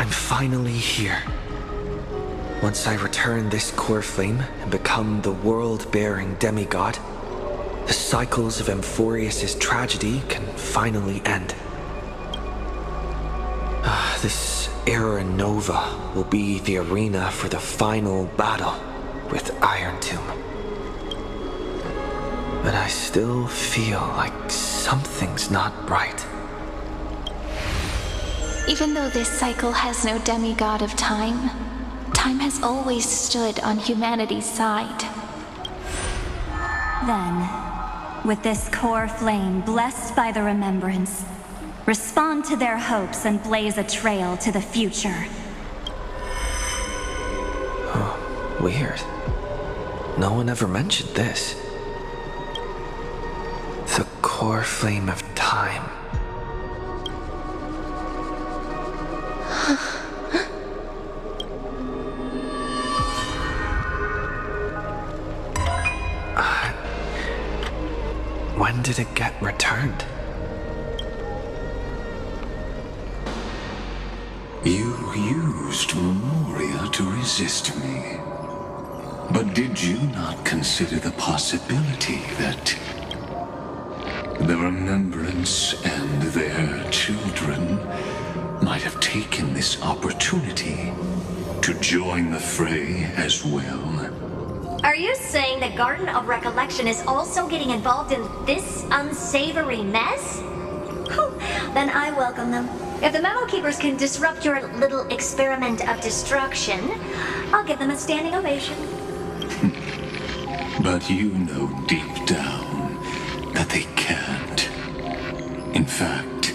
I'm finally here. Once I return this core flame and become the world-bearing demigod, the cycles of Amphorius' tragedy can finally end. This Era Nova will be the arena for the final battle with Iron Tomb. But I still feel like something's not right. Even though this cycle has no demigod of time, time has always stood on humanity's side. Then, with this core flame blessed by the remembrance, respond to their hopes and blaze a trail to the future. Oh, weird. No one ever mentioned this. The core flame of time. When did it get returned? You used Memoria to resist me. But did you not consider the possibility that the Remembrance and their children might have taken this opportunity to join the fray as well? Are you saying the Garden of Recollection is also getting involved in this unsavory mess? Then I welcome them. If the Memo Keepers can disrupt your little experiment of destruction, I'll give them a standing ovation. But you know deep down that they can't. In fact,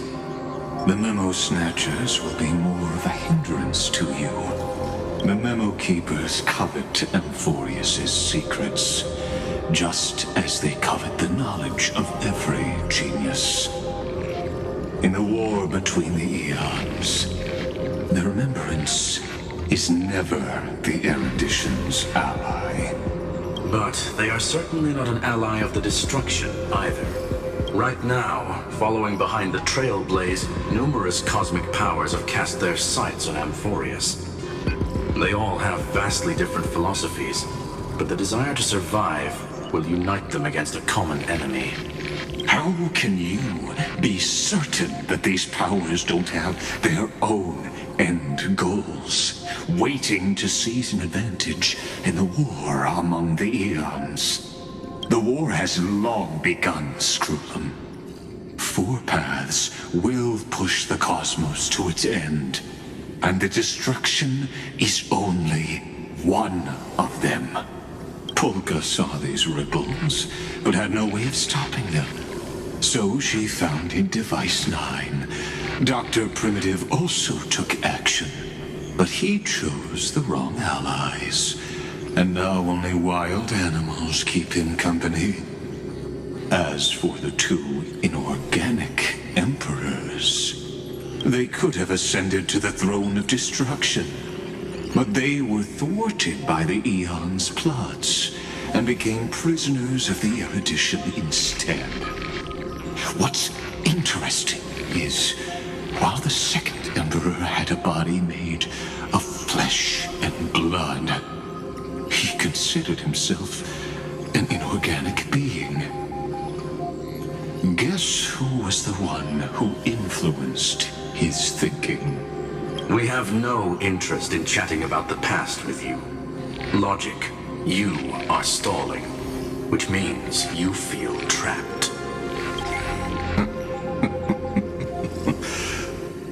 the Memo Snatchers will be more of a hindrance to you. The Memo Keepers covet Amphorius' secrets, just as they covet the knowledge of every genius. In the war between the eons, the Remembrance is never the Erudition's ally. But they are certainly not an ally of the destruction either. Right now, following behind the Trailblaze, numerous cosmic powers have cast their sights on Amphorius. They all have vastly different philosophies, but the desire to survive will unite them against a common enemy. How can you be certain that these powers don't have their own end goals, waiting to seize an advantage in the war among the eons? The war has long begun, Screwlum. 4 paths will push the cosmos to its end, and the destruction is only one of them. Polka saw these ripples, but had no way of stopping them. So she founded Device 9. Dr. Primitive also took action, but he chose the wrong allies. And now only wild animals keep him company. As for the 2 inorganic emperors, they could have ascended to the throne of destruction, but they were thwarted by the Eon's plots and became prisoners of the Erudition instead. What's interesting is, while the second emperor had a body made of flesh and blood, he considered himself an inorganic being. Guess who was the one who influenced his thinking? We have no interest in chatting about the past with you. Logic, you are stalling, which means you feel trapped.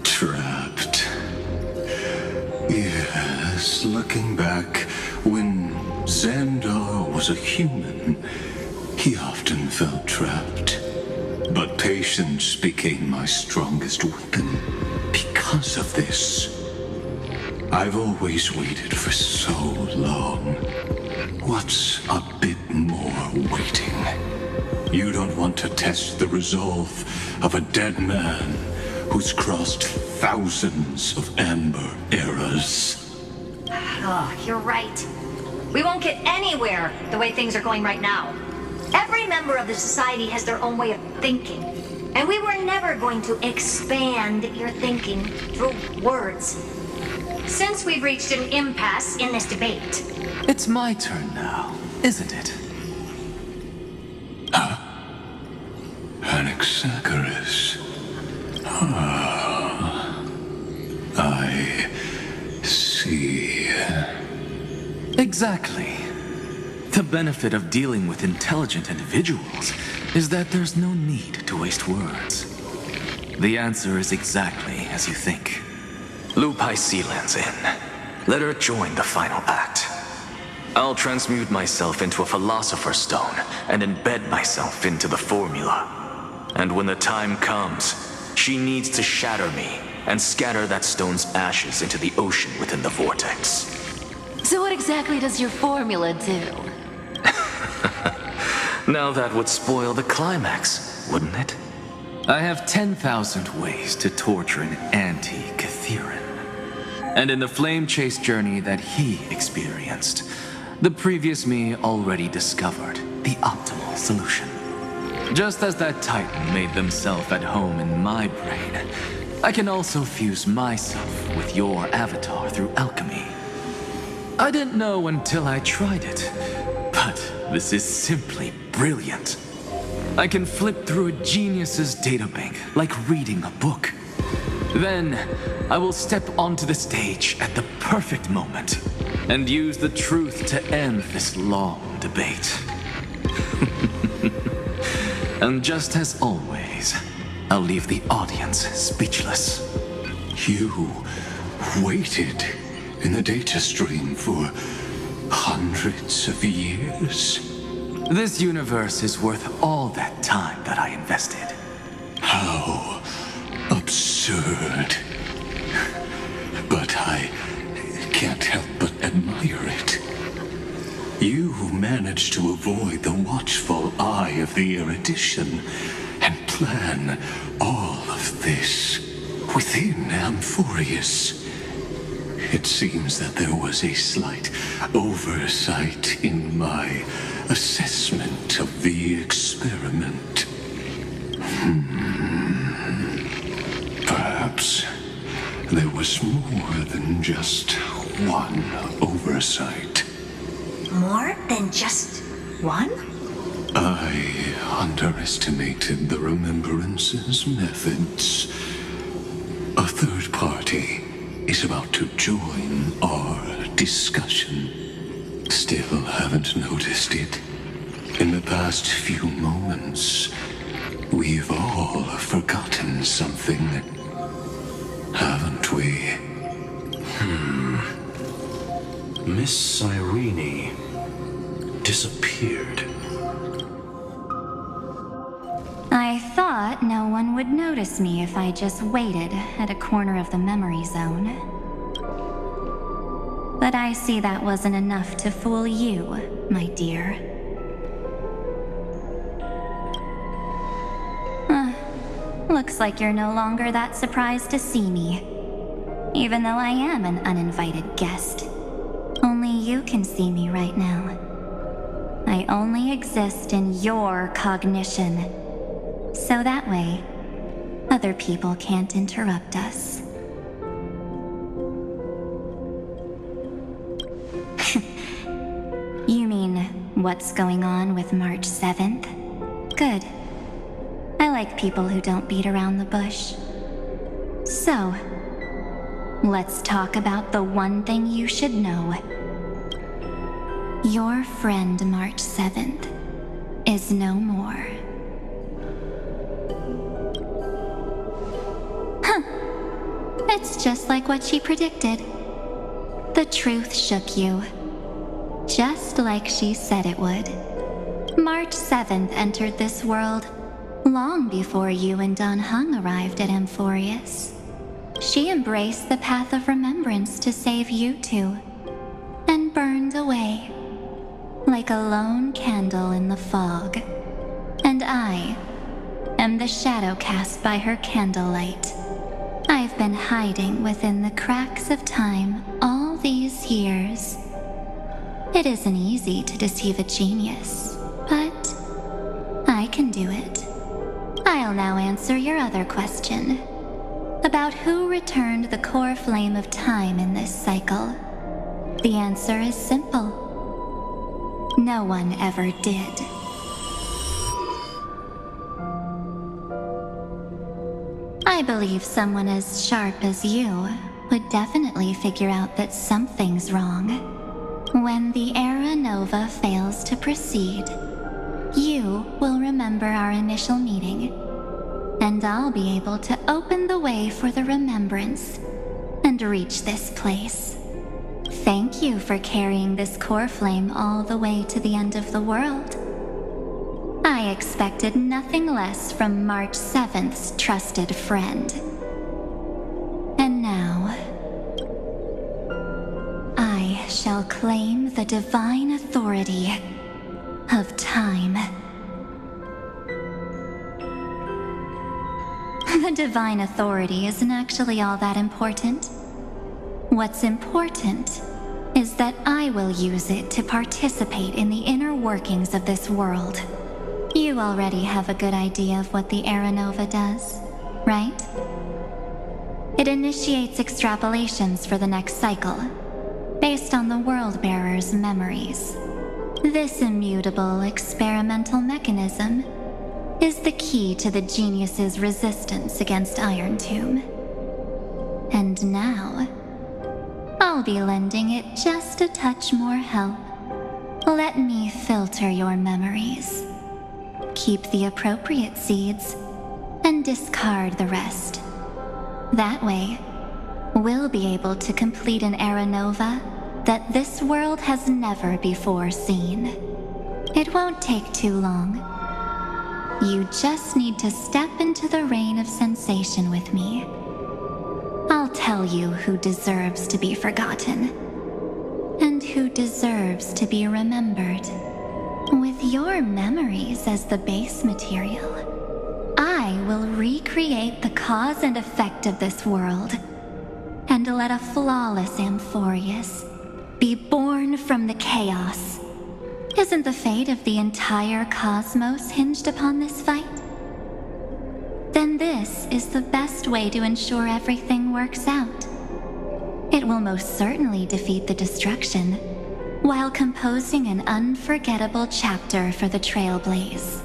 Trapped. Yes, looking back, when Xandar was a human, he often felt trapped. But patience became my strongest weapon because of this. I've always waited for so long. What's a bit more waiting? You don't want to test the resolve of a dead man who's crossed thousands of amber eras. Oh, you're right. We won't get anywhere the way things are going right now. Every member of the society has their own way of thinking, and we were never going to expand your thinking through words. Since we've reached an impasse in this debate, It's my turn now, isn't it? Anaxagoras. I see. Exactly. The benefit of dealing with intelligent individuals is that there's no need to waste words. The answer is exactly as you think. Lupai Sealand's in. Let her join the final act. I'll transmute myself into a Philosopher's Stone and embed myself into the formula. And when the time comes, she needs to shatter me and scatter that stone's ashes into the ocean within the vortex. So what exactly does your formula do? Now that would spoil the climax, wouldn't it? I have 10,000 ways to torture an anti-Catheran. And in the flame chase journey that he experienced, the previous me already discovered the optimal solution. Just as that Titan made themselves at home in my brain, I can also fuse myself with your avatar through alchemy. I didn't know until I tried it, but this is simply brilliant. I can flip through a genius's databank like reading a book. Then, I will step onto the stage at the perfect moment and use the truth to end this long debate. And just as always, I'll leave the audience speechless. You waited in the data stream for hundreds of years? This universe is worth all that time that I invested. How absurd. But I can't help but admire it. You managed to avoid the watchful eye of the erudition and plan all of this within Amphorius. It seems that there was a slight oversight in my assessment of the experiment. Perhaps there was more than just one oversight. more than just one? I underestimated the Remembrance's methods. A third party is about to join our discussion. Still haven't noticed it. In the past few moments, we've all forgotten something, haven't we? Miss Cyrene disappeared. I thought no one would notice me if I just waited at a corner of the memory zone. But I see that wasn't enough to fool you, my dear. Looks like you're no longer that surprised to see me. Even though I am an uninvited guest. Only you can see me right now. I only exist in your cognition. So that way, other people can't interrupt us. You mean, what's going on with March 7th? Good. I like people who don't beat around the bush. So, let's talk about the one thing you should know. Your friend March 7th is no more. It's just like what she predicted. The truth shook you. Just like she said it would. March 7th entered this world long before you and Don Hung arrived at Amphorius. She embraced the path of remembrance to save you two, and burned away, like a lone candle in the fog. And I am the shadow cast by her candlelight. I've been hiding within the cracks of time all these years. It isn't easy to deceive a genius, but I can do it. I'll now answer your other question. About who returned the core flame of time in this cycle, the answer is simple. No one ever did. I believe someone as sharp as you would definitely figure out that something's wrong. When the Era Nova fails to proceed, you will remember our initial meeting, and I'll be able to open the way for the remembrance and reach this place. Thank you for carrying this core flame all the way to the end of the world. I expected nothing less from March 7th's trusted friend. And now, I shall claim the divine authority of time. The divine authority isn't actually all that important. What's important is that I will use it to participate in the inner workings of this world. You already have a good idea of what the Era Nova does, right? It initiates extrapolations for the next cycle, based on the World Bearer's memories. This immutable experimental mechanism is the key to the genius's resistance against Iron Tomb. And now, I'll be lending it just a touch more help. Let me filter your memories. Keep the appropriate seeds, and discard the rest. That way, we'll be able to complete an Era Nova that this world has never before seen. It won't take too long. You just need to step into the rain of sensation with me. I'll tell you who deserves to be forgotten, and who deserves to be remembered. With your memories as the base material, I will recreate the cause and effect of this world, and let a flawless Amphorius be born from the chaos. Isn't the fate of the entire cosmos hinged upon this fight? Then this is the best way to ensure everything works out. It will most certainly defeat the destruction, while composing an unforgettable chapter for the Trailblaze.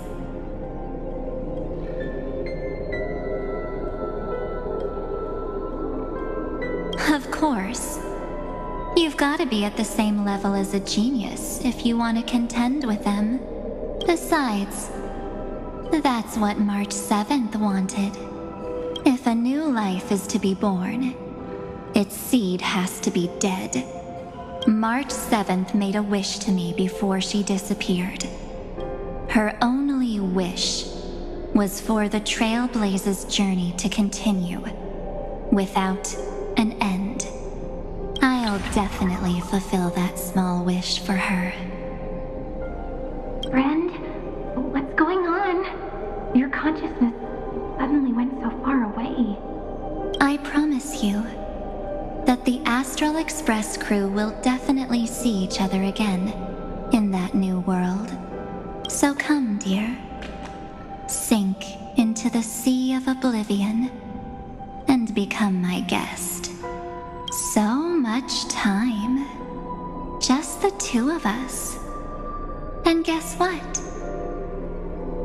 Of course, you've got to be at the same level as a genius if you want to contend with them. Besides, that's what March 7th wanted. If a new life is to be born, its seed has to be dead. March 7th made a wish to me before she disappeared. Her only wish was for the Trailblaze's journey to continue, without an end. I'll definitely fulfill that small wish for her. Friend, what's going on? Your consciousness suddenly went so far away. I promise you that the Astral Express crew will definitely see each other again in that new world. So come, dear. Sink into the sea of oblivion and become my guest. So much time. Just the two of us. And guess what?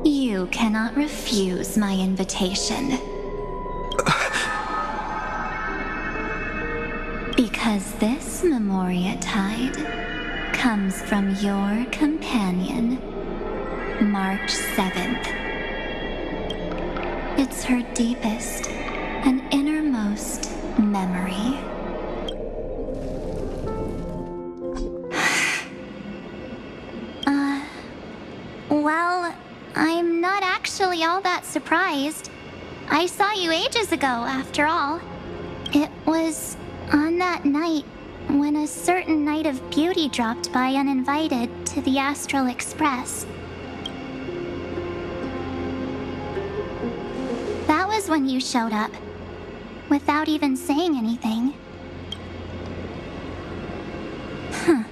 You cannot refuse my invitation. Because this Memoria Tide comes from your companion, March 7th. It's her deepest and innermost memory. Well, I'm not actually all that surprised. I saw you ages ago, after all. It was on that night when a certain knight of beauty dropped by uninvited to the Astral Express. That was when you showed up, without even saying anything. Huh.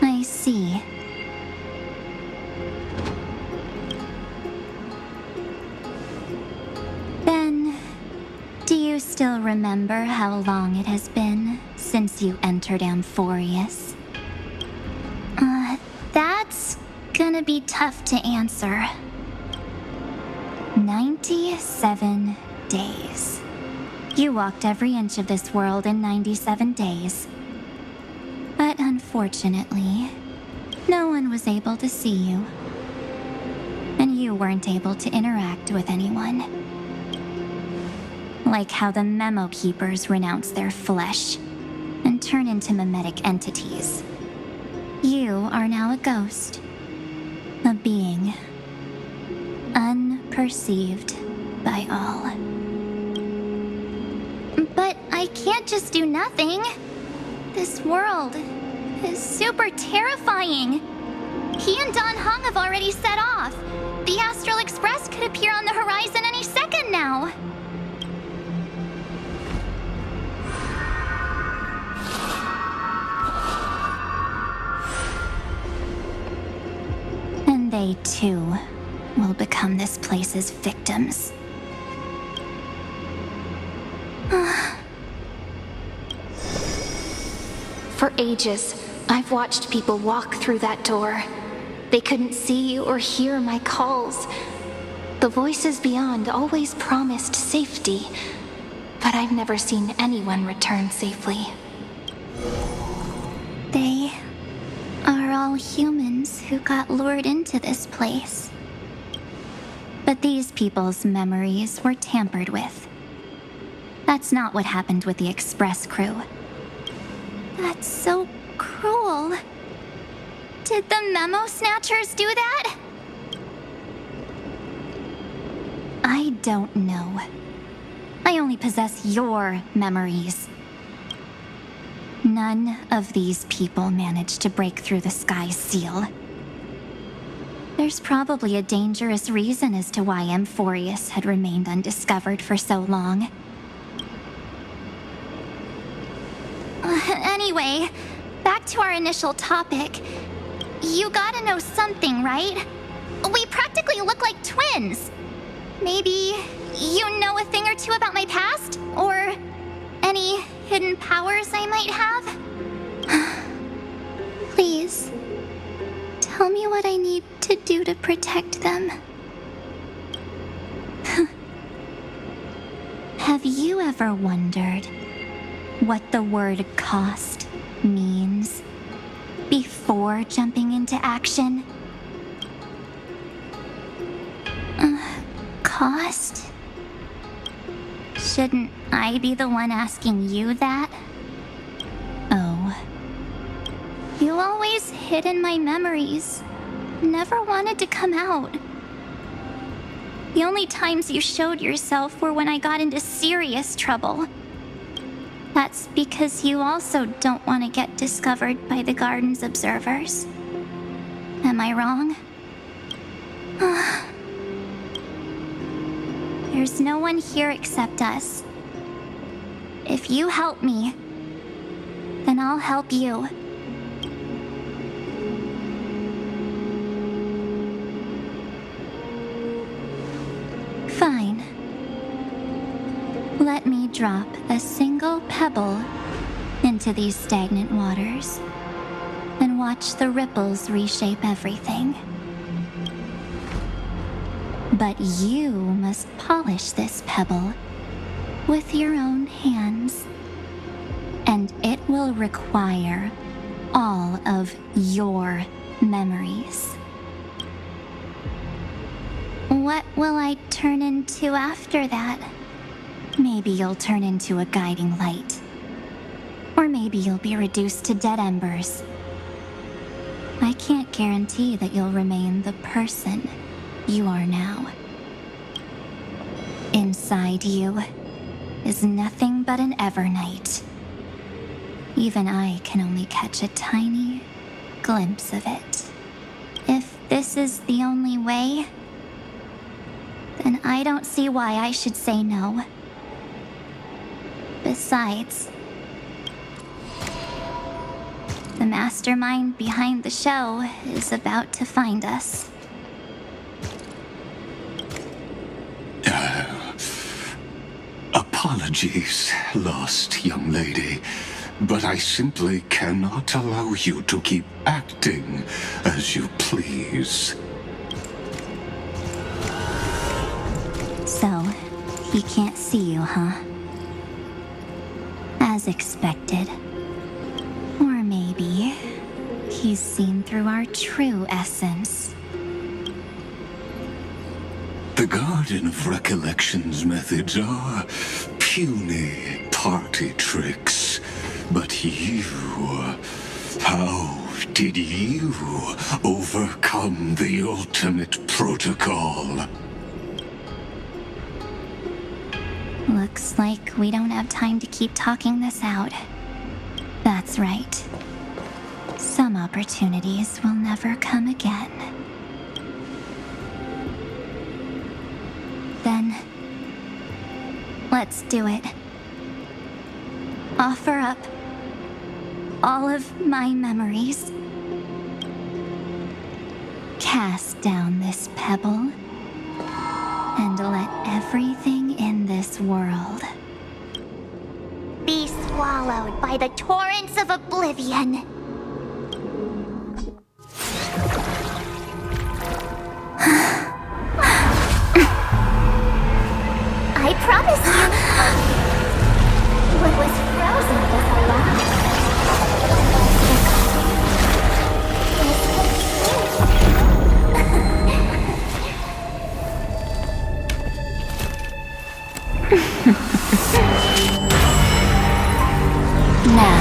I see. still remember how long it has been since you entered Amphorius? That's gonna be tough to answer. 97 days. You walked every inch of this world in 97 days. But unfortunately, no one was able to see you. And you weren't able to interact with anyone. Like how the Memo Keepers renounce their flesh and turn into mimetic entities. You are now a ghost. A being. Unperceived by all. But I can't just do nothing. This world is super terrifying. He and Don Hong have already set off. The Astral Express could appear on the horizon any second now. And they too will become this place's victims. For ages, I've watched people walk through that door. They couldn't see or hear my calls. The voices beyond always promised safety, but I've never seen anyone return safely. They are all humans who got lured into this place. But these people's memories were tampered with. That's not what happened with the Express crew. That's so cruel. Did the Memo Snatchers do that? I don't know. I only possess your memories. None of these people managed to break through the sky's seal. There's probably a dangerous reason as to why Amphorius had remained undiscovered for so long. Anyway, back to our initial topic. You gotta know something, right? We practically look like twins. Maybe you know a thing or two about my past? Or any hidden powers I might have? Please, tell me what I need to do to protect them. Have you ever wondered what the word cost means before jumping into action? Cost? Shouldn't I be the one asking you that? Oh, You always hid in my memories. Never wanted to come out. The only times you showed yourself were when I got into serious trouble. That's because you also don't want to get discovered by the Garden's observers. Am I wrong? There's no one here except us. If you help me, then I'll help you. fine. Let me drop a single pebble into these stagnant waters and watch the ripples reshape everything. But you must polish this pebble with your own hands, and it will require all of your memories. What will I turn into after that? Maybe you'll turn into a guiding light. Or maybe you'll be reduced to dead embers. I can't guarantee that you'll remain the person you are now. Inside you is nothing but an Evernight. Even I can only catch a tiny glimpse of it. If this is the only way, then I don't see why I should say no. Besides, the mastermind behind the show is about to find us. Apologies. Apologies, lost young lady, but I simply cannot allow you to keep acting as you please. So, he can't see you, huh? As expected. Or maybe he's seen through our true essence. The Garden of Recollection's methods are puny party tricks. But you... how did you overcome the ultimate protocol? Looks like we don't have time to keep talking this out. That's right. Some opportunities will never come again. Then, let's do it. Offer up all of my memories. Cast down this pebble and let everything in this world Be swallowed by the torrents of oblivion. I promise you, what was frozen was alive. Now,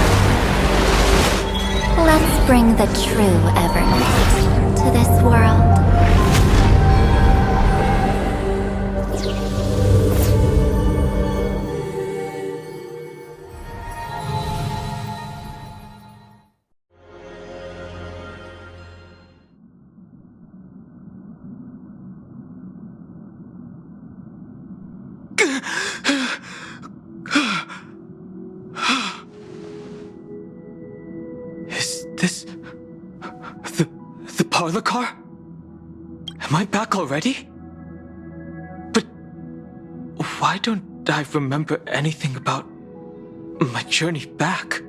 let's bring the true Evernight to this world. Is this... the parlor car? Am I back already? But... why don't I remember anything about my journey back?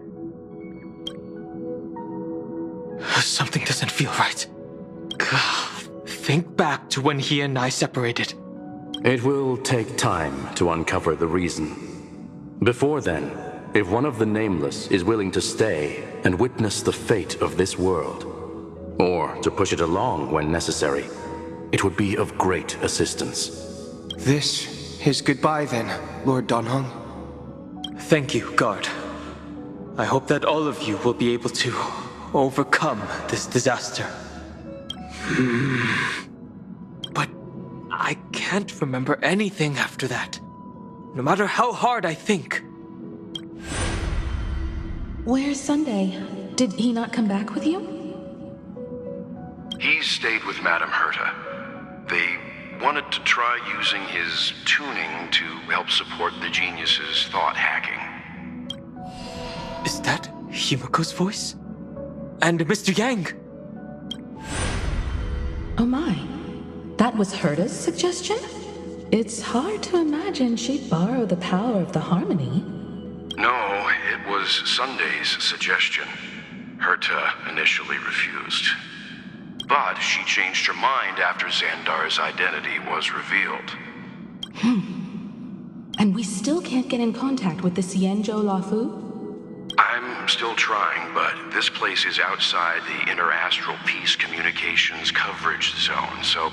Something doesn't feel right. Think back to when he and I separated. It will take time to uncover the reason. Before then, if one of the Nameless is willing to stay and witness the fate of this world, or to push it along when necessary, it would be of great assistance. This is goodbye then, Lord Donhong. Thank you, Guard. I hope that all of you will be able to overcome this disaster. But I can't remember anything after that, no matter how hard I think. Where's Sunday? Did he not come back with you? He stayed with Madame Herta. They wanted to try using his tuning to help support the genius's thought hacking. Is that Himiko's voice? And Mr. Yang? Oh my. That was Herta's suggestion? It's hard to imagine she'd borrow the power of the harmony. No, it was Sunday's suggestion. Herta initially refused. But she changed her mind after Xandar's identity was revealed. And we still can't get in contact with the Xianzhou Lafu? I'm still trying, but this place is outside the interastral peace communications coverage zone, so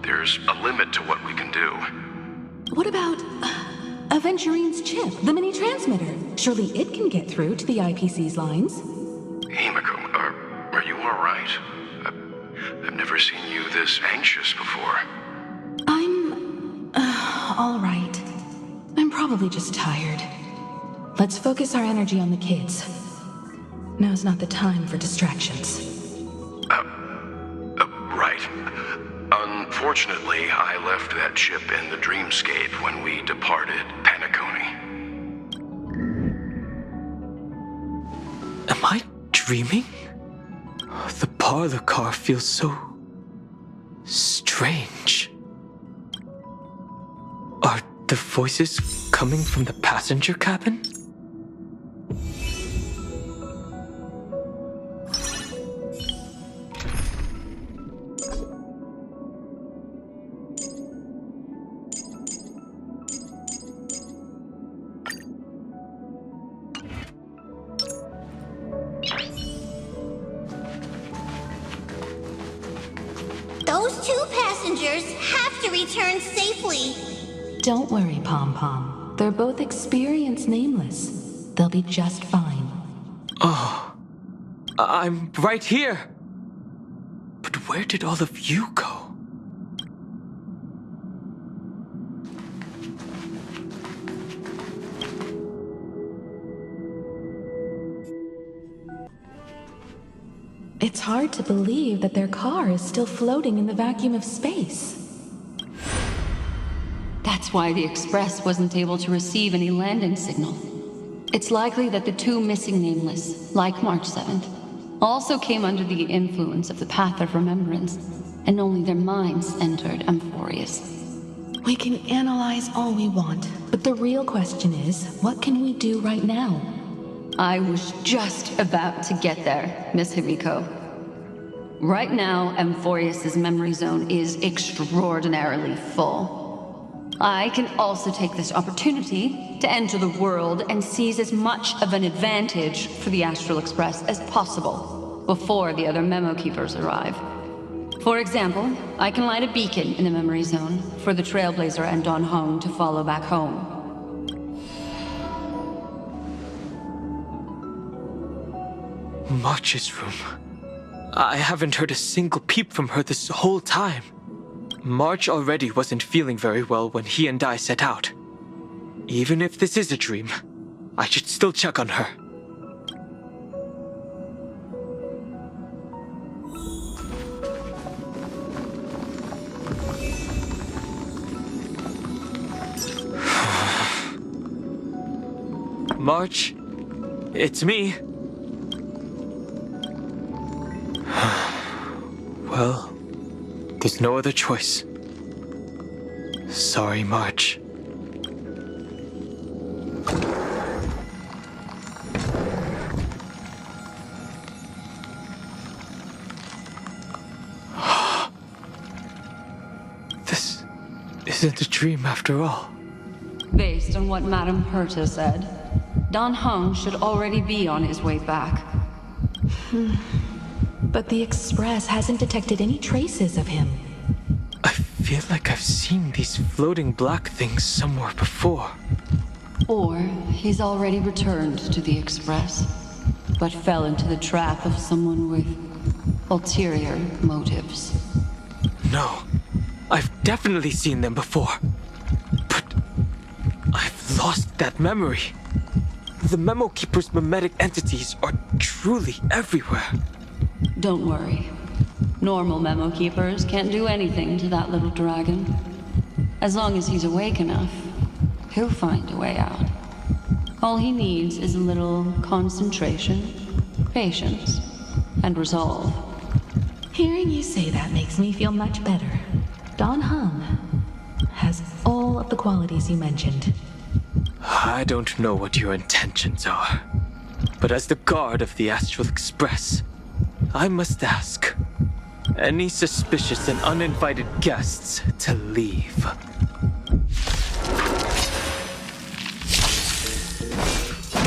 there's a limit to what we can do. What about Aventurine's chip, the mini transmitter? Surely it can get through to the IPC's lines. Himiko, are you all right? I've never seen you this anxious before. I'm all right. I'm probably just tired. Let's focus our energy on the kids. Now's not the time for distractions. Right. Unfortunately, I left that chip in the dreamscape when we departed Penacony. Am I dreaming? The parlor car feels so... strange. Are the voices coming from the passenger cabin? Those two passengers have to return safely. Don't worry, Pom Pom. They're both experienced nameless. They'll be just fine. Oh, I'm right here. But where did all of you go? It's hard to believe that their car is still floating in the vacuum of space. That's why the Express wasn't able to receive any landing signal. It's likely that the two missing nameless, like March 7th, also came under the influence of the Path of Remembrance, and only their minds entered Amphorius. We can analyze all we want, but the real question is, what can we do right now? I was just about to get there, Miss Himiko. Right now, Amphorius' memory zone is extraordinarily full. I can also take this opportunity to enter the world and seize as much of an advantage for the Astral Express as possible before the other memo keepers arrive. For example, I can light a beacon in the memory zone for the Trailblazer and Don Hong to follow back home. March's room. I haven't heard a single peep from her this whole time. March already wasn't feeling very well when he and I set out. Even if this is a dream, I should still check on her. March, it's me. Well, there's no other choice. Sorry, March. This isn't a dream after all. Based on what Madame Herta said, Don Hung should already be on his way back. But the Express hasn't detected any traces of him. I feel like I've seen these floating black things somewhere before. Or he's already returned to the Express, but fell into the trap of someone with ulterior motives. No, I've definitely seen them before. But I've lost that memory. The Memo Keeper's mimetic entities are truly everywhere. Don't worry. Normal Memo Keepers can't do anything to that little dragon. As long as he's awake enough, he'll find a way out. All he needs is a little concentration, patience, and resolve. Hearing you say that makes me feel much better. Don Hung has all of the qualities you mentioned. I don't know what your intentions are, but as the guard of the Astral Express, I must ask any suspicious and uninvited guests to leave.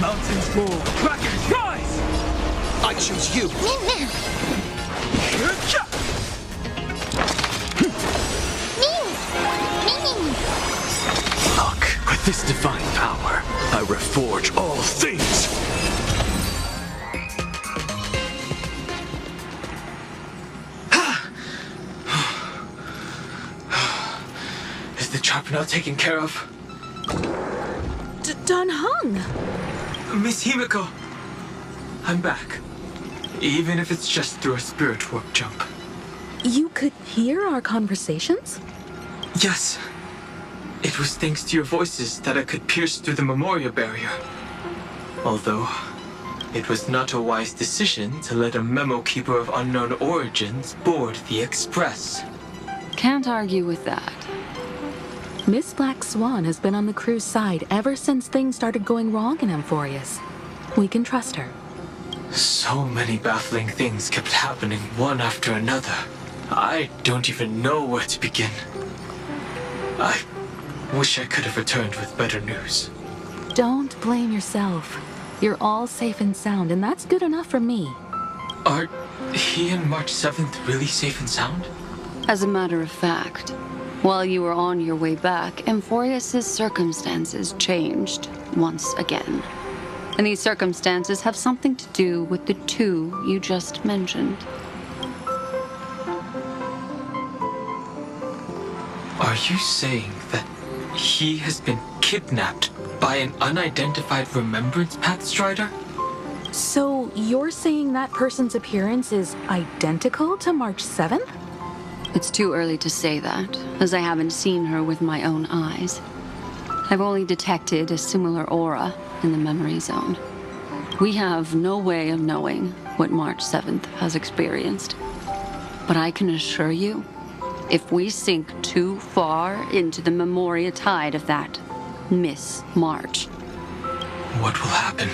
Mountains move, dragons rise! I choose you! Look, with this divine power, I reforge all things! Is the trap now taken care of? Don Hung! Miss Himiko, I'm back. Even if it's just through a spirit warp jump. You could hear our conversations? Yes. It was thanks to your voices that I could pierce through the memorial barrier. Although, it was not a wise decision to let a memo keeper of unknown origins board the Express. Can't argue with that. Miss Black Swan has been on the crew's side ever since things started going wrong in Amphorius. We can trust her. So many baffling things kept happening one after another. I don't even know where to begin. I wish I could have returned with better news. Don't blame yourself. You're all safe and sound, and that's good enough for me. Are he and March 7th really safe and sound? As a matter of fact, while you were on your way back, Amphorius' circumstances changed once again. And these circumstances have something to do with the two you just mentioned. Are you saying that he has been kidnapped by an unidentified Remembrance Path Strider? So you're saying that person's appearance is identical to March 7th? It's too early to say that, as I haven't seen her with my own eyes. I've only detected a similar aura in the memory zone. We have no way of knowing what March 7th has experienced. But I can assure you, if we sink too far into the Memoria tide of that Miss March, What will happen?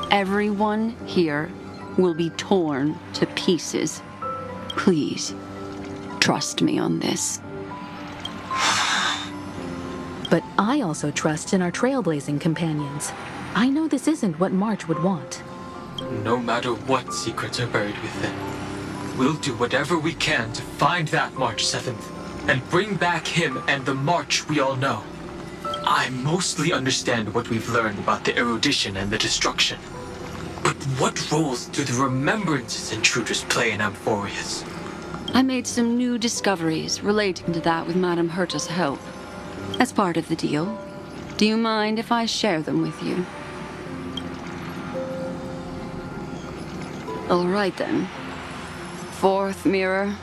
everyone here will be torn to pieces. Please, trust me on this. But I also trust in our trailblazing companions. I know this isn't what March would want. No matter what secrets are buried within, we'll do whatever we can to find that March 7th and bring back him and the March we all know. I mostly understand what we've learned about the erudition and the destruction. But what roles do the Remembrances intruders play in Amphorius? I made some new discoveries relating to that with Madame Herta's help. As part of the deal, do you mind if I share them with you? All right then. Fourth mirror.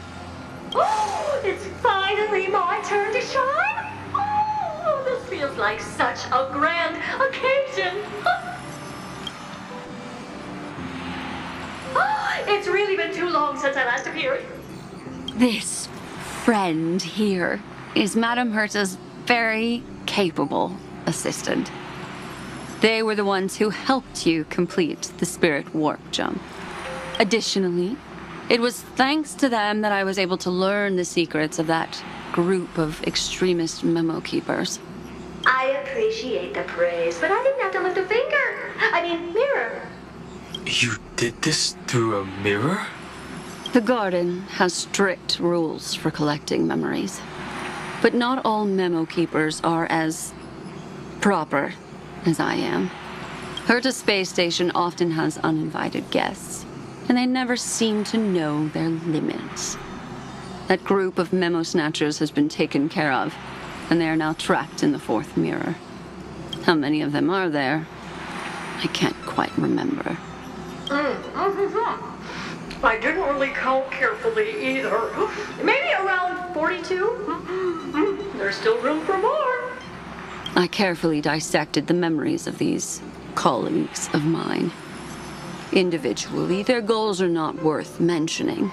Oh, it's finally my turn to shine! Oh, this feels like such a grand occasion! Oh, it's really been too long since I last appeared. This friend here is Madame Herta's very capable assistant. They were the ones who helped you complete the spirit warp jump. Additionally, it was thanks to them that I was able to learn the secrets of that group of extremist memo keepers. I appreciate the praise, but I didn't have to lift a finger. Mirror. You did this through a mirror? The garden has strict rules for collecting memories. But not all memo keepers are as proper as I am. Herta's space station often has uninvited guests, and they never seem to know their limits. That group of memo snatchers has been taken care of, and they are now trapped in the fourth mirror. How many of them are there? I can't quite remember. I didn't really count carefully either. Maybe around 42? There's still room for more. I carefully dissected the memories of these colleagues of mine. Individually, their goals are not worth mentioning.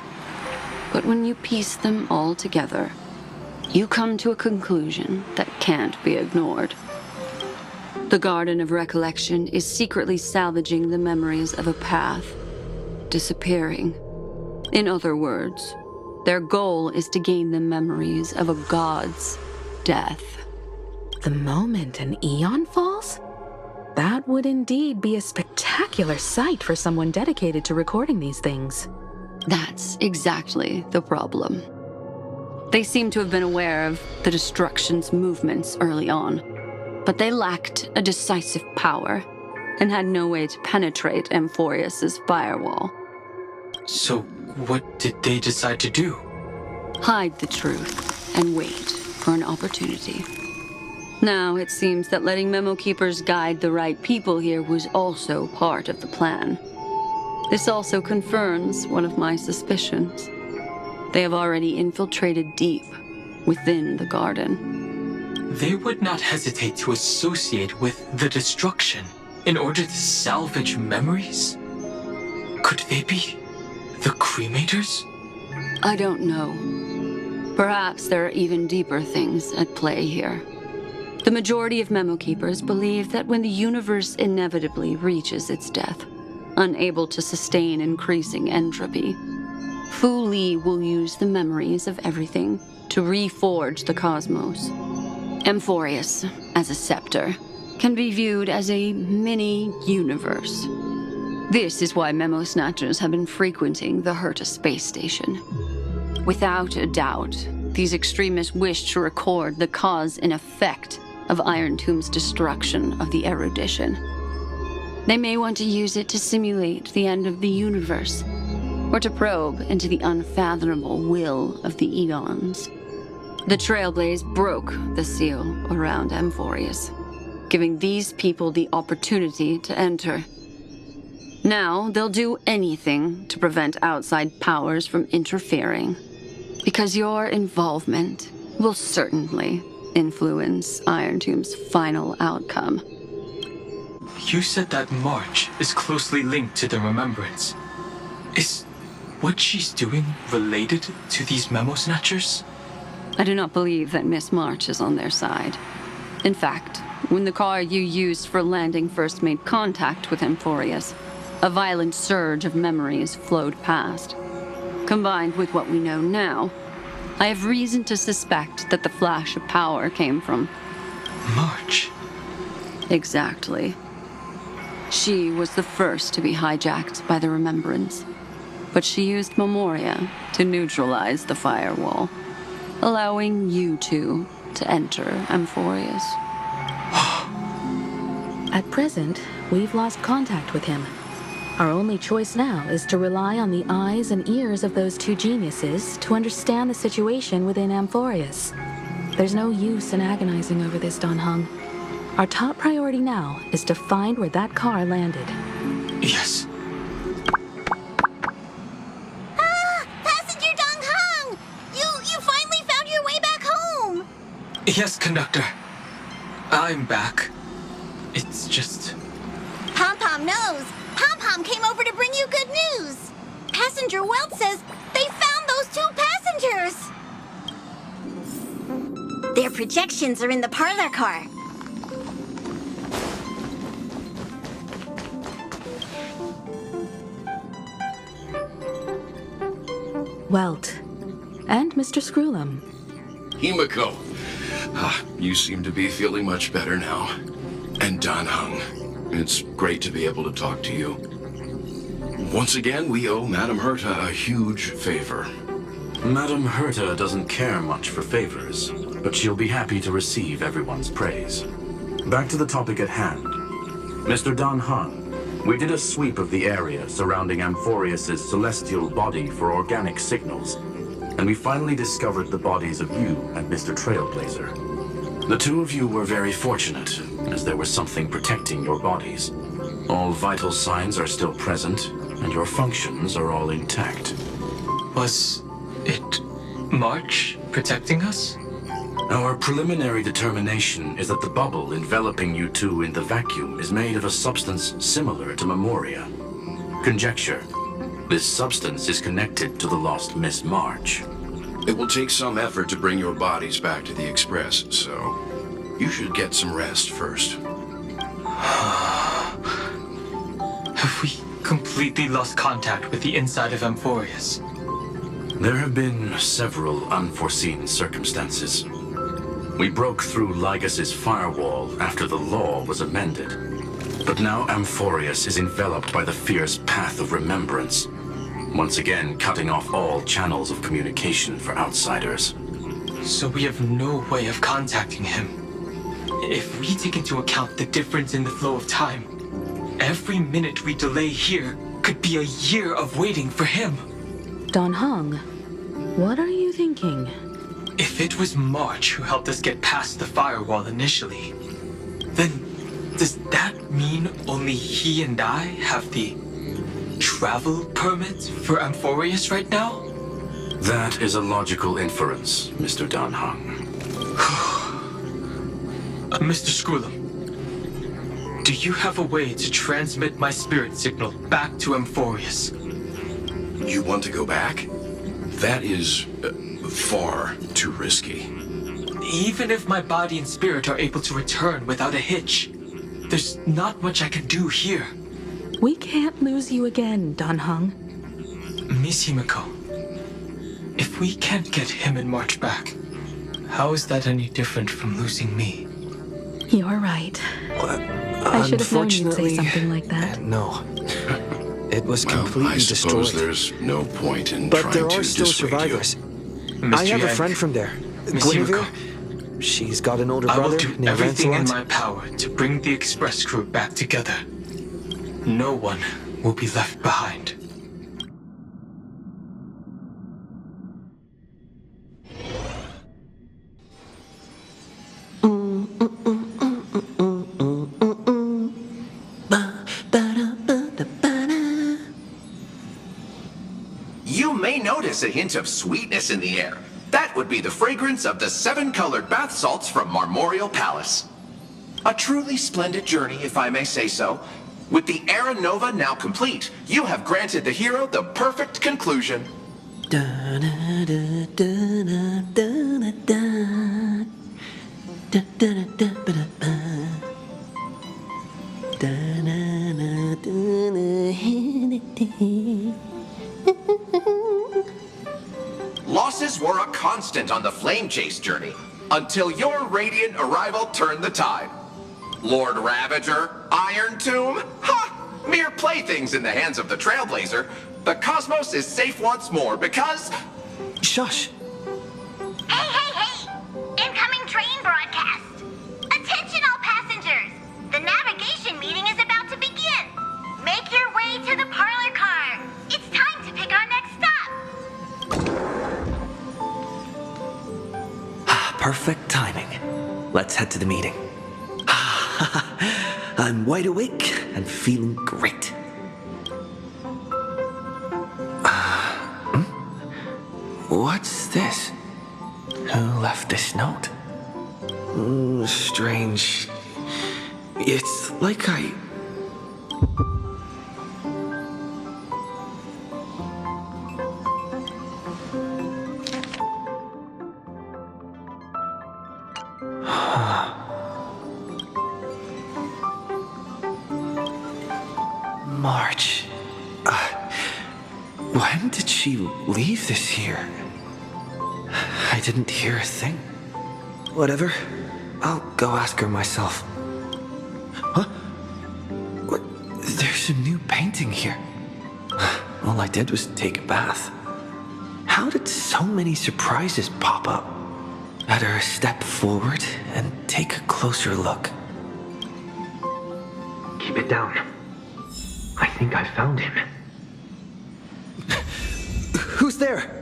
But when you piece them all together, you come to a conclusion that can't be ignored. The Garden of Recollection is secretly salvaging the memories of a path disappearing. In other words, their goal is to gain the memories of a god's death. The moment an eon falls? That would indeed be a spectacular sight for someone dedicated to recording these things. That's exactly the problem. They seem to have been aware of the destruction's movements early on, but they lacked a decisive power and had no way to penetrate Amphorius' firewall. So, what did they decide to do? Hide the truth and wait for an opportunity. Now, it seems that letting memo keepers guide the right people here was also part of the plan. This also confirms one of my suspicions. They have already infiltrated deep within the garden. They would not hesitate to associate with the destruction in order to salvage memories? Could they be the cremators? I don't know. Perhaps there are even deeper things at play here. The majority of Memo Keepers believe that when the universe inevitably reaches its death, unable to sustain increasing entropy, Fu Li will use the memories of everything to reforge the cosmos. Amphorius, as a scepter, can be viewed as a mini-universe. This is why Memo Snatchers have been frequenting the Herta space station. Without a doubt, these extremists wish to record the cause and effect of Iron Tomb's destruction of the erudition. They may want to use it to simulate the end of the universe, or to probe into the unfathomable will of the eons. The Trailblaze broke the seal around Amphorius, giving these people the opportunity to enter. Now they'll do anything to prevent outside powers from interfering, because your involvement will certainly influence Iron Tomb's final outcome. You said that March is closely linked to the Remembrance. Is what she's doing related to these Memo Snatchers? I do not believe that Miss March is on their side. In fact, when the car you used for landing first made contact with Amphorius, a violent surge of memories flowed past. Combined with what we know now, I have reason to suspect that the flash of power came from March. Exactly. She was the first to be hijacked by the Remembrance, but she used Memoria to neutralize the firewall, allowing you two to enter Amphorius. At present, we've lost contact with him. Our only choice now is to rely on the eyes and ears of those two geniuses to understand the situation within Amphorius. There's no use in agonizing over this, Don Hung. Our top priority now is to find where that car landed. Yes. Passenger Dong Hung! You finally found your way back home! Yes, conductor. I'm back. It's just... Pom-Pom knows! Pom-Pom came over to bring you good news! Passenger Welt says they found those two passengers! Their projections are in the parlor car. Welt. And Mr. Screwlum. Himiko. You seem to be feeling much better now. And Don Hung. It's great to be able to talk to you. Once again, we owe Madame Herta a huge favor. Madame Herta doesn't care much for favors, but she'll be happy to receive everyone's praise. Back to the topic at hand. Mr. Don Hung, we did a sweep of the area surrounding Amphorius' celestial body for organic signals, and we finally discovered the bodies of you and Mr. Trailblazer. The two of you were very fortunate, as there was something protecting your bodies. All vital signs are still present, and your functions are all intact. Was it March protecting us? Our preliminary determination is that the bubble enveloping you two in the vacuum is made of a substance similar to Memoria. Conjecture. This substance is connected to the lost Miss March. It will take some effort to bring your bodies back to the Express, so you should get some rest first. Have we completely lost contact with the inside of Amphorius? There have been several unforeseen circumstances. We broke through Lygas's firewall after the law was amended. But now Amphorius is enveloped by the fierce path of remembrance, once again cutting off all channels of communication for outsiders. So we have no way of contacting him. If we take into account the difference in the flow of time, every minute we delay here could be a year of waiting for him. Don Hung, what are you thinking? If it was March who helped us get past the firewall initially, then does that mean only he and I have the travel permit for Amphorius right now? That is a logical inference, Mr. Don Hung. Mr. Screwlum, do you have a way to transmit my spirit signal back to Amphorius? You want to go back? That is far too risky. Even if my body and spirit are able to return without a hitch, there's not much I can do here. We can't lose you again, Dan Heng. Miss Himiko, if we can't get him and March back, how is that any different from losing me? You're right. I should have known you'd say something like that. No. It was Well, completely I suppose destroyed. there's no point in But trying there to are still dissuade survivors. Miss I have a Jiang, friend from there, Miss Guinevere. Himiko, She's got an older I will brother do named everything in Lancelot. my power to bring the express crew back together. No one will be left behind. You may notice a hint of sweetness in the air. That would be the fragrance of the 7-colored bath salts from Marmorial Palace. A truly splendid journey, if I may say so. With the Era Nova now complete, you have granted the hero the perfect conclusion. Losses were a constant on the Flame Chase journey, until your radiant arrival turned the tide. Lord Ravager, Iron Tomb, ha! Mere playthings in the hands of the Trailblazer. The cosmos is safe once more because... Shush! Hey! Incoming train broadcast! Attention all passengers! The navigation meeting is about to begin! Make your way to the parlor car! It's time to pick our next stop! Perfect timing. Let's head to the meeting. I'm wide awake and feeling great. What's this? Who left this note? Strange. It's like I... March. When did she leave this here? I didn't hear a thing. Whatever. I'll go ask her myself. Huh? What? There's a new painting here. All I did was take a bath. How did so many surprises pop up? Better step forward and take a closer look. Keep it down. I think I found him. Who's there?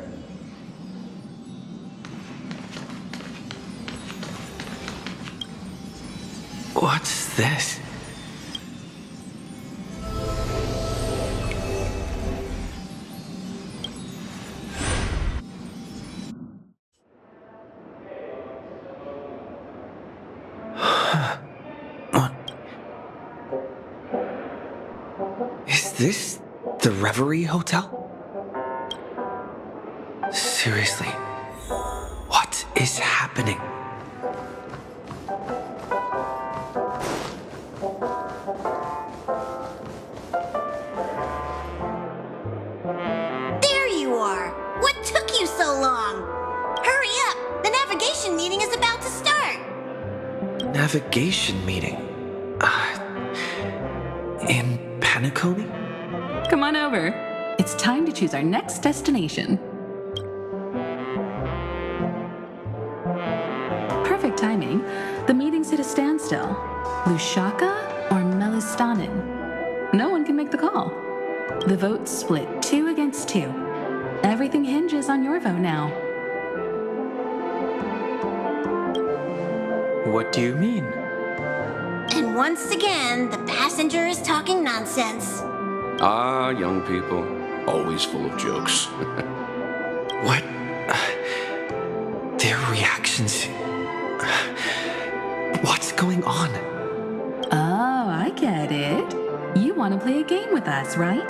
What's this? What? Is this the Reverie Hotel? Seriously, what is happening? There you are! What took you so long? Hurry up! The navigation meeting is about to start! Navigation meeting? In Penacony? Come on over. It's time to choose our next destination. Perfect timing. The meeting's at a standstill. Lushaka or Melistanin? No one can make the call. The vote's split 2 against 2. Everything hinges on your vote now. What do you mean? And once again, the passenger is talking nonsense. Ah, young people, always full of jokes. What? Their reactions. What's going on? Oh, I get it. You want to play a game with us, right?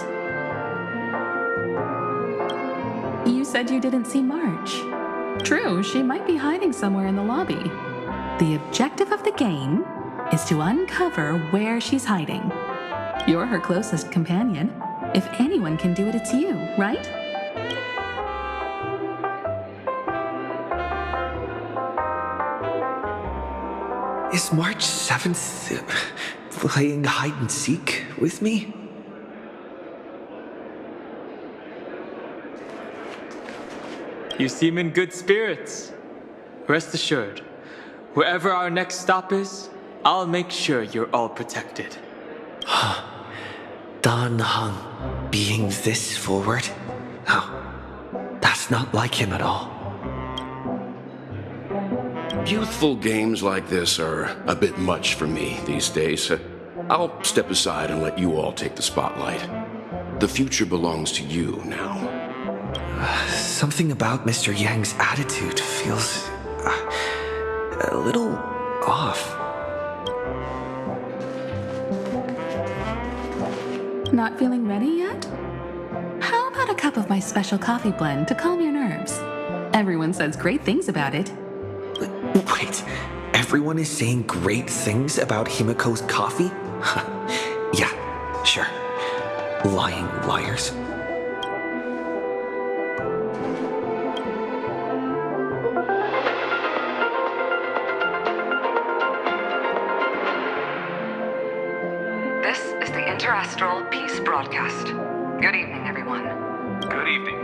You said you didn't see March. True, she might be hiding somewhere in the lobby. The objective of the game is to uncover where she's hiding. You're her closest companion. If anyone can do it, it's you, right? Is March 7th playing hide and seek with me? You seem in good spirits. Rest assured, wherever our next stop is, I'll make sure you're all protected. Dan Heng being this forward? Oh, that's not like him at all. Youthful games like this are a bit much for me these days. I'll step aside and let you all take the spotlight. The future belongs to you now. Something about Mr. Yang's attitude feels a little off. Not feeling ready yet? How about a cup of my special coffee blend to calm your nerves? Everyone says great things about it. Wait, everyone is saying great things about Himiko's coffee? Yeah, sure. Lying liars. This is the Interastral Peace Broadcast. Good evening, everyone. Good evening.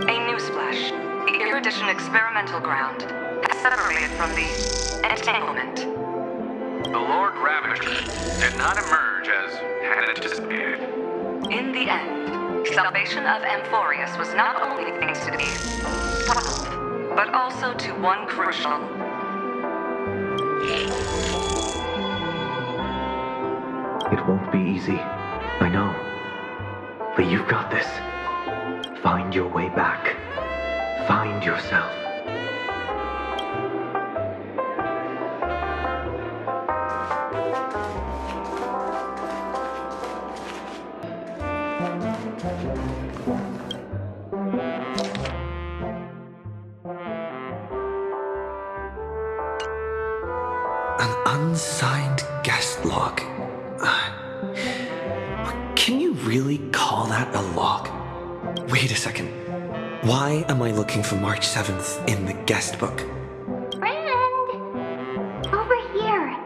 A newsflash. The Erudition experimental ground has separated from the entanglement. The Lord Ravager did not emerge as had anticipated. In the end, salvation of Amphorius was not only thanks to the 12, but also to one crucial. It won't be easy. I know. But you've got this. Find your way back. Find yourself. An unsigned guest log. Can you really call that a log? Wait a second. Why am I looking for March 7th in the guest book? Friend! Over here.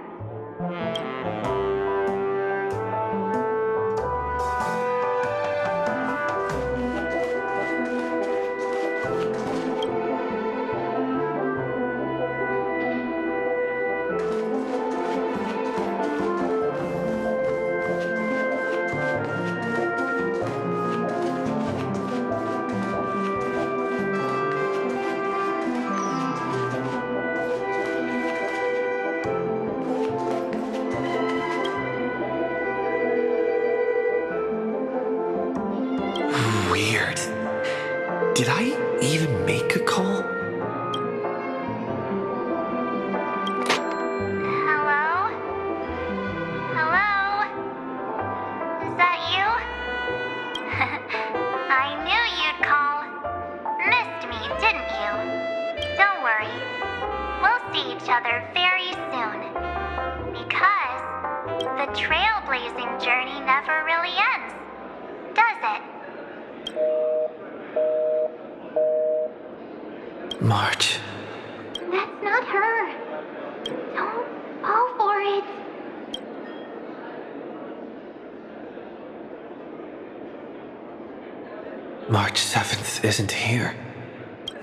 Weird. Did I even make a call? Hello? Hello? Is that you? I knew you'd call. Missed me, didn't you? Don't worry. We'll see each other very soon. Because the trailblazing journey never really ends, does it? March. That's not her. Don't fall for it. March 7th isn't here.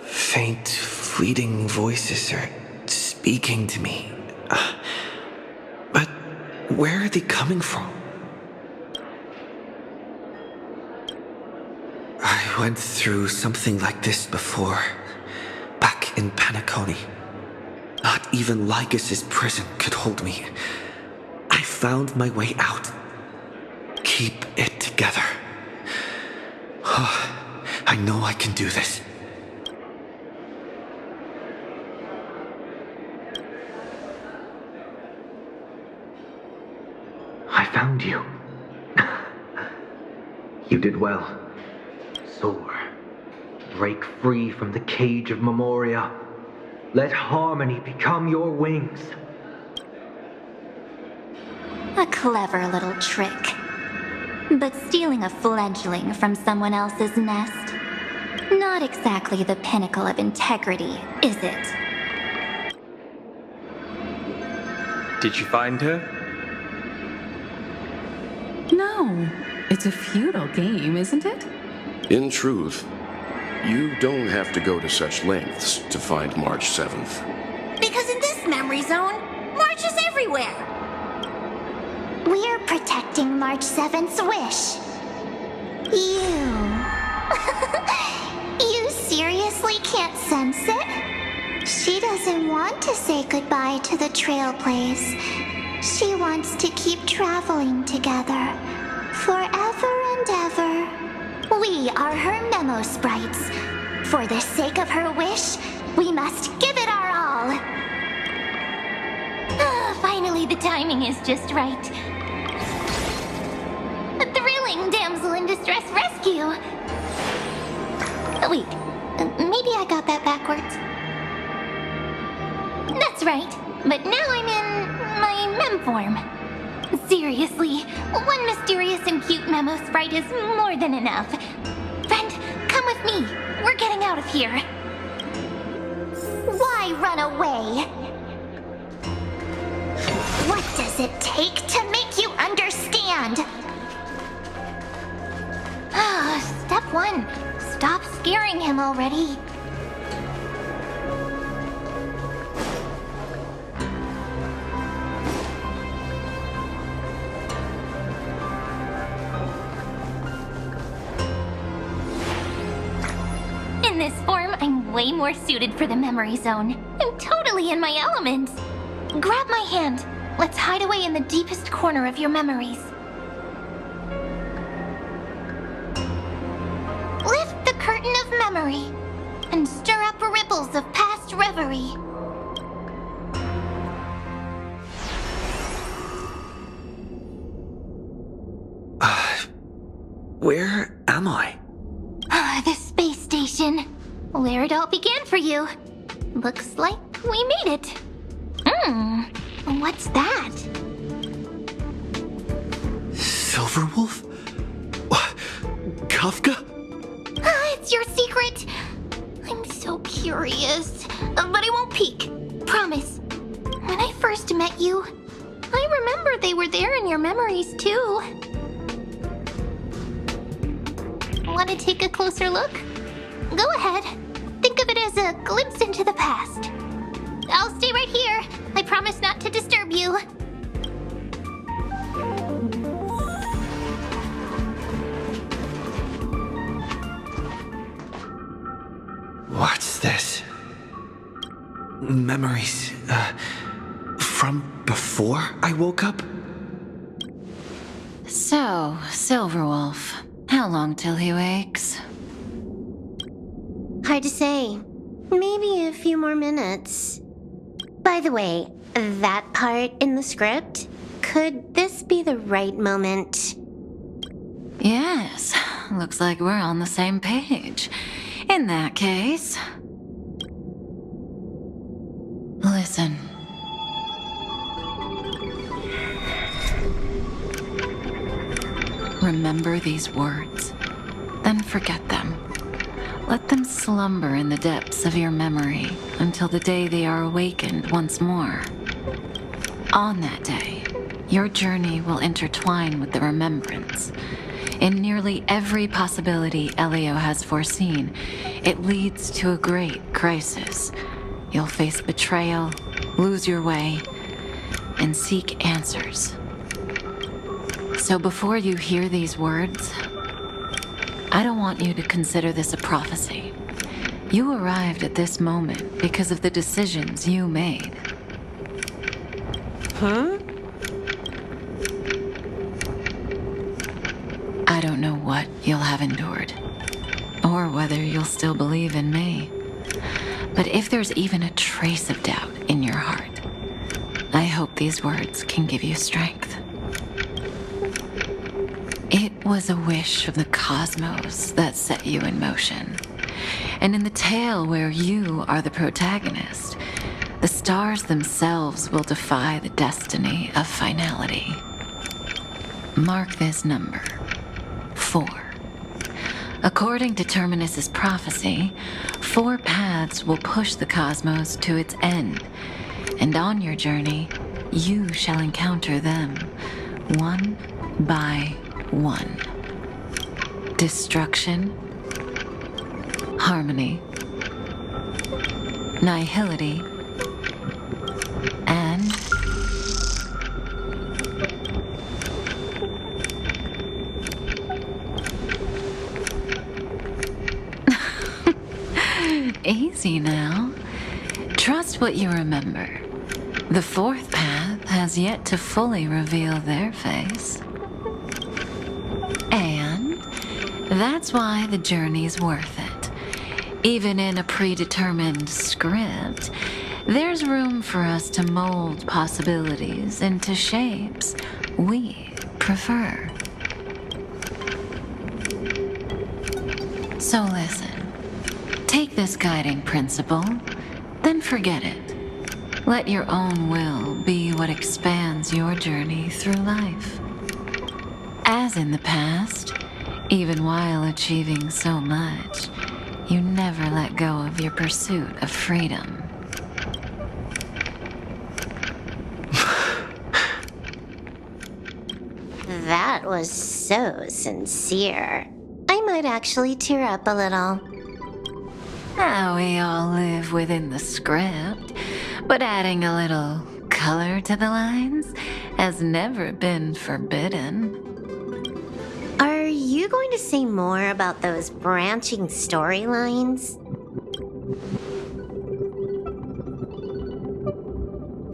Faint, fleeting voices are speaking to me. But where are they coming from? I went through something like this before, back in Panaconi. Not even Lycus's prison could hold me. I found my way out. Keep it together. I know I can do this. I found you. You did well. Soar. break free from the cage of Memoria. Let harmony become your wings. A clever little trick. But stealing a fledgling from someone else's nest? Not exactly the pinnacle of integrity, is it? Did you find her? No. It's a futile game, isn't it? In truth, you don't have to go to such lengths to find March 7th. Because in this memory zone, March is everywhere. We're protecting March 7th's wish. You. You seriously can't sense it? She doesn't want to say goodbye to the Trailblaze. She wants to keep traveling together. Forever and ever. We are her memo sprites. For the sake of her wish, we must give it our all. Finally, the timing is just right. A thrilling damsel in distress rescue. Wait, maybe I got that backwards. That's right, but now I'm in my mem form. Seriously, one mysterious and cute memo sprite is more than enough. Friend, come with me. We're getting out of here. Why run away? What does it take to make you understand? Step 1. Stop scaring him already. In this form, I'm way more suited for the memory zone. I'm totally in my element. Grab my hand. Let's hide away in the deepest corner of your memories. Lift the curtain of memory and stir up ripples of past reverie. Where am I? The space station. Where it all began for you. Looks like we made it. What's that? Silverwolf? Kafka? It's your secret. I'm so curious. But I won't peek. Promise. When I first met you, I remember they were there in your memories too. Want to take a closer look? Go ahead. Think of it as a glimpse into the past. I'll stay right here. I promise not to disturb you. What's this? Memories, from before I woke up? So, Silverwolf, how long till he wakes? Hard to say. Maybe a few more minutes. By the way, that part in the script, could this be the right moment? Yes, looks like we're on the same page. In that case... Listen. Remember these words, then forget them. Let them slumber in the depths of your memory until the day they are awakened once more. On that day, your journey will intertwine with the remembrance. In nearly every possibility Elio has foreseen, it leads to a great crisis. You'll face betrayal, lose your way, and seek answers. So before you hear these words, I don't want you to consider this a prophecy. You arrived at this moment because of the decisions you made. Huh? I don't know what you'll have endured, or whether you'll still believe in me. But if there's even a trace of doubt in your heart, I hope these words can give you strength. It was a wish of the cosmos that set you in motion. And in the tale where you are the protagonist, the stars themselves will defy the destiny of finality. Mark this number, 4. According to Terminus's prophecy, 4 paths will push the cosmos to its end, and on your journey, you shall encounter them, one by one. Destruction, harmony, nihility, and easy now. Trust what you remember. The 4th path has yet to fully reveal their face. And that's why the journey's worth it. Even in a predetermined script, there's room for us to mold possibilities into shapes we prefer. So listen. Take this guiding principle, then forget it. Let your own will be what expands your journey through life. As in the past, even while achieving so much, you never let go of your pursuit of freedom. That was so sincere. I might actually tear up a little. Now we all live within the script, but adding a little color to the lines has never been forbidden. Are you going to say more about those branching storylines?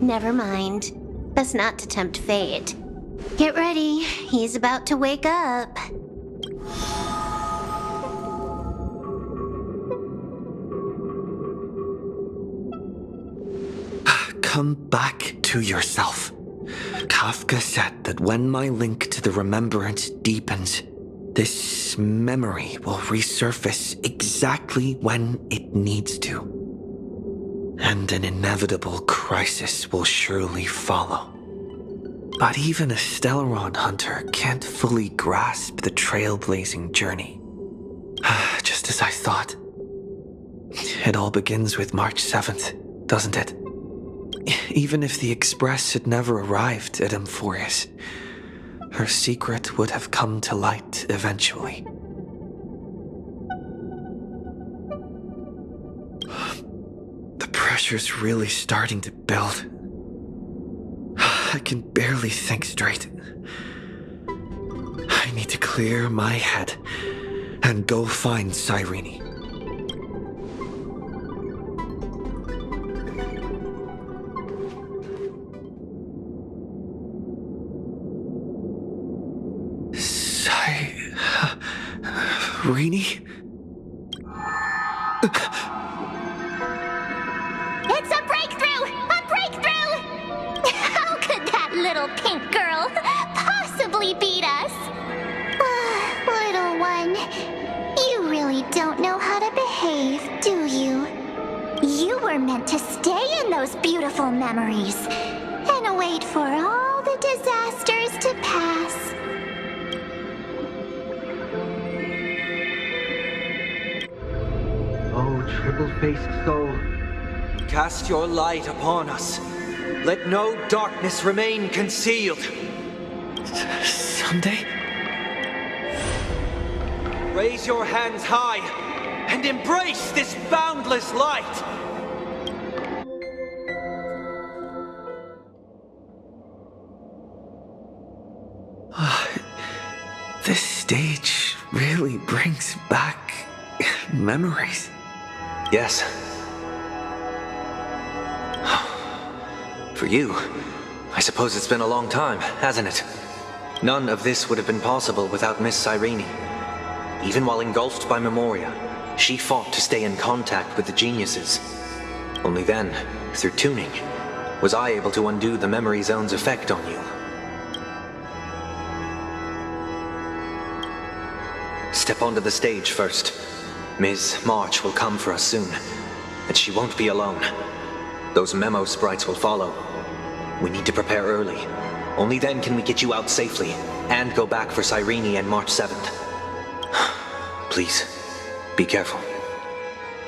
Never mind. Best not to tempt fate. Get ready, he's about to wake up. Come back to yourself. Kafka said that when my link to the remembrance deepens, this memory will resurface exactly when it needs to. And an inevitable crisis will surely follow. But even a Stellaron hunter can't fully grasp the trailblazing journey. Just as I thought. It all begins with March 7th, doesn't it? Even if the Express had never arrived at Amphorius, her secret would have come to light eventually. The pressure's really starting to build. I can barely think straight. I need to clear my head and go find Cyrene. Cyrene? It's a breakthrough! A breakthrough! How could that little pink girl possibly beat us? Little one, you really don't know how to behave, do you? You were meant to stay in those beautiful memories and wait for all the disasters to pass. Oh, triple-faced soul, cast your light upon us. Let no darkness remain concealed. Sunday? Raise your hands high and embrace this boundless light. This stage really brings back memories. Yes. For you, I suppose it's been a long time, hasn't it? None of this would have been possible without Miss Cyrene. Even while engulfed by Memoria, she fought to stay in contact with the geniuses. Only then, through tuning, was I able to undo the memory zone's effect on you. Step onto the stage first. Ms. March will come for us soon, and she won't be alone. Those memo sprites will follow. We need to prepare early. Only then can we get you out safely, and go back for Cyrene and March 7th. Please, be careful.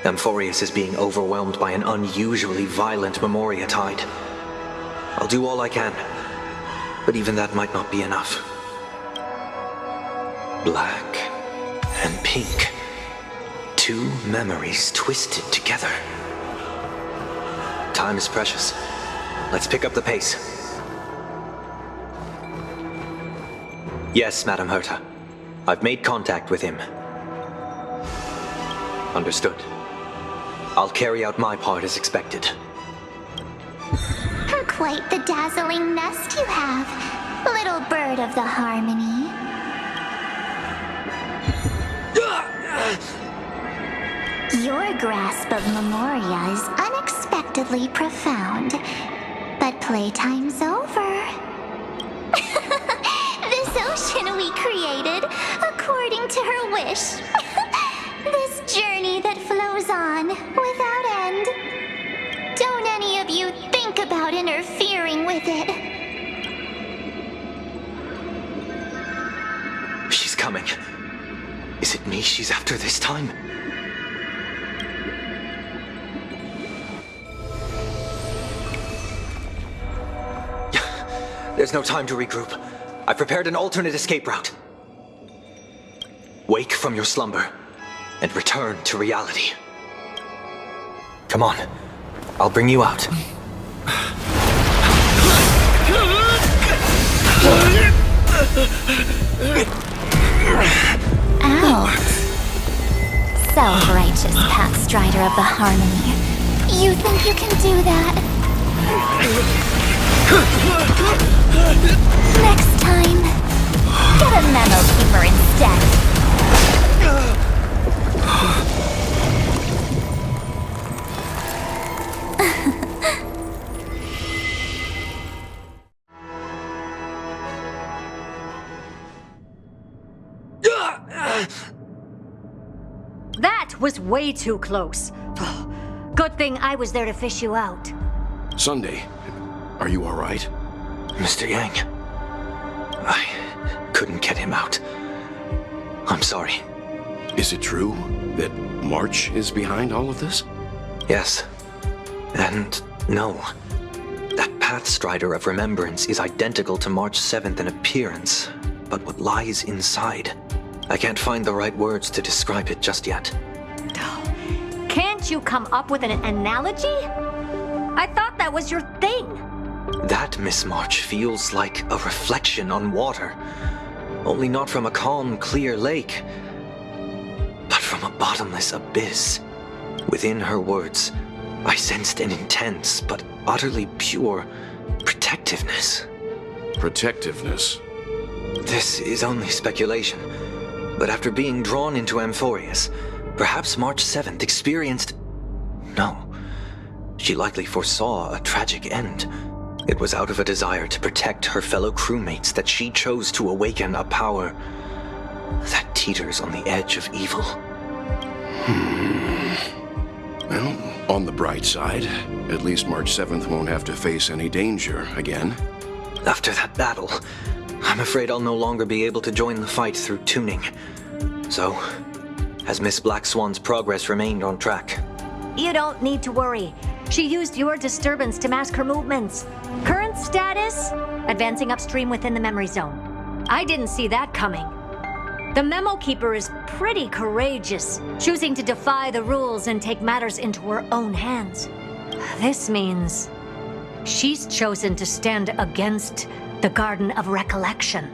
Amphorius is being overwhelmed by an unusually violent Memoria tide. I'll do all I can, but even that might not be enough. Black and pink. Two memories twisted together. Time is precious. Let's pick up the pace. Yes, Madam Herta. I've made contact with him. Understood. I'll carry out my part as expected. Quite the dazzling nest you have, little bird of the harmony. Your grasp of Memoria is unexpectedly profound, but playtime's over. This ocean we created according to her wish. This journey that flows on without end. Don't any of you think about interfering with it. She's coming. Is it me she's after this time? There's no time to regroup. I've prepared an alternate escape route. Wake from your slumber and return to reality. Come on. I'll bring you out. Out. Self-righteous pathstrider of the harmony. You think you can do that? Next time, get a memo keeper instead. That was way too close. Good thing I was there to fish you out. Sunday, are you all right? Mr. Yang, I couldn't get him out. I'm sorry. Is it true that March is behind all of this? Yes. And no. That Pathstrider of Remembrance is identical to March 7th in appearance, but what lies inside? I can't find the right words to describe it just yet. Can't you come up with an analogy? I thought that was your thing. That Miss March feels like a reflection on water. Only not from a calm, clear lake, but from a bottomless abyss. Within her words, I sensed an intense but utterly pure protectiveness. Protectiveness? This is only speculation, but after being drawn into Amphorius, perhaps March 7th experienced... No. She likely foresaw a tragic end. It was out of a desire to protect her fellow crewmates that she chose to awaken a power that teeters on the edge of evil. Well, on the bright side, at least March 7th won't have to face any danger again. After that battle, I'm afraid I'll no longer be able to join the fight through tuning. So, has Miss Black Swan's progress remained on track? You don't need to worry. She used your disturbance to mask her movements. Current status? Advancing upstream within the memory zone. I didn't see that coming. The Memo Keeper is pretty courageous, choosing to defy the rules and take matters into her own hands. This means she's chosen to stand against the Garden of Recollection.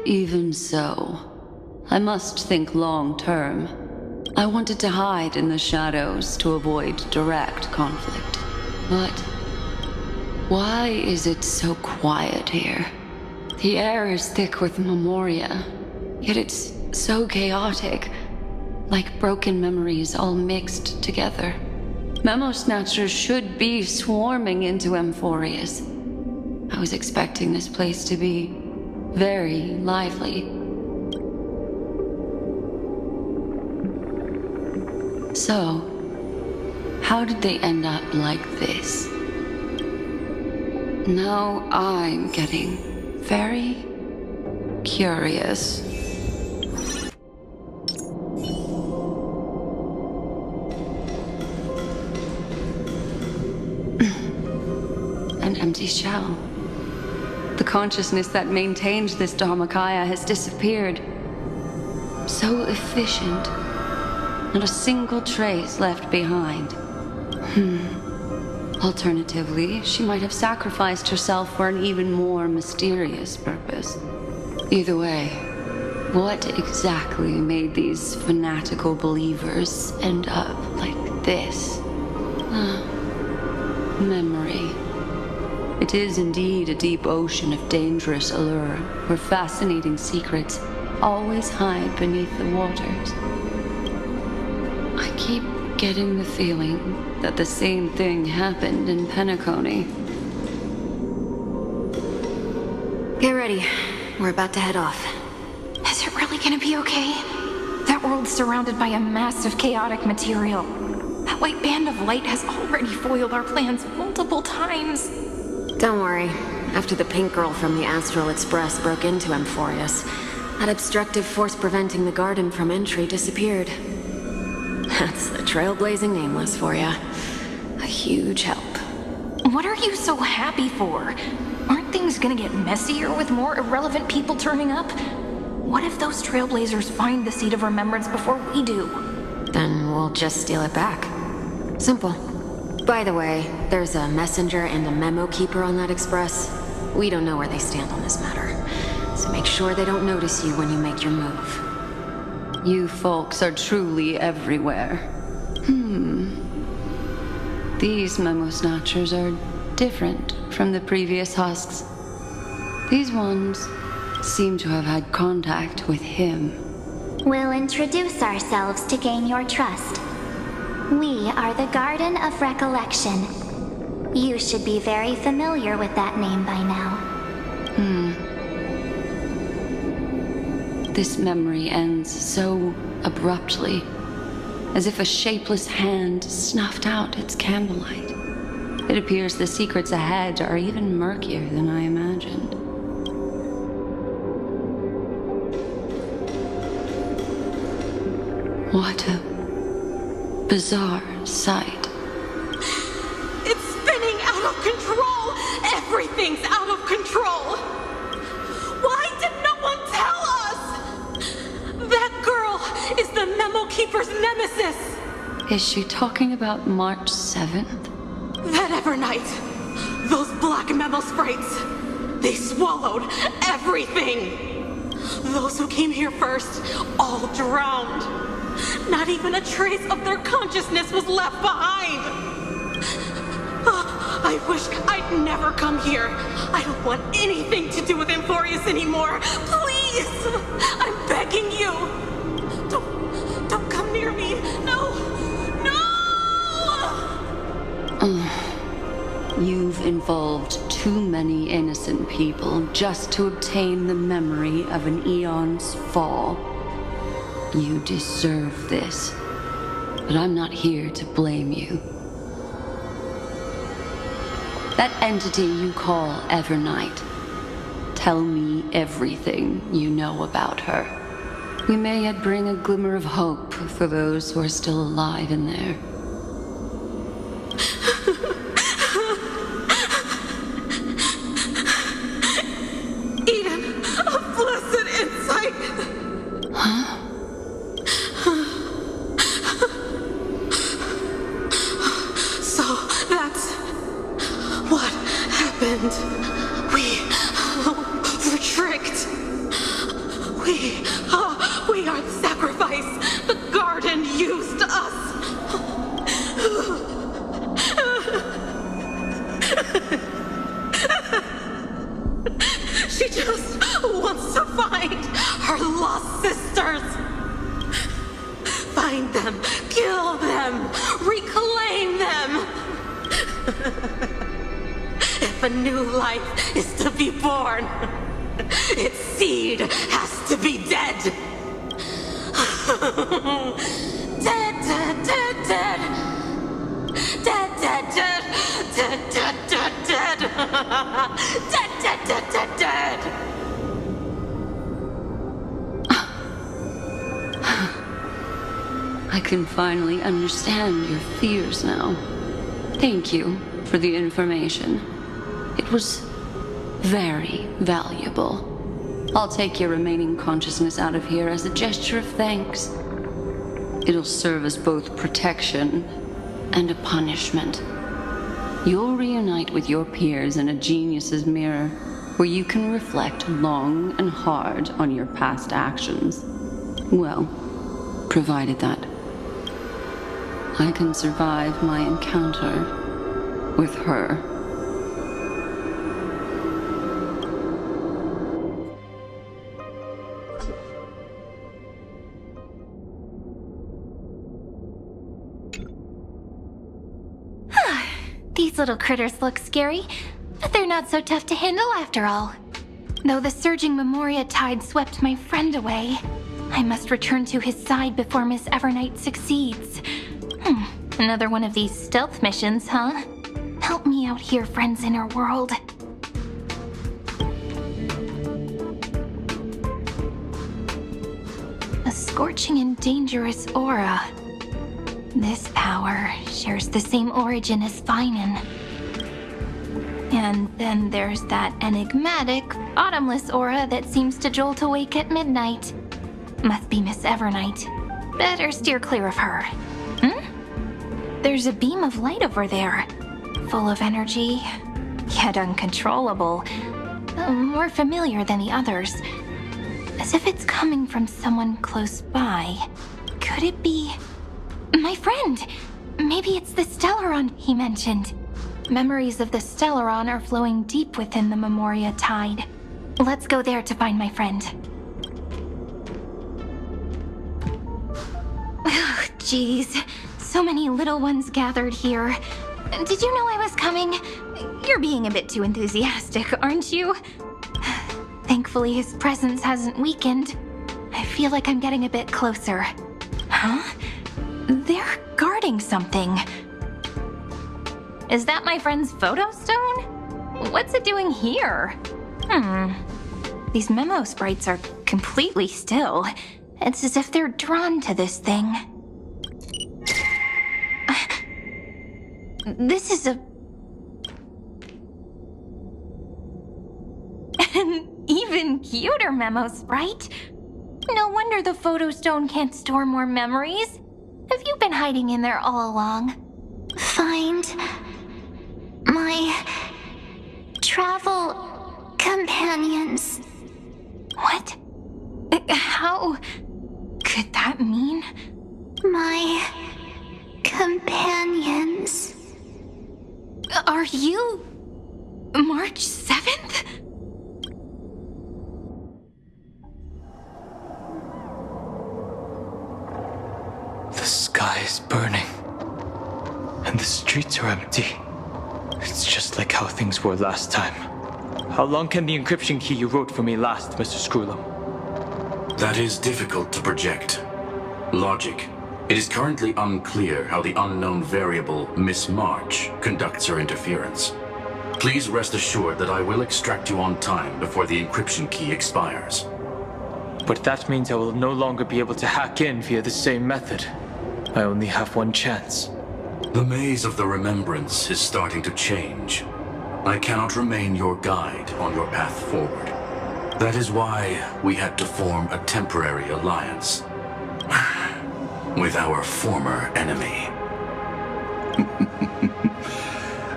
Even so, I must think long term. I wanted to hide in the shadows to avoid direct conflict. But why is it so quiet here? The air is thick with Memoria, yet it's so chaotic, like broken memories all mixed together. Memo Snatchers should be swarming into Amphorius. I was expecting this place to be very lively. So, how did they end up like this? Now I'm getting very curious. An empty shell. The consciousness that maintained this Dharmakaya has disappeared. So efficient. Not a single trace left behind. Alternatively, she might have sacrificed herself for an even more mysterious purpose. Either way, what exactly made these fanatical believers end up like this? Memory. It is indeed a deep ocean of dangerous allure, where fascinating secrets always hide beneath the waters. I keep getting the feeling that the same thing happened in Penacony. Get ready. We're about to head off. Is it really gonna be okay? That world's surrounded by a mass of chaotic material. That white band of light has already foiled our plans multiple times. Don't worry. After the pink girl from the Astral Express broke into Amphorius, that obstructive force preventing the garden from entry disappeared. That's the Trailblazing Nameless for ya. A huge help. What are you so happy for? Aren't things gonna get messier with more irrelevant people turning up? What if those Trailblazers find the Seed of Remembrance before we do? Then we'll just steal it back. Simple. By the way, there's a messenger and a memo keeper on that express. We don't know where they stand on this matter, so make sure they don't notice you when you make your move. You folks are truly everywhere. These memo snatchers are different from the previous husks. These ones seem to have had contact with him. We'll introduce ourselves to gain your trust. We are the Garden of Recollection. You should be very familiar with that name by now. This memory ends so abruptly, as if a shapeless hand snuffed out its candlelight. It appears the secrets ahead are even murkier than I imagined. What a bizarre sight. It's spinning out of control! Everything's out of control! Why did no one tell us? That girl is the Memo Keeper's nemesis! Is she talking about March 7th? That Evernight! Those black memo sprites! They swallowed everything! Those who came here first all drowned. Not even a trace of their consciousness was left behind! I wish I'd never come here. I don't want anything to do with Amphorius anymore. Please! I'm begging you! Don't come near me! No! You've involved too many innocent people just to obtain the memory of an eon's fall. You deserve this, but I'm not here to blame you. That entity you call Evernight, tell me everything you know about her. We may yet bring a glimmer of hope for those who are still alive in there. We are the sacrifice. The garden used us. She just wants to find her lost sisters. Find them, kill them, reclaim them. If a new life is to be born, its seed has to be dead. Dead, dead, dead. Dead. Dead, dead, dead. Dead, dead, dead, dead. Dead, dead, dead, dead, dead. I can finally understand your fears now. Thank you for the information. It was very valuable. I'll take your remaining consciousness out of here as a gesture of thanks. It'll serve as both protection and a punishment. You'll reunite with your peers in a genius's mirror, where you can reflect long and hard on your past actions. Well, provided that I can survive my encounter with her. These little critters look scary, but they're not so tough to handle after all. Though the surging Memoria tide swept my friend away, I must return to his side before Miss Evernight succeeds. Another one of these stealth missions, huh? Help me out here, friends inner world. A scorching and dangerous aura. This power shares the same origin as Finan. And then there's that enigmatic, bottomless aura that seems to jolt awake at midnight. Must be Miss Evernight. Better steer clear of her. There's a beam of light over there. Full of energy, yet uncontrollable. More familiar than the others. As if it's coming from someone close by. Could it be... my friend? Maybe it's the Stellaron he mentioned. Memories of the Stellaron are flowing deep within the Memoria tide. Let's go there to find my friend. Ugh, jeez. So many little ones gathered here. Did you know I was coming? You're being a bit too enthusiastic, aren't you? Thankfully, his presence hasn't weakened. I feel like I'm getting a bit closer. Huh? They're guarding something. Is that my friend's photo stone? What's it doing here? These memo sprites are completely still. It's as if they're drawn to this thing. This is an even cuter memo sprite. No wonder the photo stone can't store more memories. Have you been hiding in there all along? Find my travel companions. What? How could that mean? My companions. Are you March 7th? The sky is burning, and the streets are empty. It's just like how things were last time. How long can the encryption key you wrote for me last, Mr. Screwlum? That is difficult to project. Logic. It is currently unclear how the unknown variable, Miss March, conducts her interference. Please rest assured that I will extract you on time before the encryption key expires. But that means I will no longer be able to hack in via the same method. I only have one chance. The maze of the remembrance is starting to change. I cannot remain your guide on your path forward. That is why we had to form a temporary alliance with our former enemy.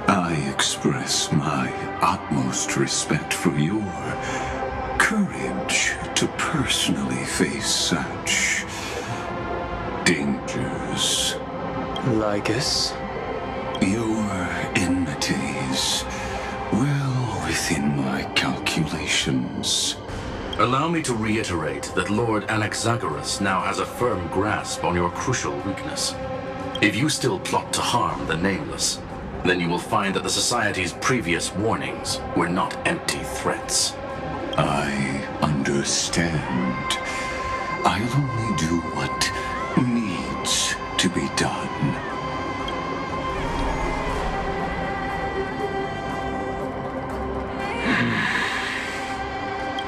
I express my utmost respect for your courage to personally face such dangers. Lygus? Your enmities, well within my calculations. Allow me to reiterate that Lord Anaxagoras now has a firm grasp on your crucial weakness. If you still plot to harm the Nameless, then you will find that the Society's previous warnings were not empty threats. I understand. I'll only do what needs to be done.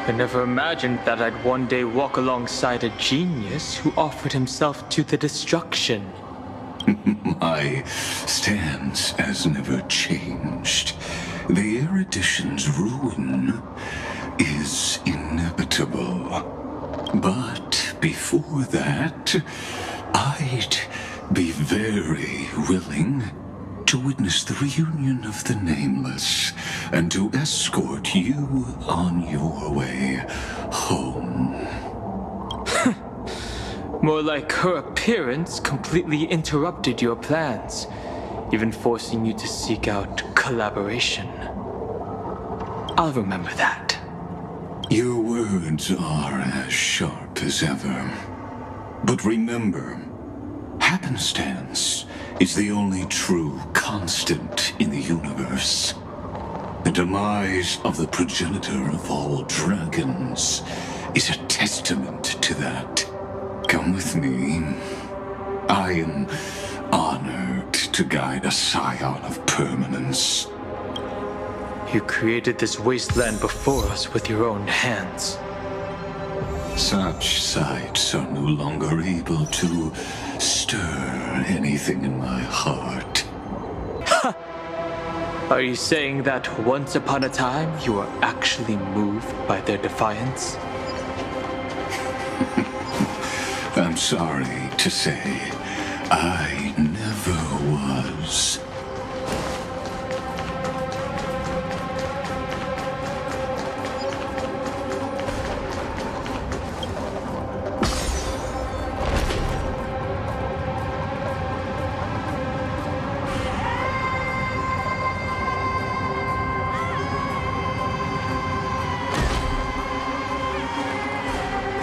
I never imagined that I'd one day walk alongside a genius who offered himself to the destruction. My stance has never changed. The erudition's ruin is inevitable. But before that, I'd be very willing to witness the reunion of the Nameless and to escort you on your way home. More like her appearance completely interrupted your plans, even forcing you to seek out collaboration. I'll remember that. Your words are as sharp as ever. But remember, happenstance is the only true constant in the universe. The demise of the progenitor of all dragons is a testament to that. Come with me. I am honored to guide a scion of permanence. You created this wasteland before us with your own hands. Such sights are no longer able to stir anything in my heart. Ha! Are you saying that once upon a time you were actually moved by their defiance? I'm sorry to say, I never was.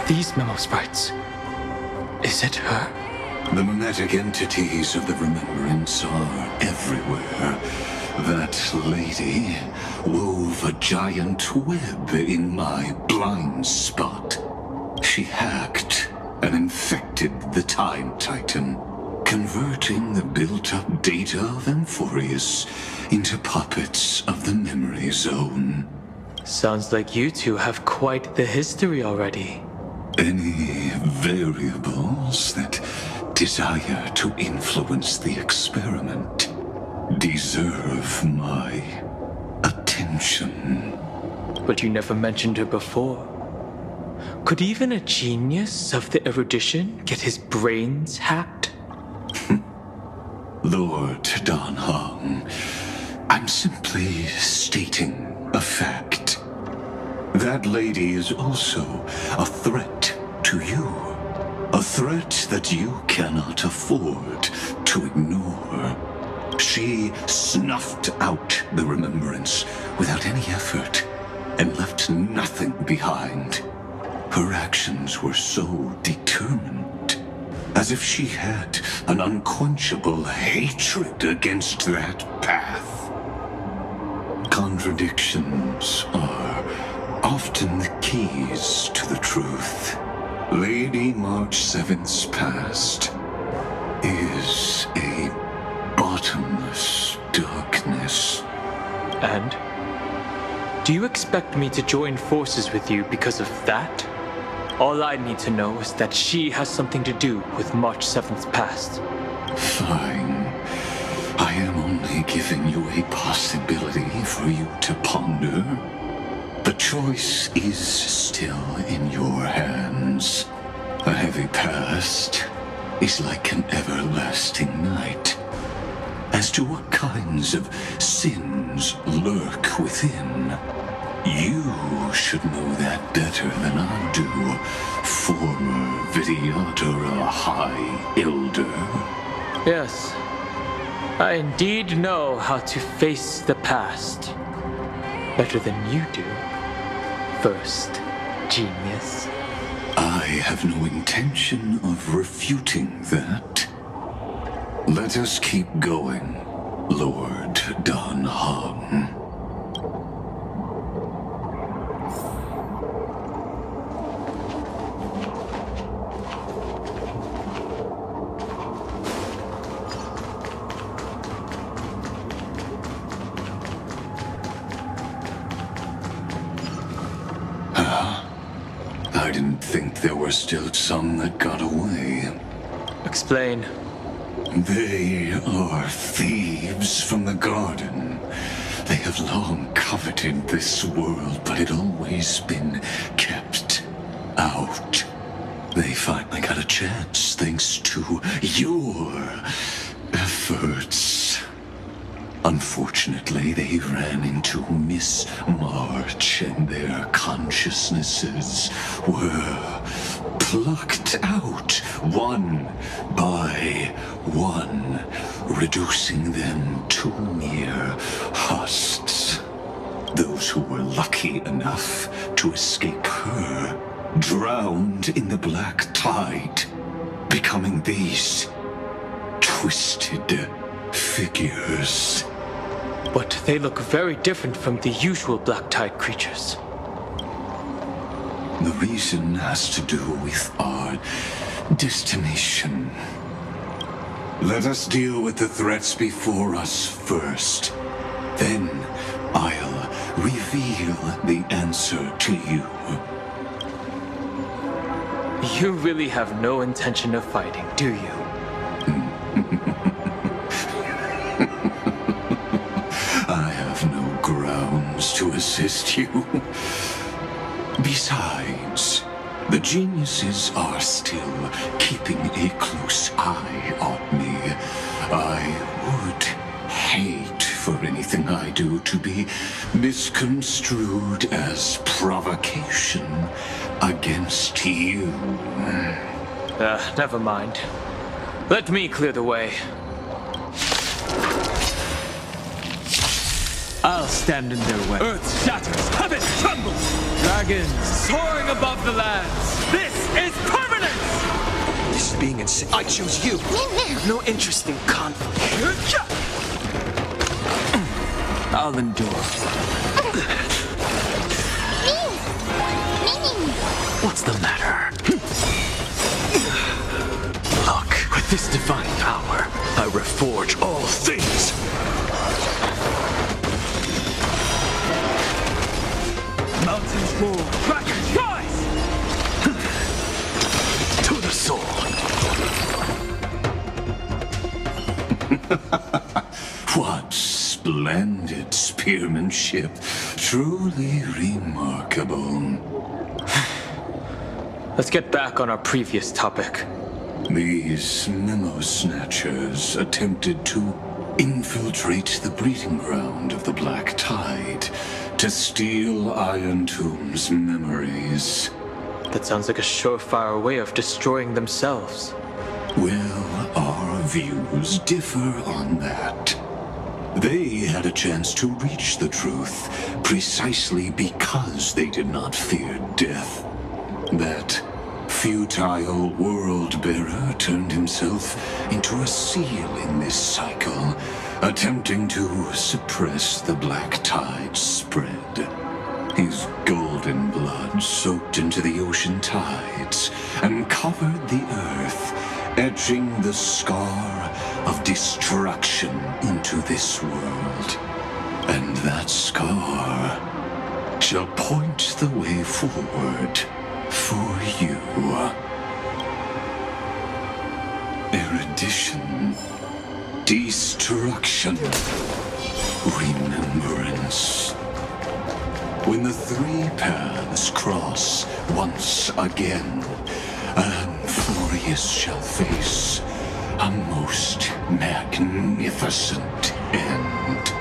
These memo sprites. Is it her? The mimetic entities of the remembrance are everywhere. That lady wove a giant web in my blind spot. She hacked and infected the Time Titan, converting the built-up data of Amphorius into puppets of the memory zone. Sounds like you two have quite the history already. Any variables that desire to influence the experiment deserve my attention. But you never mentioned her before. Could even a genius of the erudition get his brains hacked? Lord Dan Hong, I'm simply stating a fact. That lady is also a threat to you. A threat that you cannot afford to ignore. She snuffed out the remembrance without any effort and left nothing behind. Her actions were so determined, as if she had an unquenchable hatred against that path. Contradictions are often the keys to the truth. Lady March 7th's past is a bottomless darkness. And? Do you expect me to join forces with you because of that? All I need to know is that she has something to do with March 7th's past. Fine. I am only giving you a possibility for you to ponder. The choice is still in your hands. A heavy past is like an everlasting night. As to what kinds of sins lurk within, you should know that better than I do, former Vidyadhara High Elder. Yes, I indeed know how to face the past. Better than you do. First, genius. I have no intention of refuting that. Let us keep going, Lord Dan Hong. Huh? didn't think there were still some that got away. Explain. They are thieves from the garden. They have long coveted this world, but it always been kept out. They finally got a chance thanks to your efforts. Unfortunately, they ran into Miss March, and their consciousnesses were plucked out one by one, reducing them to mere husks. Those who were lucky enough to escape her drowned in the black tide, becoming these twisted figures. But they look very different from the usual black tide creatures. The reason has to do with our destination. Let us deal with the threats before us first. Then I'll reveal the answer to you. You really have no intention of fighting, do you? I have no grounds to assist you. Besides, the geniuses are still keeping a close eye on me. I would hate for anything I do to be misconstrued as provocation against you. Never mind. Let me clear the way. I'll stand in their way. Earth shatters, heaven trembles! Dragons soaring above the lands! This is permanence! This is being insane. I choose you. No interest in conflict. I'll endure. What's the matter? Look, with this divine power, I reforge all things. Mountains move, dragons rise! To the sword. What splendid spearmanship. Truly remarkable. Let's get back on our previous topic. These memo snatchers attempted to infiltrate the breeding ground of the Black Tide to steal Iron Tomb's memories. That sounds like a surefire way of destroying themselves. Well, our views differ on that. They had a chance to reach the truth precisely because they did not fear death. That futile world-bearer turned himself into a seal in this cycle, attempting to suppress the black tide's spread. His golden blood soaked into the ocean tides and covered the earth, etching the scar of destruction into this world. And that scar shall point the way forward for you. Erudition, destruction, remembrance. When the three paths cross once again, Amphorius shall face a most magnificent end.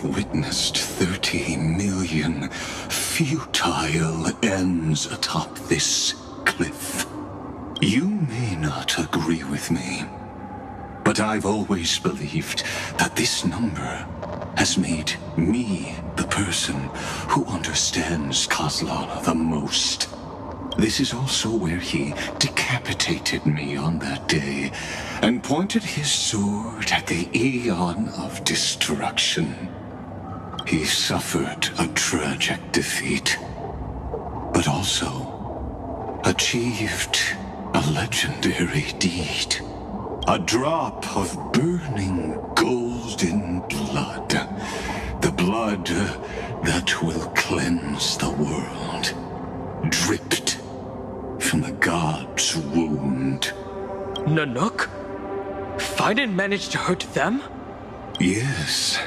Witnessed 30 million futile ends atop this cliff. You may not agree with me, but I've always believed that this number has made me the person who understands Kozlana the most. This is also where he decapitated me on that day and pointed his sword at the Aeon of Destruction. He suffered a tragic defeat. but also achieved a legendary deed. A drop of burning golden blood. The blood that will cleanse the world. Dripped from the god's wound. Nanook? Fiden managed to hurt them? Yes.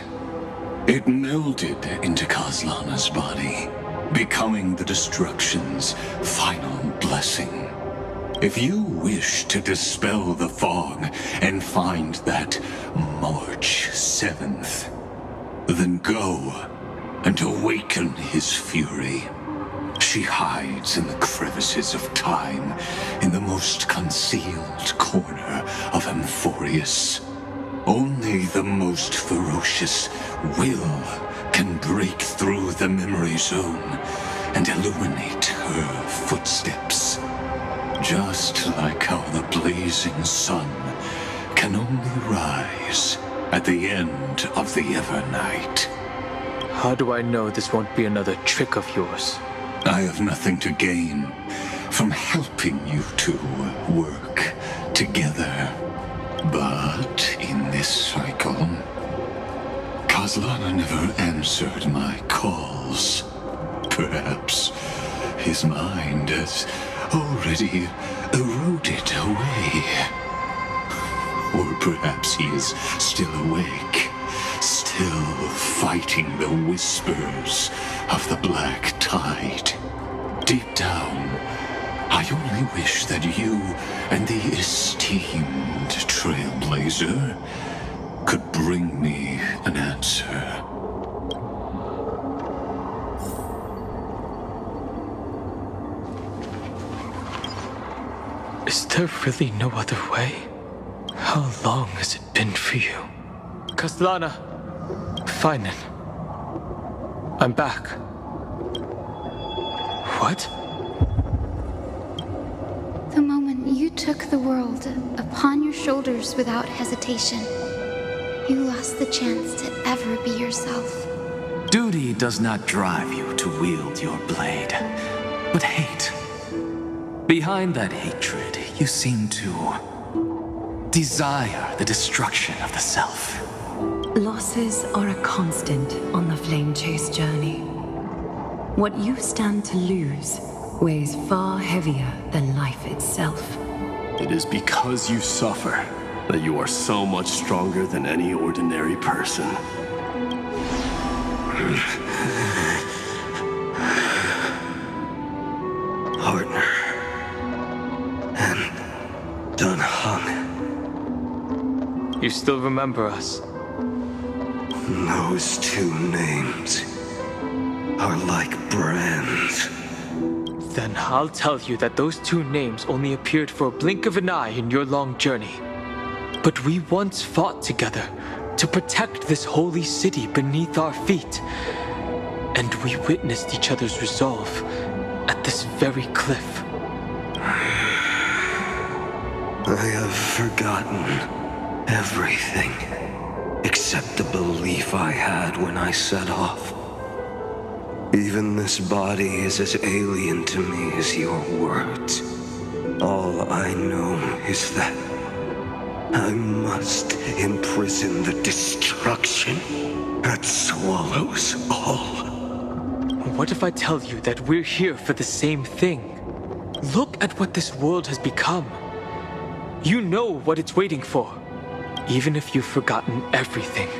It melded into Kaslana's body, becoming the destruction's final blessing. If you wish to dispel the fog and find that March 7th, then go and awaken his fury. She hides in the crevices of time, in the most concealed corner of Amphorius. Only the most ferocious will can break through the memory zone and illuminate her footsteps. Just like how the blazing sun can only rise at the end of the Evernight. How do I know this won't be another trick of yours? I have nothing to gain from helping you two work together. But in this cycle, Kaslana never answered my calls. Perhaps his mind has already eroded away. Or perhaps he is still awake, still fighting the whispers of the black tide. Deep down, I only wish that you and the esteemed Trailblazer could bring me an answer. Is there really no other way? How long has it been for you? Kaslana! Finen. I'm back. What? The moment you took the world upon your shoulders without hesitation, you lost the chance to ever be yourself. Duty does not drive you to wield your blade, but hate. Behind that hatred, you seem to desire the destruction of the self. Losses are a constant on the flame chase journey. What you stand to lose weighs far heavier than life itself. It is because you suffer that you are so much stronger than any ordinary person. Partner. And Dunhung. You still remember us? Those two names are like brands. Then I'll tell you that those two names only appeared for a blink of an eye in your long journey. But we once fought together to protect this holy city beneath our feet. And we witnessed each other's resolve at this very cliff. I have forgotten everything except the belief I had when I set off. Even this body is as alien to me as your words. All I know is that I must imprison the destruction that swallows all. What if I tell you that we're here for the same thing? Look at what this world has become. You know what it's waiting for. Even if you've forgotten everything,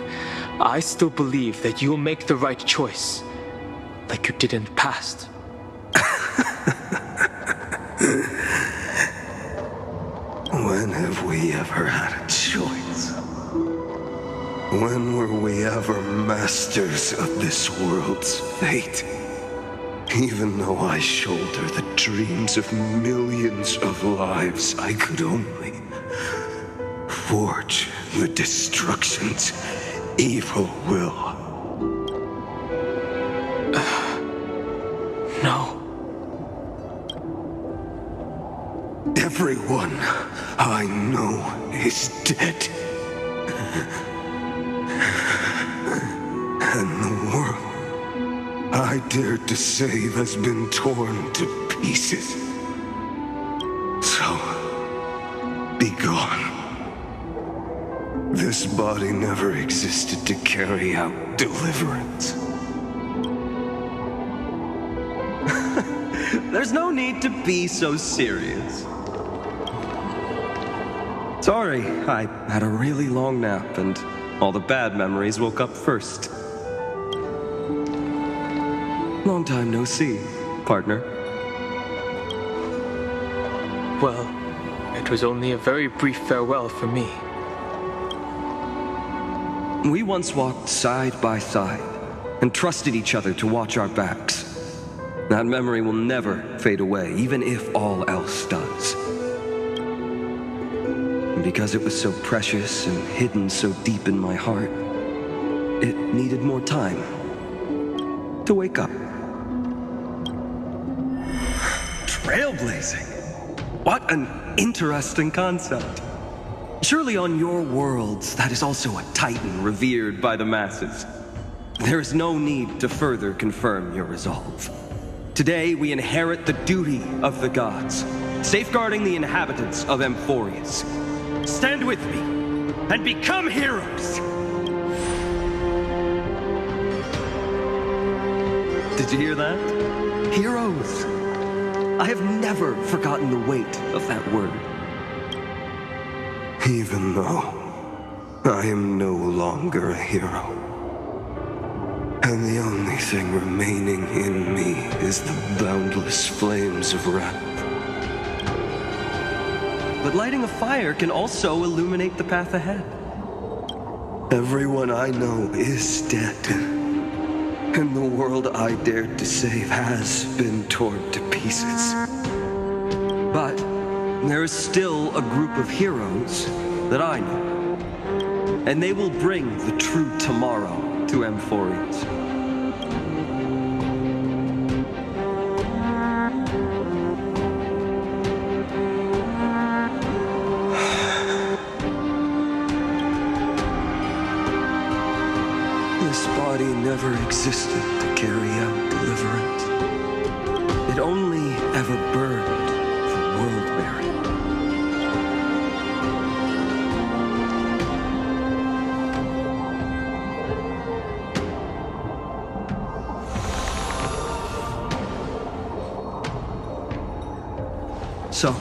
I still believe that you'll make the right choice, like you did in the past. When have we ever had a choice? When were we ever masters of this world's fate? Even though I shoulder the dreams of millions of lives, I could only forge the destruction's evil will. No. Everyone I know is dead. And the world I dared to save has been torn to pieces. So, be gone. This body never existed to carry out deliverance. There's no need to be so serious. Sorry, I had a really long nap and all the bad memories woke up first. Long time no see, partner. Well, it was only a very brief farewell for me. We once walked side by side and trusted each other to watch our backs. That memory will never fade away, even if all else does. And because it was so precious and hidden so deep in my heart, it needed more time to wake up. Trailblazing? What an interesting concept. Surely on your worlds, that is also a titan revered by the masses. There is no need to further confirm your resolve. Today, we inherit the duty of the gods, safeguarding the inhabitants of Amphorius. Stand with me, and become heroes! Did you hear that? Heroes! I have never forgotten the weight of that word. Even though I am no longer a hero. And the only thing remaining in me is the boundless flames of wrath. But lighting a fire can also illuminate the path ahead. Everyone I know is dead. And the world I dared to save has been torn to pieces. But there is still a group of heroes that I know. And they will bring the true tomorrow to Amphorius. This body never existed to carry out deliverance. It only ever burned for world-bearing. So,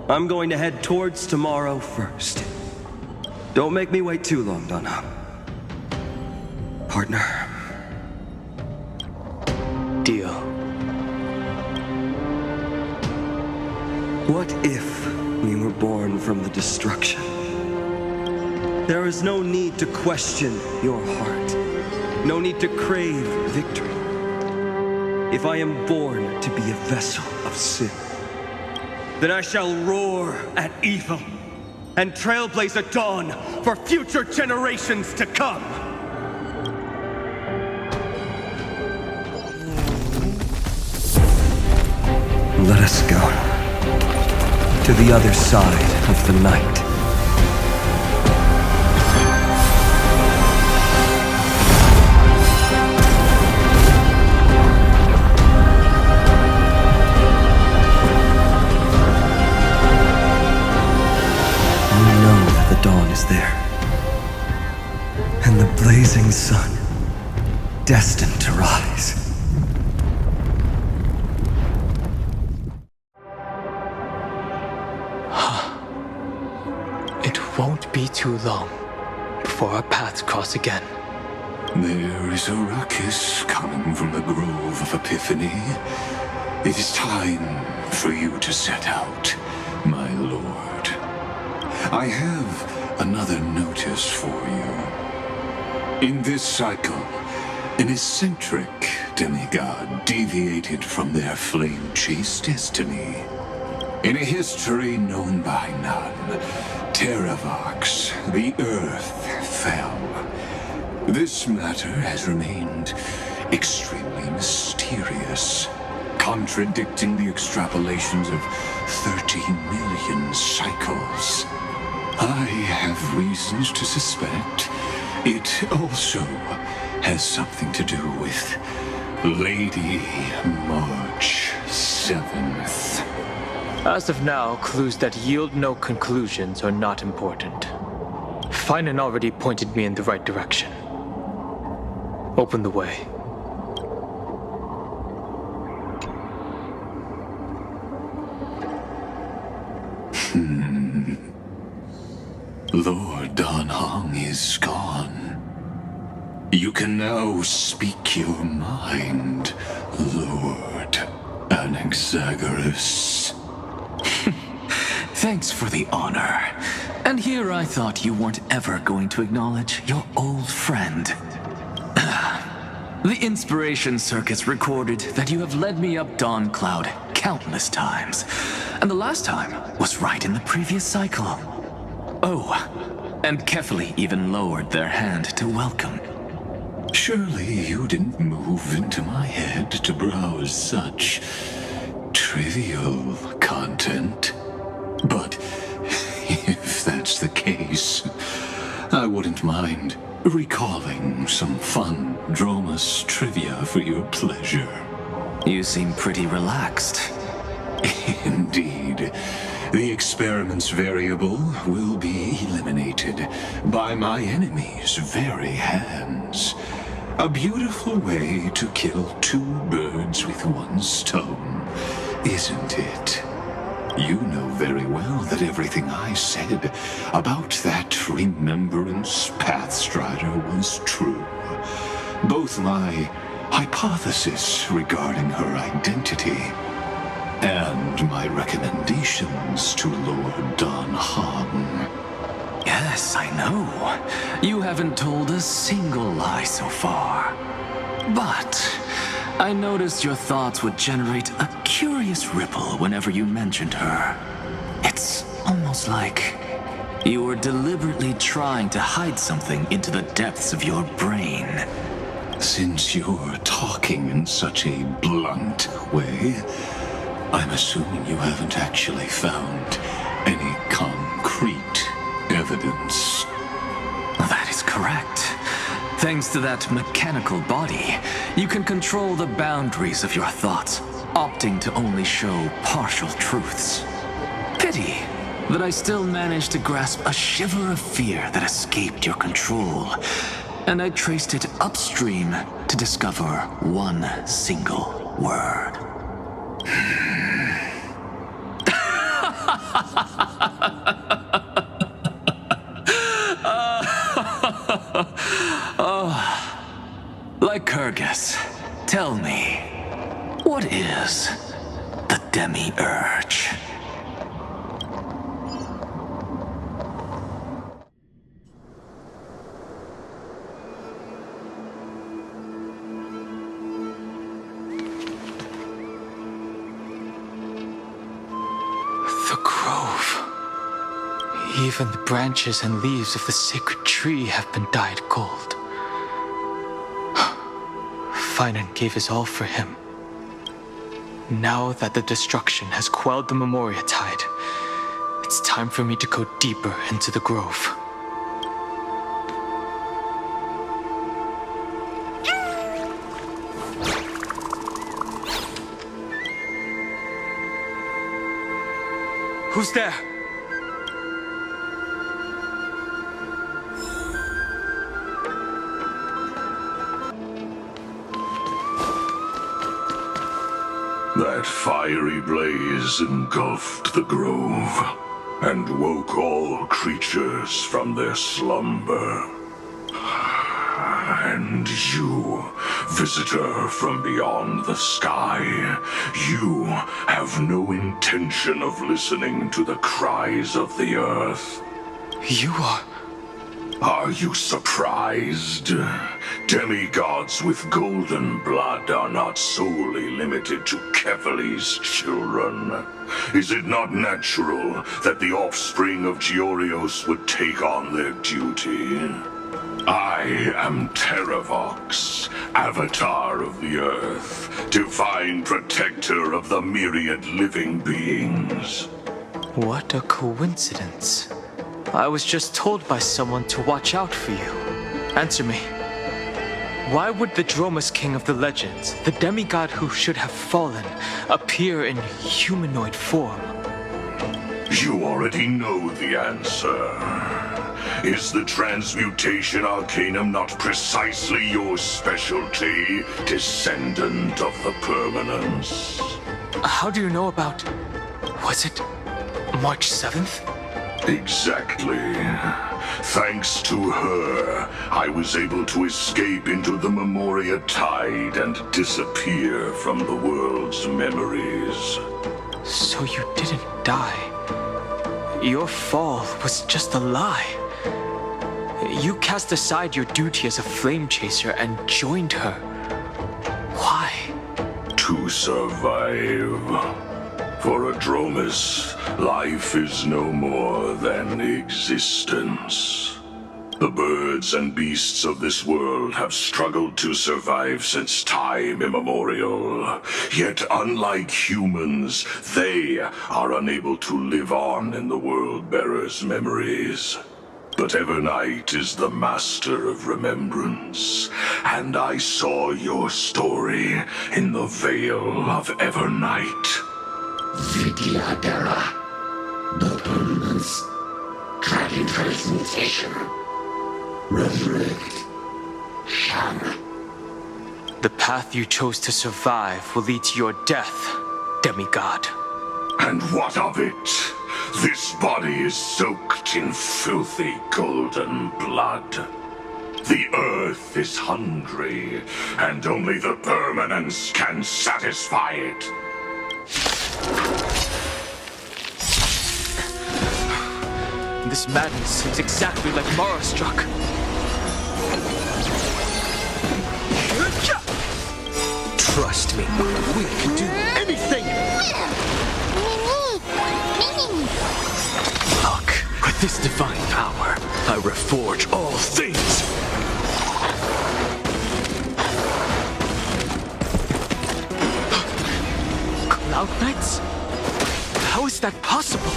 I'm going to head towards tomorrow first. Don't make me wait too long, Donna. Partner. Deal. What if we were born from the destruction? There is no need to question your heart. No need to crave victory. If I am born to be a vessel of sin, then I shall roar at evil and trailblaze a dawn for future generations to come. Let us go to the other side of the night. The dawn is there, and the blazing sun, destined to rise. It won't be too long before our paths cross again. There is a ruckus coming from the Grove of Epiphany. It is time for you to set out, my lord. I have another notice for you. In this cycle, an eccentric demigod deviated from their flame-chased destiny. In a history known by none, Terravox, the Earth, fell. This matter has remained extremely mysterious, contradicting the extrapolations of 30 million cycles. I have reasons to suspect it also has something to do with Lady March 7th. As of now, clues that yield no conclusions are not important. Finan already pointed me in the right direction. Open the way. Lord Dan Heng is gone. You can now speak your mind, Lord Anaxagoras. Thanks for the honor. And here I thought you weren't ever going to acknowledge your old friend. The Inspiration Circus recorded that you have led me up Dawn Cloud countless times, and the last time was right in the previous cycle. Oh, and Kefali even lowered their hand to welcome. Surely you didn't move into my head to browse such trivial content. But if that's the case, I wouldn't mind recalling some fun Dromus trivia for your pleasure. You seem pretty relaxed. Indeed. The experiment's variable will be eliminated by my enemy's very hands. A beautiful way to kill two birds with one stone, isn't it? You know very well that everything I said about that Remembrance Pathstrider was true. Both my hypothesis regarding her identity and my recommendations to Lord Dan Heng. Yes, I know. You haven't told a single lie so far. But I noticed your thoughts would generate a curious ripple whenever you mentioned her. It's almost like you were deliberately trying to hide something into the depths of your brain. Since you're talking in such a blunt way, I'm assuming you haven't actually found any concrete evidence. That is correct. Thanks to that mechanical body, you can control the boundaries of your thoughts, opting to only show partial truths. Pity that I still managed to grasp a shiver of fear that escaped your control, and I traced it upstream to discover one single word. Lycurgus, tell me, what is the Demi-Urge? The grove. Even the branches and leaves of the sacred tree have been dyed gold. Finan gave his all for him. Now that the destruction has quelled the Memoria tide, it's time for me to go deeper into the grove. Who's there? That fiery blaze engulfed the grove and woke all creatures from their slumber. And you, visitor from beyond the sky, you have no intention of listening to the cries of the earth. You Are you surprised? Demigods with golden blood are not solely limited to Kefali's children. Is it not natural that the offspring of Georios would take on their duty? I am Terravox, Avatar of the Earth, divine protector of the myriad living beings. What a coincidence. I was just told by someone to watch out for you. Answer me. Why would the Dromus King of the legends, the demigod who should have fallen, appear in humanoid form? You already know the answer. Is the transmutation arcanum not precisely your specialty, descendant of the permanence? How do you know about... was it March 7th? Exactly. Thanks to her, I was able to escape into the Memoria Tide and disappear from the world's memories. So you didn't die. Your fall was just a lie. You cast aside your duty as a flame chaser and joined her. Why? To survive. For a Dromus, life is no more than existence. The birds and beasts of this world have struggled to survive since time immemorial. Yet unlike humans, they are unable to live on in the World-Bearer's memories. But Evernight is the master of remembrance, and I saw your story in the Veil of Evernight. Vidyadhara, the permanence, dragon transmutation, resurrect, Shan. The path you chose to survive will lead to your death, demigod. And what of it? This body is soaked in filthy golden blood. The earth is hungry, and only the permanence can satisfy it. This madness seems exactly like Mara struck. Trust me, we can do anything! Look, with this divine power, I reforge all things! Cloud Knights? How is that possible?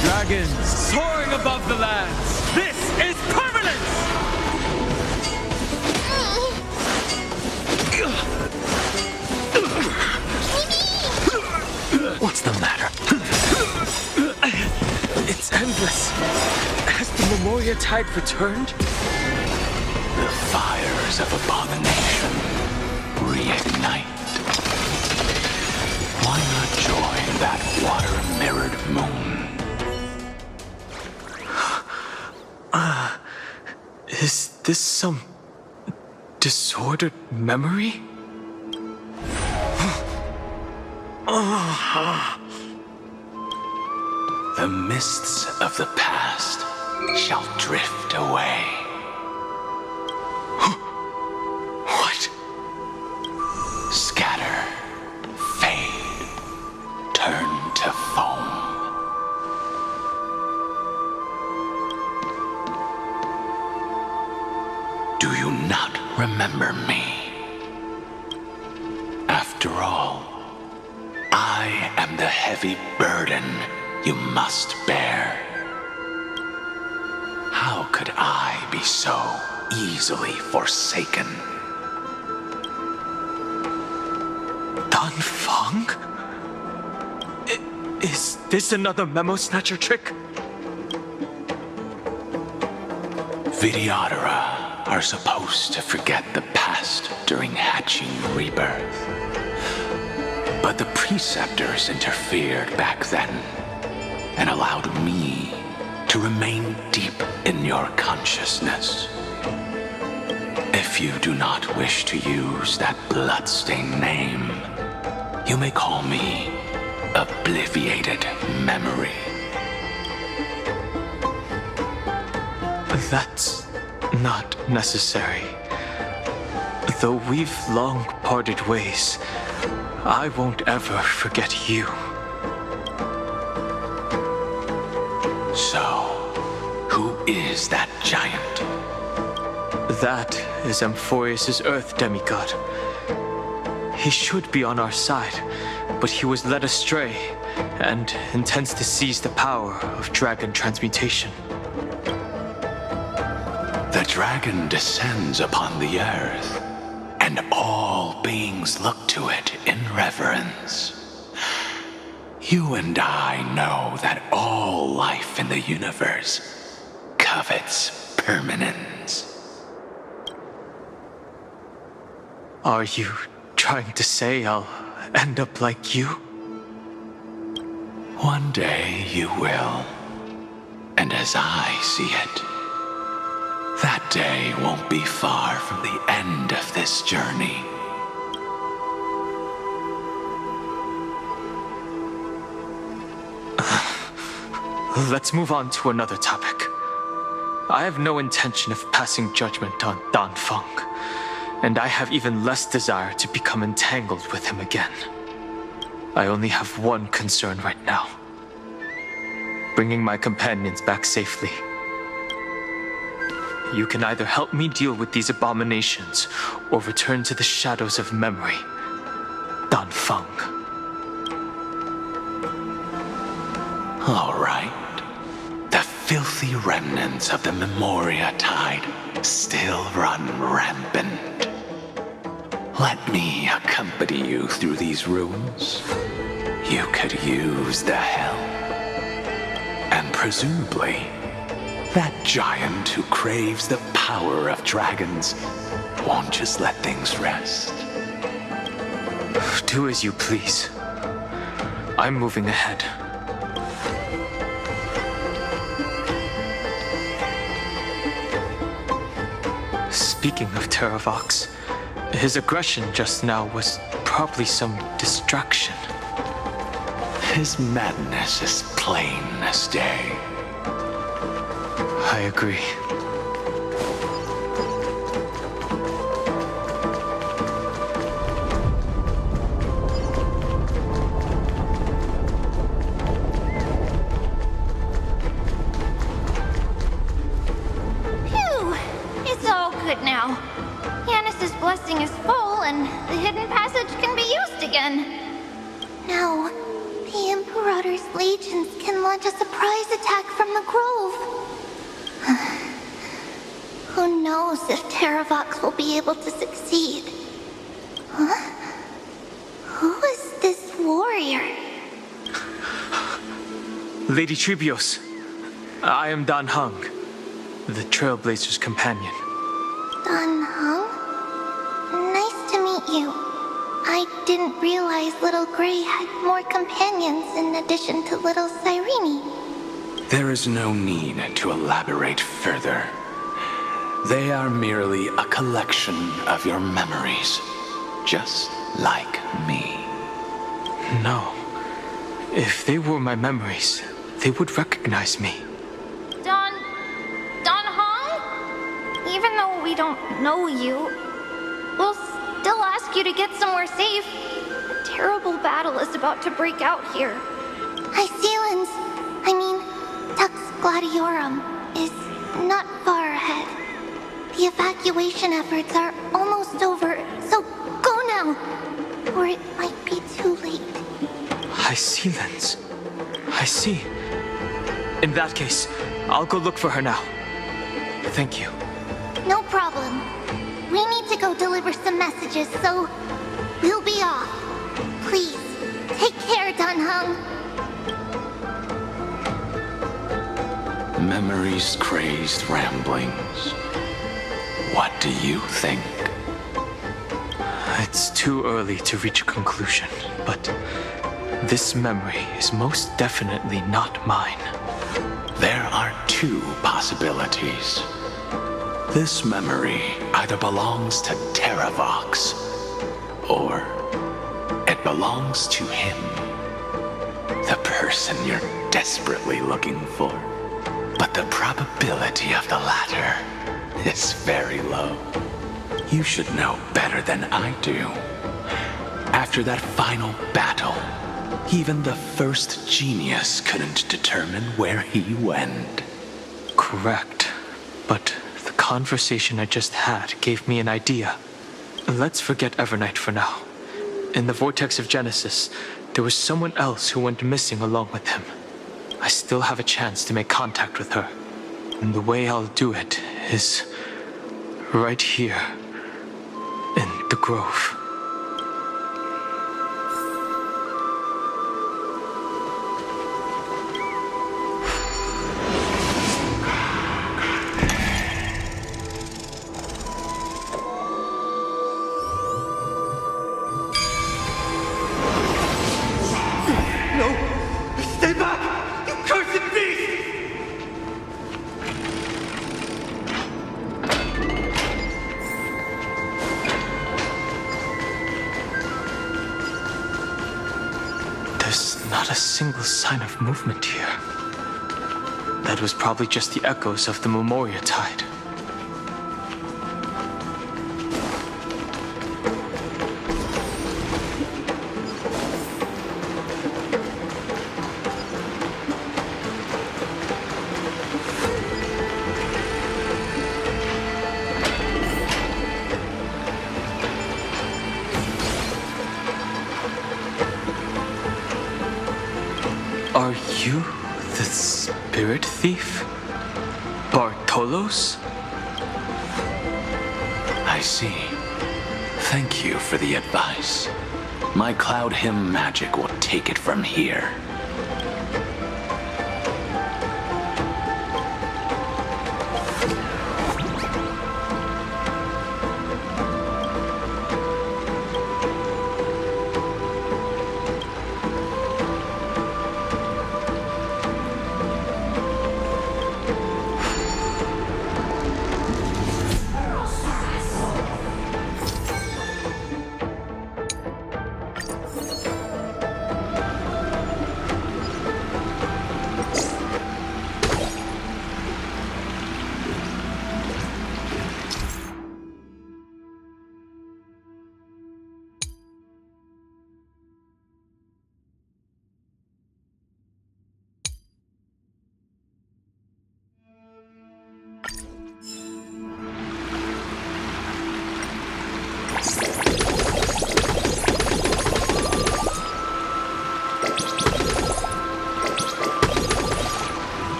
Dragons soaring above the lands! This is permanence! What's the matter? It's endless. Has the Memoria Tide returned? The fires of abomination reignite. Why not join that water-mirrored moon? Is this some disordered memory? The mists of the past shall drift away. What? Scatter, fade, turn to foam. Do you not remember me? After all, I am the heavy burden you must bear. How could I be so easily forsaken? Dan Feng? Is this another memo snatcher trick? Vidyadhara are supposed to forget the past during hatching rebirth. But the preceptors interfered back then and allowed me to remain deep in your consciousness. If you do not wish to use that bloodstained name, you may call me Obliviated Memory. That's not necessary. Though we've long parted ways, I won't ever forget you. So, who is that giant? That is Amphorius' Earth demigod. He should be on our side, but he was led astray and intends to seize the power of dragon transmutation. The dragon descends upon the earth, and all beings look to it in reverence. You and I know that all life in the universe covets permanence. Are you trying to say I'll end up like you? One day you will. And as I see it, that day won't be far from the end of this journey. Let's move on to another topic. I have no intention of passing judgment on Dan Feng, and I have even less desire to become entangled with him again. I only have one concern right now: bringing my companions back safely. You can either help me deal with these abominations, or return to the shadows of memory. Dan Feng. All right. The filthy remnants of the Memoria Tide still run rampant. Let me accompany you through these rooms. You could use the help. And presumably, that giant who craves the power of dragons won't just let things rest. Do as you please. I'm moving ahead. Speaking of Terravox, his aggression just now was probably some distraction. His madness is plain as day. I agree. Phew! It's all good now. Yanis's blessing is full, and the hidden passage can be used again. Now, the Imperator's legions can launch a surprise attack from the grove. Who knows if Terravox will be able to succeed? Huh? Who is this warrior? Lady Trebios, I am Dan Heng, the Trailblazer's companion. Dan Heng? Nice to meet you. I didn't realize Little Gray had more companions in addition to Little Cyrene. There is no need to elaborate further. They are merely a collection of your memories, just like me. No. If they were my memories, they would recognize me. Dan Heng? Even though we don't know you, we'll still ask you to get somewhere safe. A terrible battle is about to break out here. Tux Gladiorum is not far ahead. The evacuation efforts are almost over, so go now, or it might be too late. I see, Lens. I see. In that case, I'll go look for her now. Thank you. No problem. We need to go deliver some messages, so we'll be off. Please, take care, Dan Heng. Memories crazed ramblings. What do you think? It's too early to reach a conclusion, but this memory is most definitely not mine. There are two possibilities. This memory either belongs to Terravox, or it belongs to him. The person you're desperately looking for. But the probability of the latter is very low. You should know better than I do. After that final battle, even the first genius couldn't determine where he went. Correct. But the conversation I just had gave me an idea. Let's forget Evernight for now. In the Vortex of Genesis, there was someone else who went missing along with him. I still have a chance to make contact with her. And the way I'll do it is Right here. In the grove. Not a single sign of movement here. That was probably just the echoes of the Memoria tide. Are you the spirit thief? Bartolos? I see. Thank you for the advice. My cloud hymn magic will take it from here.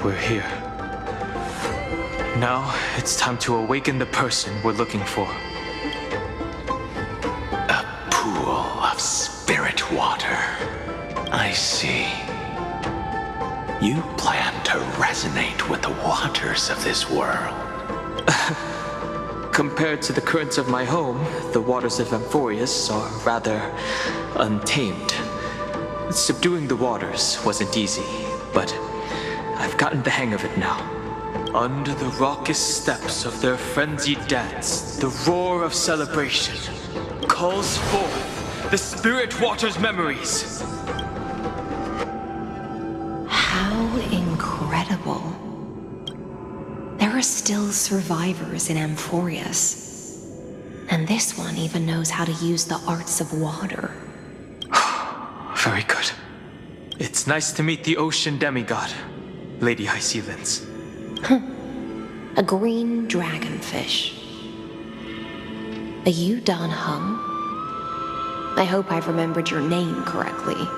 We're here. Now, it's time to awaken the person we're looking for. A pool of spirit water. I see. You plan to resonate with the waters of this world. Compared to the currents of my home, the waters of Amphorius are rather untamed. Subduing the waters wasn't easy, but I've gotten the hang of it now. Under the raucous steps of their frenzied dance, the roar of celebration calls forth the Spirit Water's memories. How incredible. There are still survivors in Amphorius. And this one even knows how to use the arts of water. Very good. It's nice to meet the ocean demigod, Lady Hycelens. A green dragonfish. A Yudon Hung? I hope I've remembered your name correctly.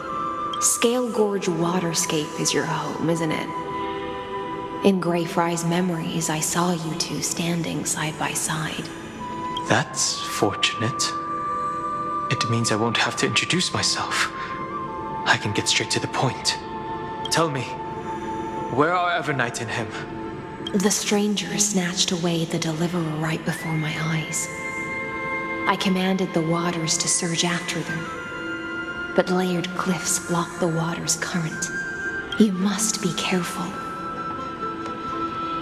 Scale Gorge Waterscape is your home, isn't it? In Greyfry's memories, I saw you two standing side by side. That's fortunate. It means I won't have to introduce myself. I can get straight to the point. Tell me, Where are Evernight and him? The stranger snatched away the deliverer right before my eyes. I commanded the waters to surge after them, but layered cliffs block the water's current. You must be careful.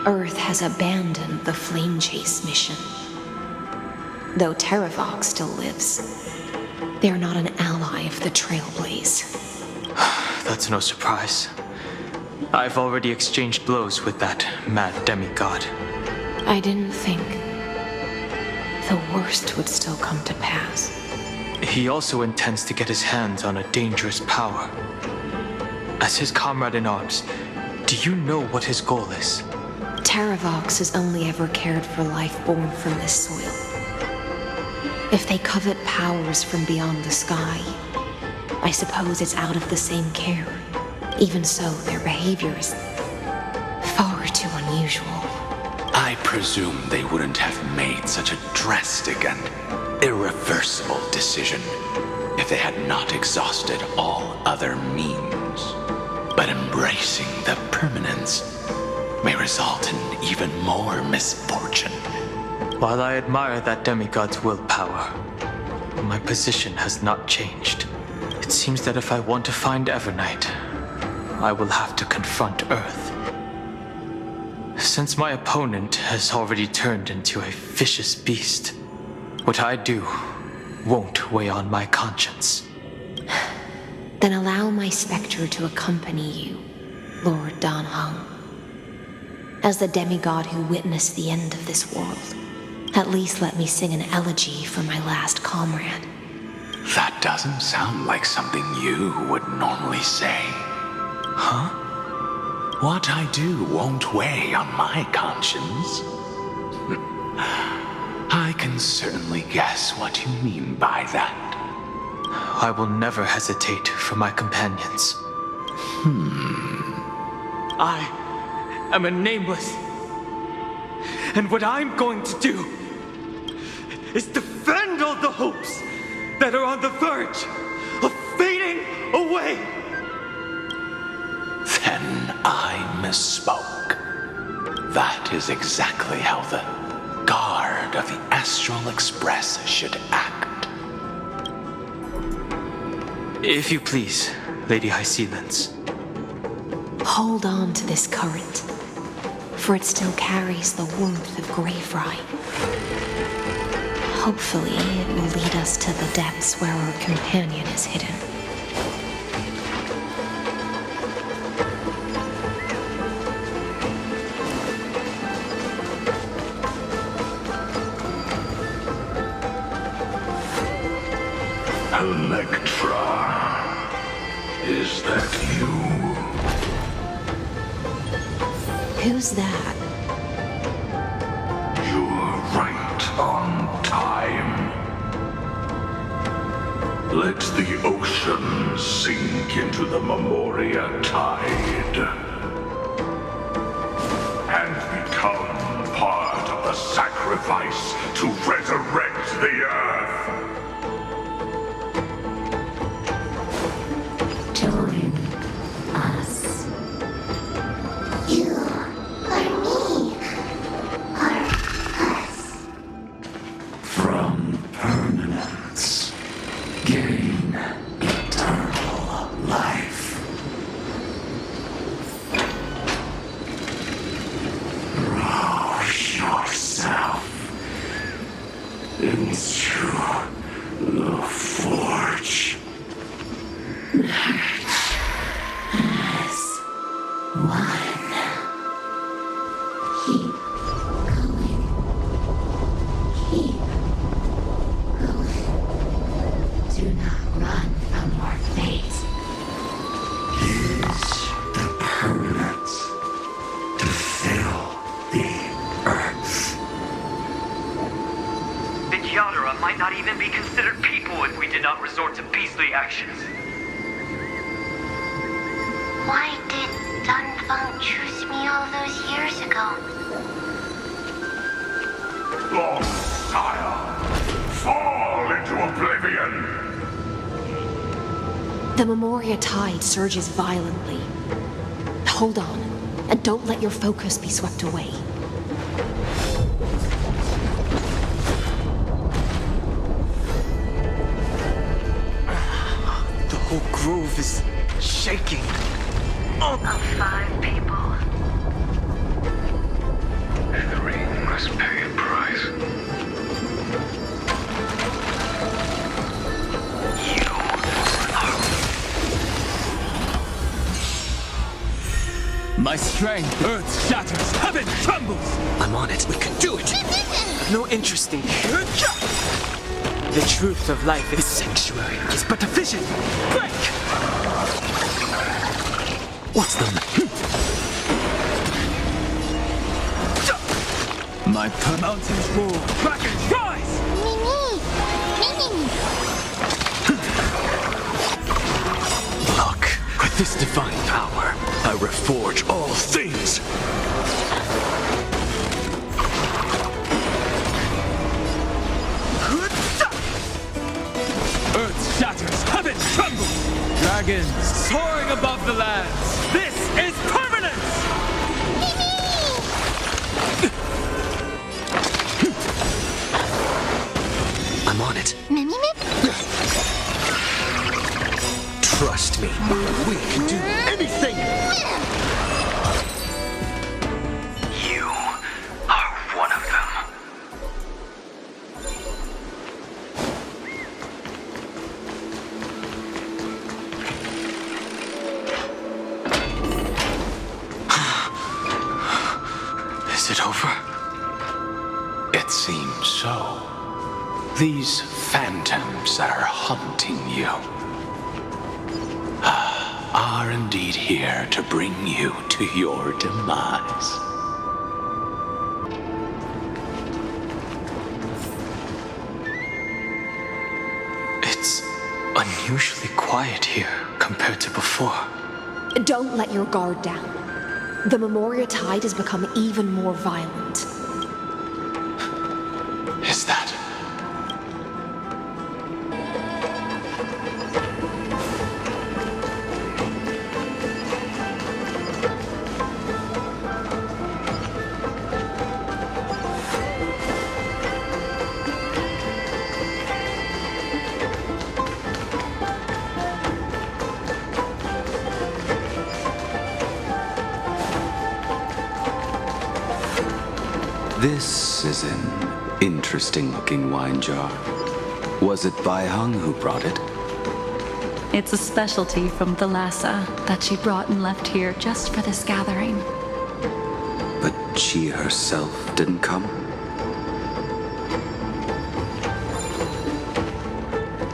Earth has abandoned the flame chase mission. Though Terravox still lives, they are not an ally of the Trailblaze. That's no surprise. I've already exchanged blows with that mad demigod. I didn't think the worst would still come to pass. He also intends to get his hands on a dangerous power. As his comrade in arms, do you know what his goal is? Terravox has only ever cared for life born from this soil. If they covet powers from beyond the sky, I suppose it's out of the same care. Even so, their behavior is far too unusual. I presume they wouldn't have made such a drastic and irreversible decision if they had not exhausted all other means. But embracing the permanence may result in even more misfortune. While I admire that demigod's willpower, my position has not changed. It seems that if I want to find Evernight, I will have to confront Earth. Since my opponent has already turned into a vicious beast, what I do won't weigh on my conscience. Then allow my specter to accompany you, Lord Dan Heng. As the demigod who witnessed the end of this world, at least let me sing an elegy for my last comrade. That doesn't sound like something you would normally say. Huh? What I do won't weigh on my conscience. I can certainly guess what you mean by that. I will never hesitate for my companions. I am a nameless. And what I'm going to do is defend all the hopes that are on the verge of fading away. Then I misspoke. That is exactly how the guard of the Astral Express should act. If you please, Lady Hysealance. Hold on to this current, for it still carries the warmth of Greyfry. Hopefully, it will lead us to the depths where our companion is hidden. Electra, is that you? Who's that? You're right on time. Let the ocean sink into the Memoria tide and become part of the sacrifice to resurrect the Earth. Join us. You or me or us. From permanence, gain eternal life. Throw yourself into the forge. As one. Keep going. Keep going. Do not run from your fate. Use the permanence to fill the earth. The Yadara might not even be considered people if we did not resort to beastly actions. Why did Dunfeng choose me all those years ago? Long sire, fall into oblivion. The Memoria tide surges violently. Hold on. and don't let your focus be swept away. The whole grove is shaking. Of 5 people. 3 must pay a price. My strength, earth shatters, heaven trembles! I'm on it. We can do it! No interest in you. The truth of life is sanctuary is but a vision. Break! What's the My mountains roar, dragons rise! Look, with this divine power, I reforge all things. Earth shatters, heaven trembles! Dragons soaring above the lands! This is permanence! I'm on it. Trust me. We can do anything! You are one of them. Is it over? It seems so. These phantoms that are haunting you are indeed here to bring you to your demise. It's unusually quiet here compared to before. Don't let your guard down. The Memoria tide has become even more violent. Is that? This is an interesting-looking wine jar. Was it Baihang who brought it? It's a specialty from the Lhasa that she brought and left here just for this gathering. But she herself didn't come?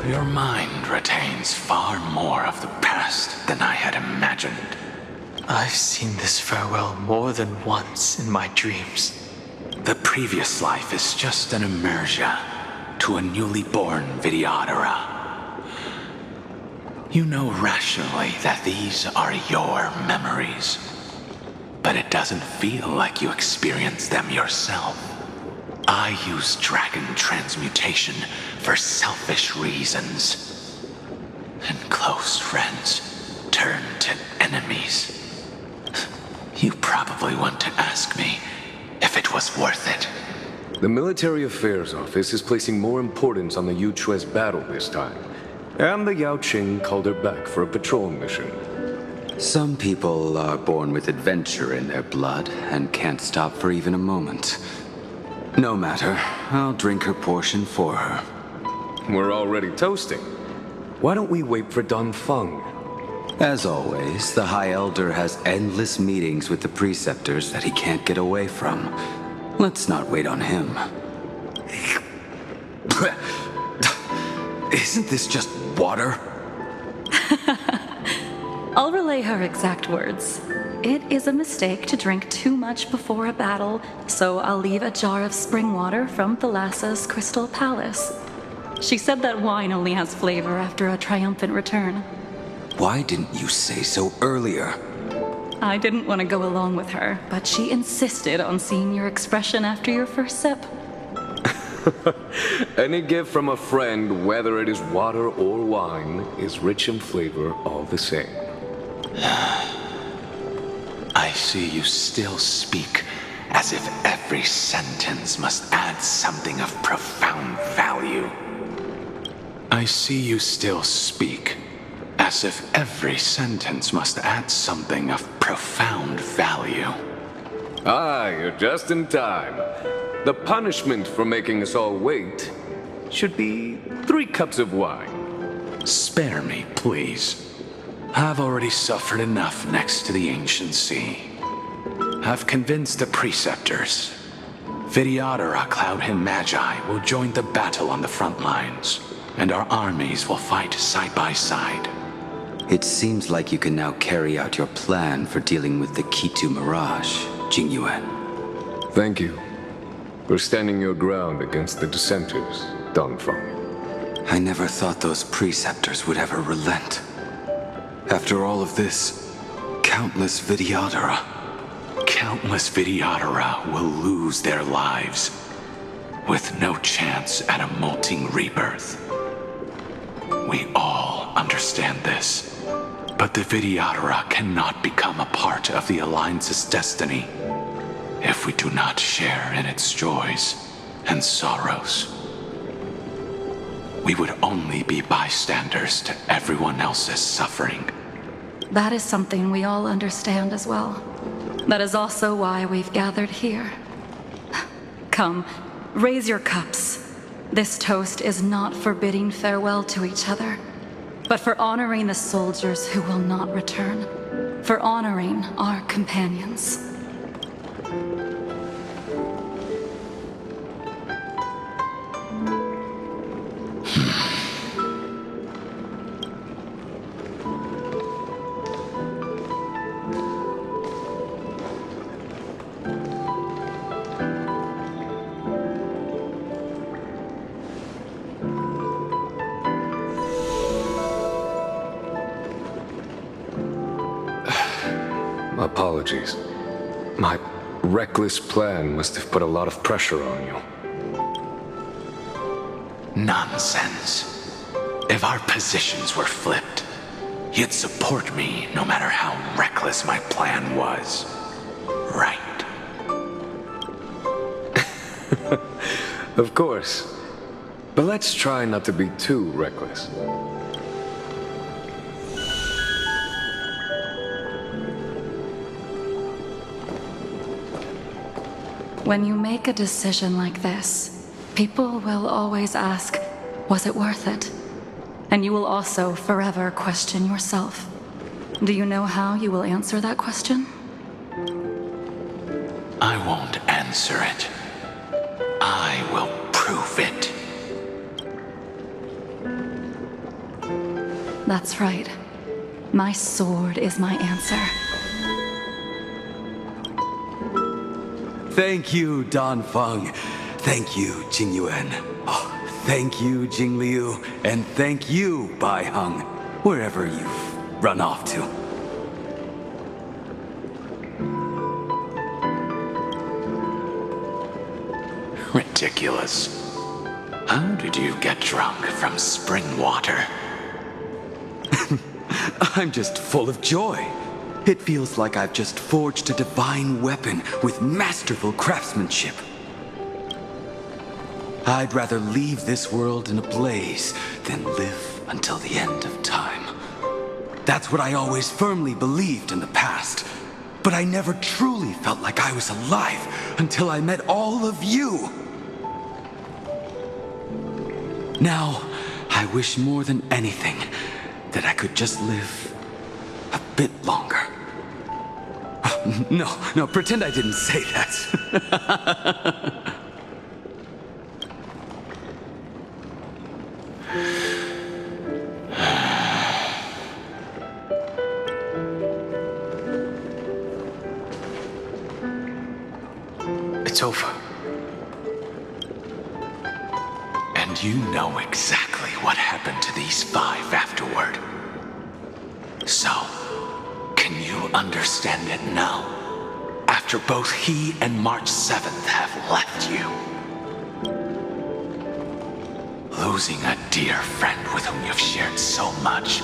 Your mind retains far more of the past than I had imagined. I've seen this farewell more than once in my dreams. The previous life is just an immersion to a newly born Vidyadhara. You know rationally that these are your memories, but it doesn't feel like you experienced them yourself. I use dragon transmutation for selfish reasons, and close friends turn to enemies. You probably want to ask me if it was worth it. The Military Affairs Office is placing more importance on the Yuchue's battle this time, and the Yaoqing called her back for a patrol mission. Some people are born with adventure in their blood and can't stop for even a moment. No matter, I'll drink her portion for her. We're already toasting. Why don't we wait for Dunfeng? As always, the High Elder has endless meetings with the preceptors that he can't get away from. Let's not wait on him. Isn't this just water? I'll relay her exact words. It is a mistake to drink too much before a battle, so I'll leave a jar of spring water from the Lhasa's Crystal Palace. She said that wine only has flavor after a triumphant return. Why didn't you say so earlier? I didn't want to go along with her, but she insisted on seeing your expression after your first sip. Any gift from a friend, whether it is water or wine, is rich in flavor all the same. I see you still speak as if every sentence must add something of profound value. I see you still speak as if every sentence must add something of profound value. Ah, you're just in time. The punishment for making us all wait should be 3 cups of wine. Spare me, please. I've already suffered enough next to the ancient sea. I've convinced the preceptors. Vidyadhara Cloudhim Magi will join the battle on the front lines, and our armies will fight side by side. It seems like you can now carry out your plan for dealing with the Kitu Mirage, Jingyuan. Thank you for standing your ground against the dissenters, Dongfeng. I never thought those preceptors would ever relent. After all of this, countless Vidyadhara will lose their lives, with no chance at a molting rebirth. We all understand this, but the Vidyadhara cannot become a part of the Alliance's destiny if we do not share in its joys and sorrows. We would only be bystanders to everyone else's suffering. That is something we all understand as well. That is also why we've gathered here. Come, raise your cups. This toast is not for bidding farewell to each other, but for honoring the soldiers who will not return, for honoring our companions. Apologies. My reckless plan must have put a lot of pressure on you. Nonsense. If our positions were flipped, you'd support me no matter how reckless my plan was. Right? Of course. But let's try not to be too reckless. When you make a decision like this, people will always ask, was it worth it? And you will also forever question yourself. Do you know how you will answer that question? I won't answer it. I will prove it. That's right. My sword is my answer. Thank you, Dongfeng. Thank you, Jingyuan. Oh, thank you, Jingliu. And thank you, Baiheng, wherever you've run off to. Ridiculous. How did you get drunk from spring water? I'm just full of joy. It feels like I've just forged a divine weapon with masterful craftsmanship. I'd rather leave this world in a blaze than live until the end of time. That's what I always firmly believed in the past. But I never truly felt like I was alive until I met all of you. Now, I wish more than anything that I could just live a bit longer. No, pretend I didn't say that. It's over. And you know exactly what happened to these 5 afterward. So, can you understand it now? After both he and March 7th have left you. Losing a dear friend with whom you've shared so much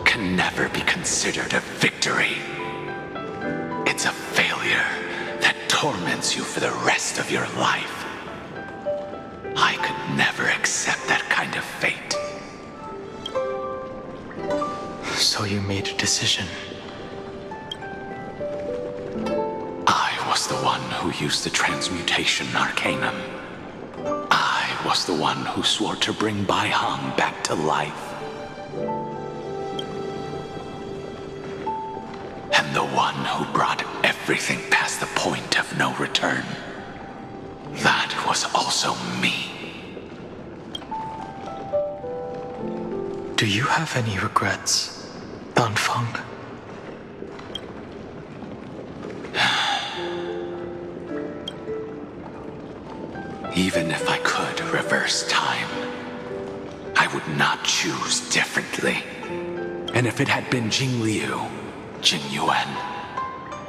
can never be considered a victory. It's a failure that torments you for the rest of your life. I could never accept that kind of fate. So you made a decision. I was the one who used the transmutation arcanum. I was the one who swore to bring Bai Hong back to life. And the one who brought everything past the point of no return. That was also me. Do you have any regrets, Danfeng? Even if I could reverse time, I would not choose differently. And if it had been Jing Liu, Jing Yuan,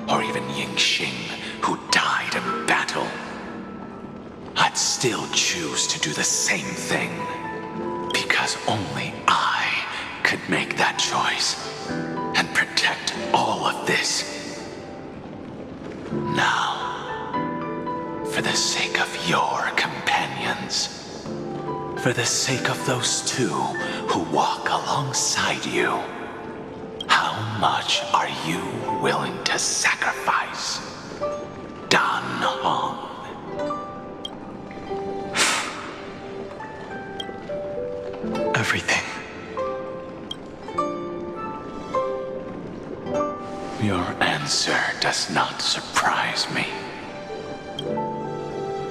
or even Ying Xing who died in battle, I'd still choose to do the same thing. Because only I could make that choice and protect all of this. Now, for the sake of your companions, for the sake of those two who walk alongside you, how much are you willing to sacrifice, Dan Hong? Everything. Your answer does not surprise me.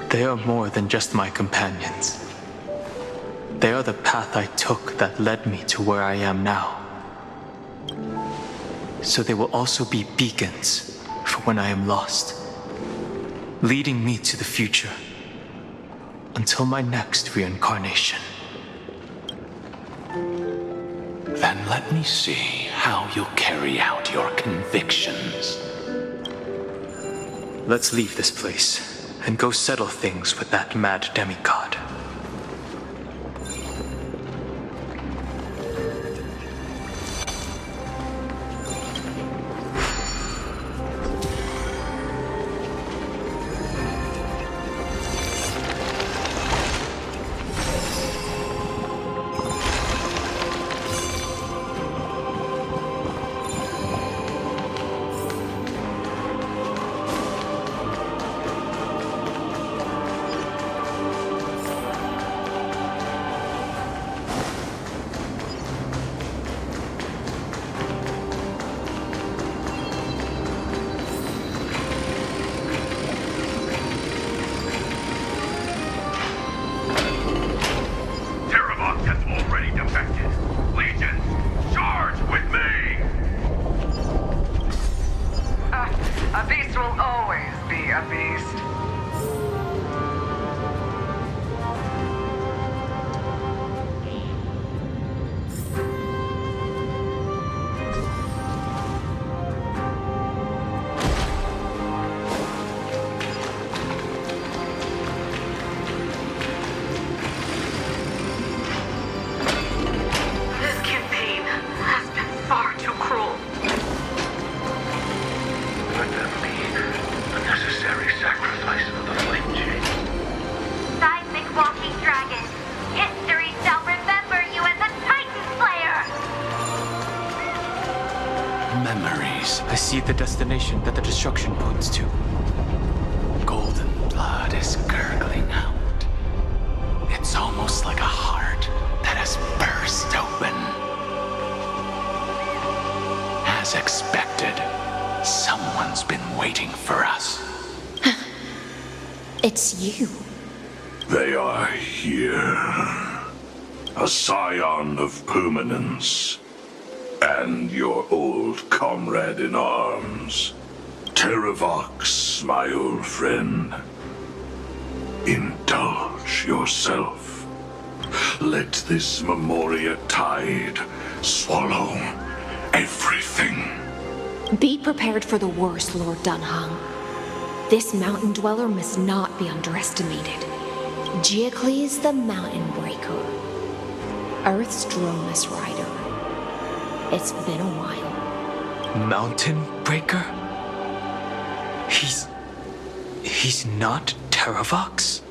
They are more than just my companions. They are the path I took that led me to where I am now. So they will also be beacons for when I am lost, leading me to the future until my next reincarnation. Then let me see how you'll carry out your convictions. Let's leave this place and go settle things with that mad demigod. I see the destination that the destruction points to. Golden blood is gurgling out. It's almost like a heart that has burst open. As expected, someone's been waiting for us. It's you. They are here. A scion of permanence. And your old comrade in arms. Terravox, my old friend. Indulge yourself. Let this Memoria tide swallow everything. Be prepared for the worst, Lord Dunhung. This mountain dweller must not be underestimated. Giacles the Mountain Breaker. Earth's Dromus Rider. It's been a while. Mountain Breaker? He's not Terravox?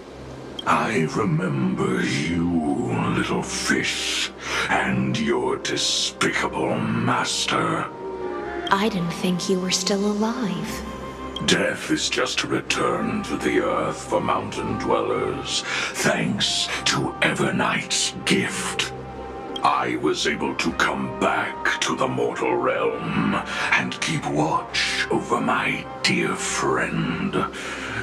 I remember you, little fish, and your despicable master. I didn't think you were still alive. Death is just a return to the earth for mountain dwellers, thanks to Evernight's gift. I was able to come back to the mortal realm and keep watch over my dear friend,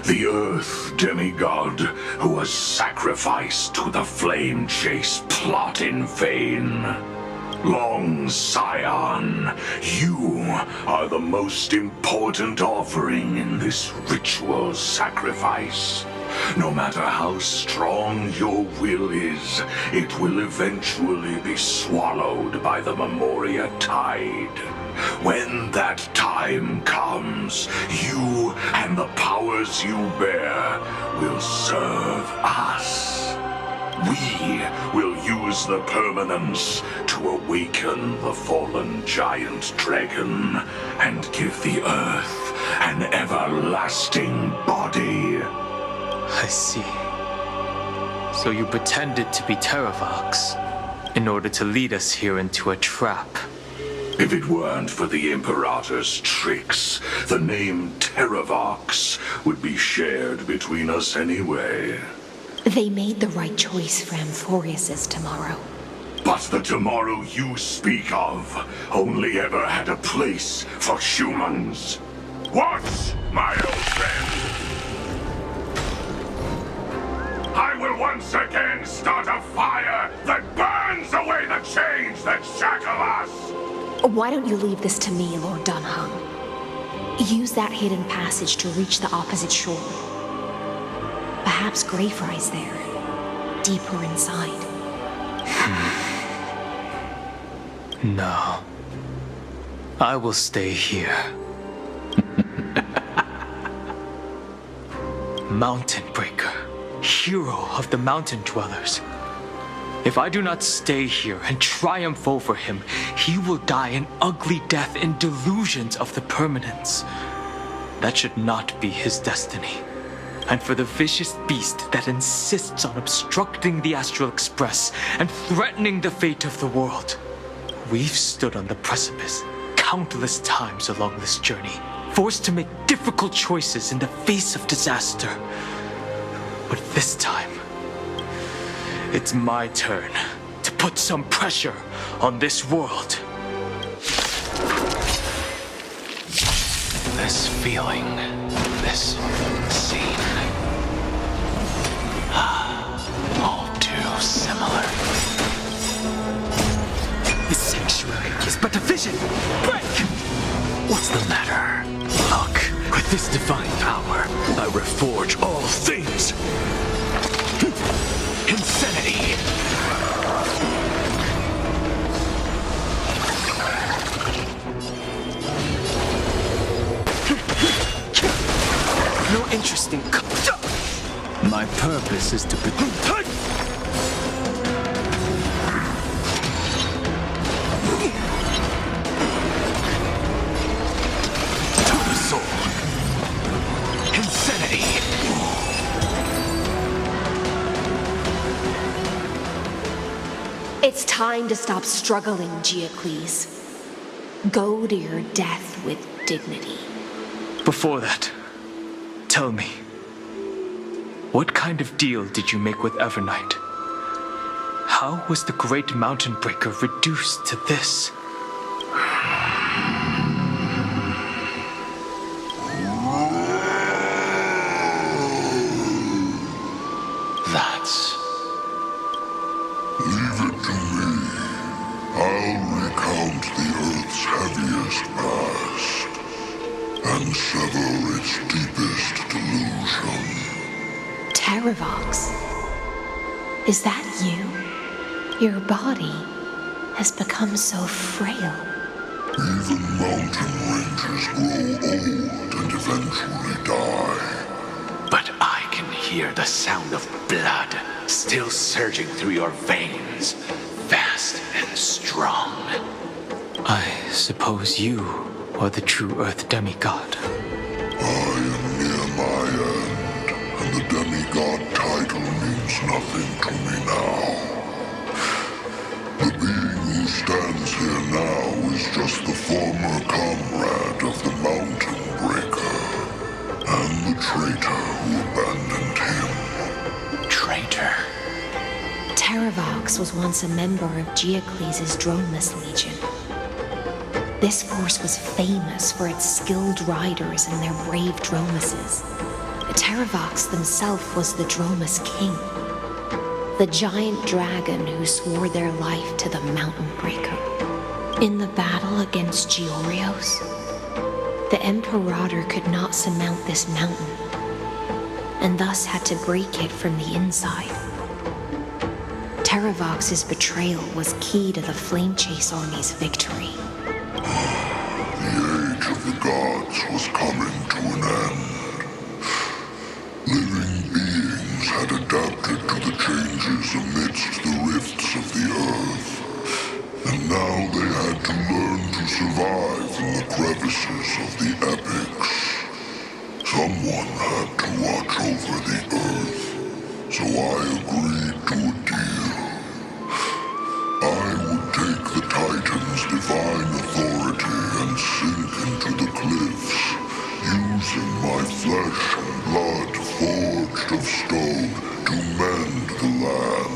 the Earth demigod who was sacrificed to the flame chase plot in vain. Long Scion, you are the most important offering in this ritual sacrifice. No matter how strong your will is, it will eventually be swallowed by the Memoria Tide. When that time comes, you and the powers you bear will serve us. We will use the permanence to awaken the fallen giant dragon and give the earth an everlasting body. I see. So you pretended to be Terravox in order to lead us here into a trap. If it weren't for the Imperator's tricks, the name Terravox would be shared between us anyway. They made the right choice for Amphorius's tomorrow. But the tomorrow you speak of only ever had a place for humans. What, my old friend? I will once again start a fire that burns away the chains that shackle us! Why don't you leave this to me, Lord Dunhung? Use that hidden passage to reach the opposite shore. Perhaps Greyfry's there, deeper inside. No. I will stay here. Mountain Breaker, hero of the mountain dwellers. If I do not stay here and triumph over him, he will die an ugly death in delusions of the permanence. That should not be his destiny. And for the vicious beast that insists on obstructing the Astral Express and threatening the fate of the world. We've stood on the precipice countless times along this journey, forced to make difficult choices in the face of disaster. But this time, it's my turn to put some pressure on this world. This feeling, this scene. All too similar. The sanctuary is but a vision. Break! What's the matter? Look, with this divine power, I reforge all things. Insanity! No interest in... My purpose is to... It's time to stop struggling, Geocles. Go to your death with dignity. Before that, tell me, what kind of deal did you make with Evernight? How was the Great Mountain Breaker reduced to this? That's... Leave it to me. I'll recount the Earth's heaviest past and sever its deepest delusion. Terravox? Is that you? Your body has become so frail. Even mountain rangers grow old and eventually die. But I can hear the sound of blood still surging through your veins, fast and strong. I suppose you are the true Earth demigod. I I am near my end, and the demigod title means nothing to me now. The being who stands here now is just the former comrade of the Mountain Breaker, and the traitor who abandoned him. Traitor? Terravox was once a member of Geocles' Dromus Legion. This force was famous for its skilled riders and their brave Dromuses. Terravox himself was the Dromus King, the giant dragon who swore their life to the Mountain Breaker. In the battle against Georios, the Imperator could not surmount this mountain, and thus had to break it from the inside. Terravox's betrayal was key to the Flamechase army's victory. The age of the gods was coming to an end. Living beings had adapted to the changes amidst the rifts of the earth, and now they had to learn to survive in the crevices of the epics. Someone had to watch over the earth, so I agreed to a deal. I would take the Titan's divine authority and sink into the cliffs, using my flesh and blood forged of stone to mend the land.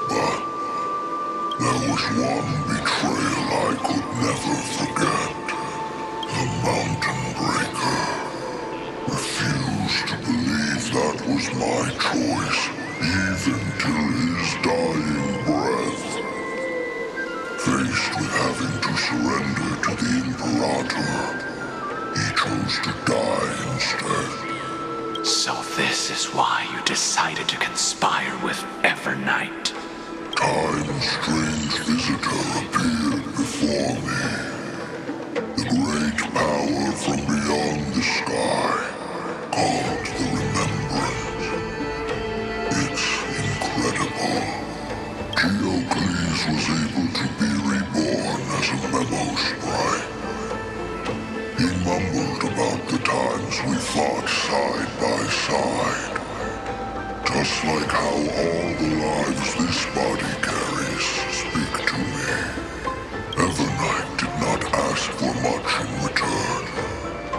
But there was one betrayal I could never forget. The Mountain Breaker refused to believe that was my choice, even till his dying breath. Faced with having to surrender to the Imperator, he chose to die instead. So this is why you decided to conspire with Evernight. Time's strange visitor appeared before me. The great power from beyond the sky, called the Remembrance. It's incredible. Geocles was able to be reborn as a memo sprite. He mumbled about the times we fought side by side. Just like how all the lives this body carries speak to me. Evernight did not ask for much in return.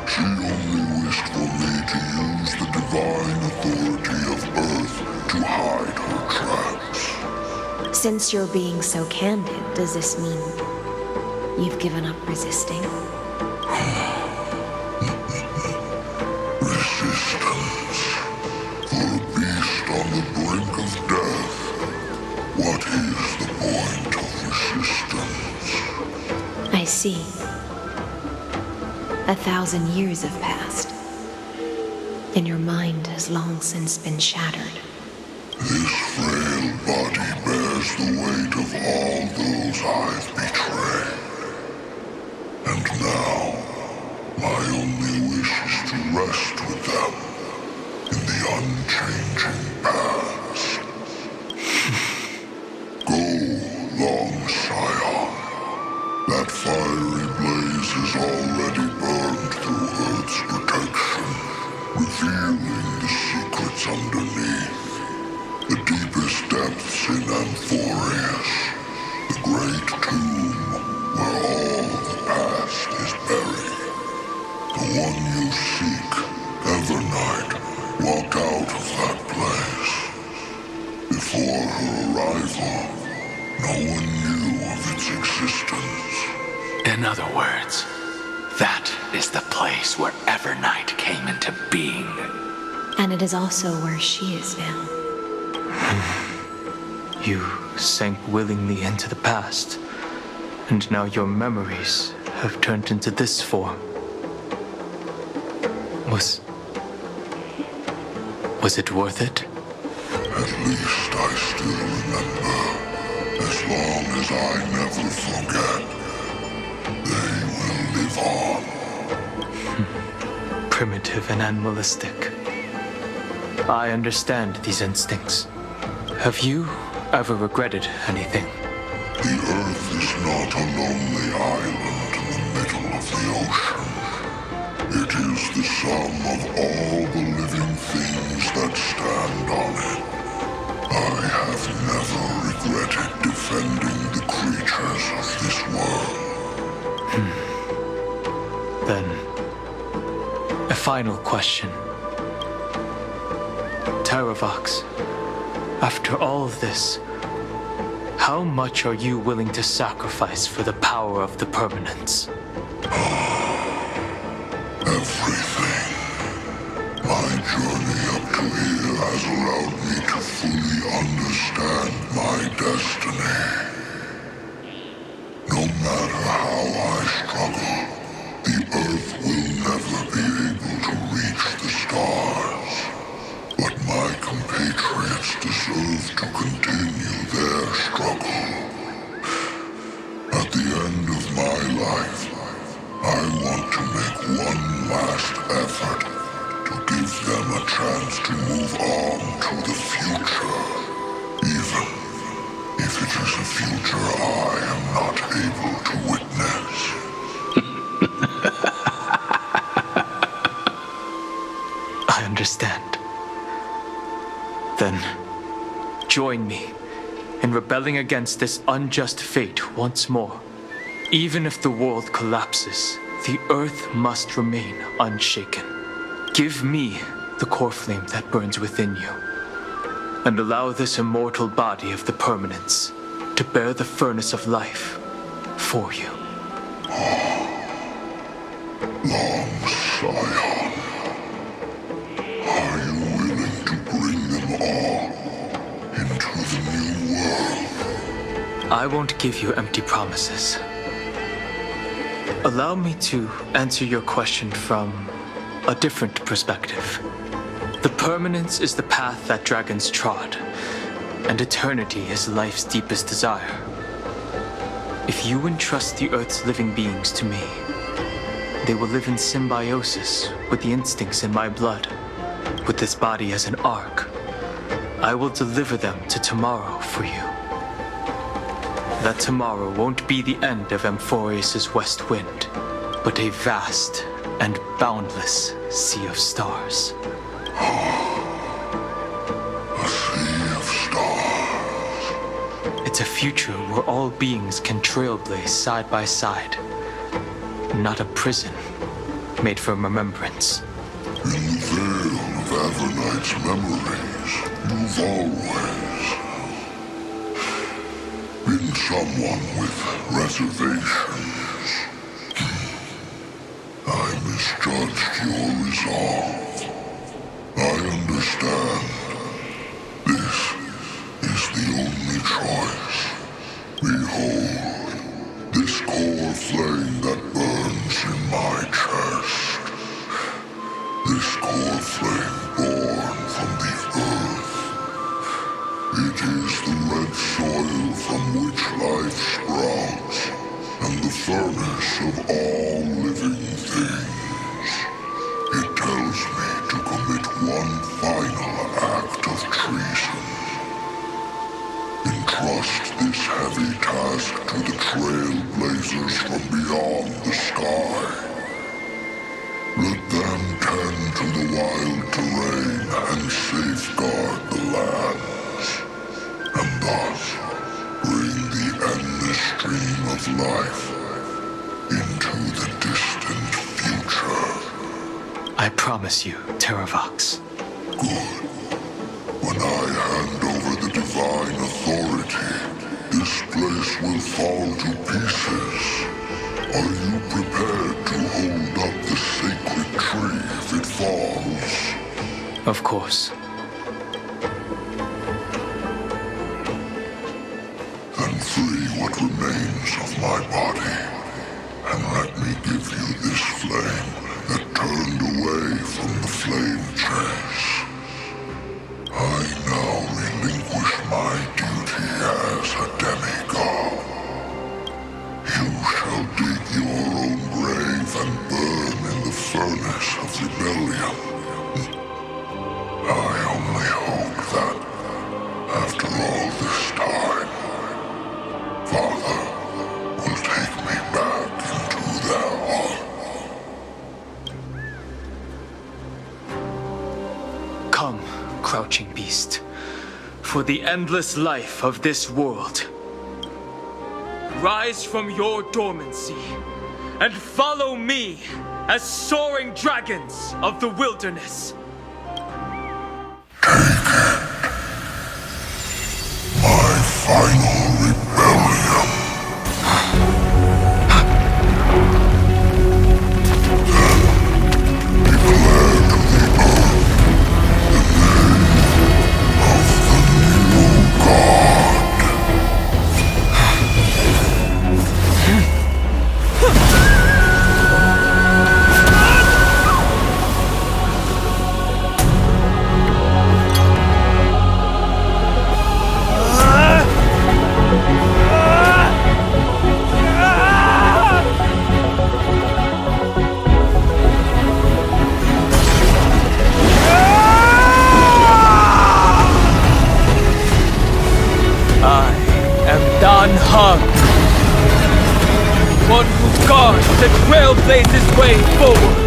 She only wished for me to use the divine authority of Earth to hide her tracks. Since you're being so candid, does this mean you've given up resisting? Resistance. For a beast on the brink of death, what is the point of resistance? I see. 1,000 years have passed, and your mind has long since been shattered. This frail body bears the weight of all those I've betrayed. And now, my only wish is to rest with them in the unchanging past. Go, long Scion. That fiery blaze is already burned through Earth's protection, revealing the secrets underneath. The deepest depths in Amphorius, the great tomb where all the past is buried. The one you seek, Evernight, walked out of that place. Before her arrival, no one knew of its existence. In other words, that is the place where Evernight came into being. And it is also where she is now. You sank willingly into the past, and now your memories have turned into this form. Was it worth it? At least I still remember. As long as I never forget, they will live on. Primitive and animalistic. I understand these instincts. Have you ever regretted anything? The Earth is not a lonely island in the middle of the ocean. It is the sum of all the living things that stand on it. I have never regretted defending the creatures of this world. Then, a final question. Terravox, after all of this, how much are you willing to sacrifice for the power of the permanence? Everything. My journey up to here has allowed me to fully understand my destiny. No matter how I struggle, the Earth will never be able to reach the stars. But my compatriots deserve to continue their struggle. At the end of my life, I want to make one last effort to give them a chance to move on to the future, even if it is a future I am not able to witness. I understand. Then, join me in rebelling against this unjust fate once more. Even if the world collapses, the Earth must remain unshaken. Give me the core flame that burns within you, and allow this immortal body of the permanence to bear the furnace of life for you. Long Scion, are you willing to bring them all into the new world? I won't give you empty promises. Allow me to answer your question from a different perspective. The permanence is the path that dragons trod, and eternity is life's deepest desire. If you entrust the Earth's living beings to me, they will live in symbiosis with the instincts in my blood. With this body as an ark, I will deliver them to tomorrow for you. That tomorrow won't be the end of Amphorius' west wind, but a vast and boundless sea of stars. A sea of stars. It's a future where all beings can trailblaze side by side. Not a prison made for remembrance. In the veil of Evernight's memories, you've always been someone with reservations. I misjudged your resolve. I understand. This is the only choice. Behold, this core flame that burns in my chest. This core flame born from the earth. It is the red soil from which life sprouts, and the furnace of all living things. It tells me to commit one final act of treason. Entrust this heavy task to the Trailblazers from beyond the sky. Let them tend to the wild terrain and safeguard the lands, and thus bring the endless stream of life into the distant future. I promise you, Terravox. Good. When I hand over the divine authority, this place will fall to pieces. Are you prepared to hold up the sacred tree if it falls? Of course. Then free what remains of my body, and let me give you this flame that turned away from the flame chase. I now relinquish my duty as a demigod. You shall dig your own grave and burn in the furnace of rebellion. I only hope that, after all this time, Father will take me back into their heart. crouching beast, for the endless life of this world. Rise from your dormancy and follow me as soaring dragons of the wilderness. My final rebellion. Then declare to the earth the name of the new god. One who guards the Trailblaze's way forward.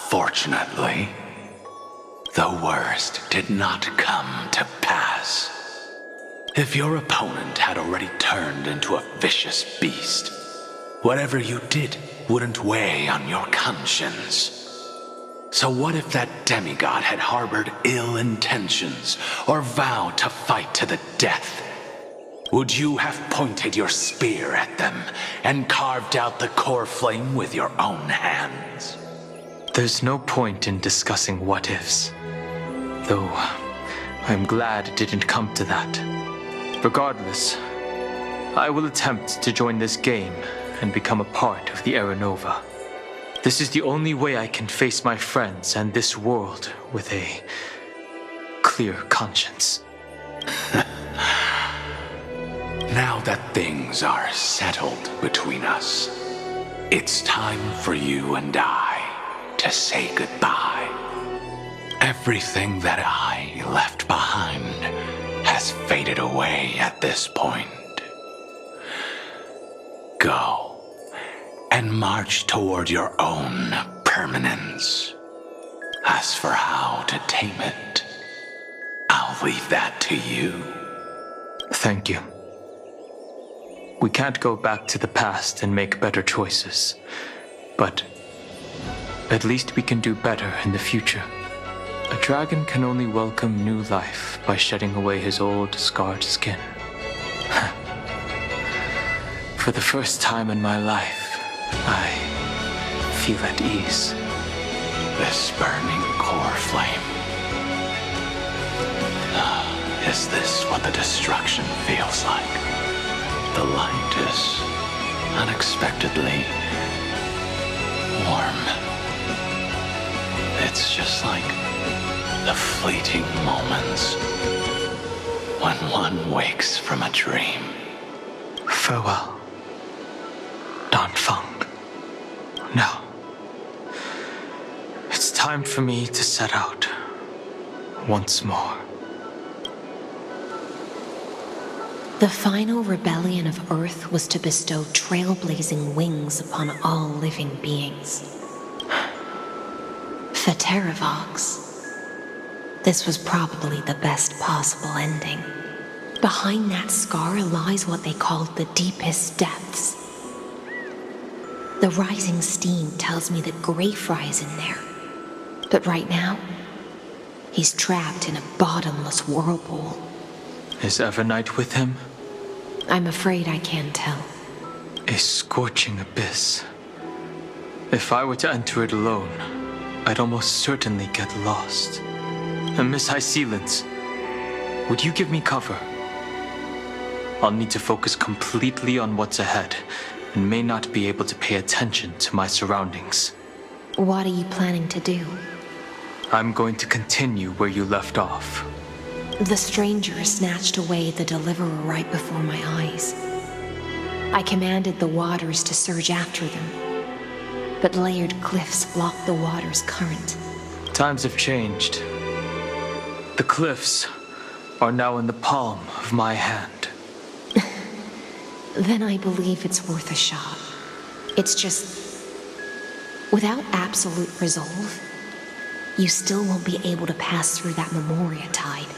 Fortunately, the worst did not come to pass. If your opponent had already turned into a vicious beast, whatever you did wouldn't weigh on your conscience. So what if that demigod had harbored ill intentions or vowed to fight to the death? Would you have pointed your spear at them and carved out the core flame with your own hands? There's no point in discussing what-ifs. Though, I'm glad it didn't come to that. Regardless, I will attempt to join this game and become a part of the Era Nova. This is the only way I can face my friends and this world with a clear conscience. Now that things are settled between us, it's time for you and I to say goodbye. Everything that I left behind has faded away at this point. Go and march toward your own permanence. As for how to tame it, I'll leave that to you. Thank you. We can't go back to the past and make better choices, but at least we can do better in the future. A dragon can only welcome new life by shedding away his old, scarred skin. For the first time in my life, I feel at ease. This burning core flame. Is this what the destruction feels like? The light is unexpectedly warm. It's just like the fleeting moments when one wakes from a dream. Farewell, Don Fung. Now, it's time for me to set out once more. The final rebellion of Earth was to bestow trailblazing wings upon all living beings. For Terravox, this was probably the best possible ending. Behind that scar lies what they called the deepest depths. The rising steam tells me that Greyfry is in there. But right now, he's trapped in a bottomless whirlpool. Is Evernight with him? I'm afraid I can't tell. A scorching abyss. If I were to enter it alone, I'd almost certainly get lost. And Miss High Sealants, would you give me cover? I'll need to focus completely on what's ahead, and may not be able to pay attention to my surroundings. What are you planning to do? I'm going to continue where you left off. The stranger snatched away the deliverer right before my eyes. I commanded the waters to surge after them, but layered cliffs blocked the water's current. Times have changed. The cliffs are now in the palm of my hand. Then I believe it's worth a shot. It's just, without absolute resolve, you still won't be able to pass through that Memoria tide,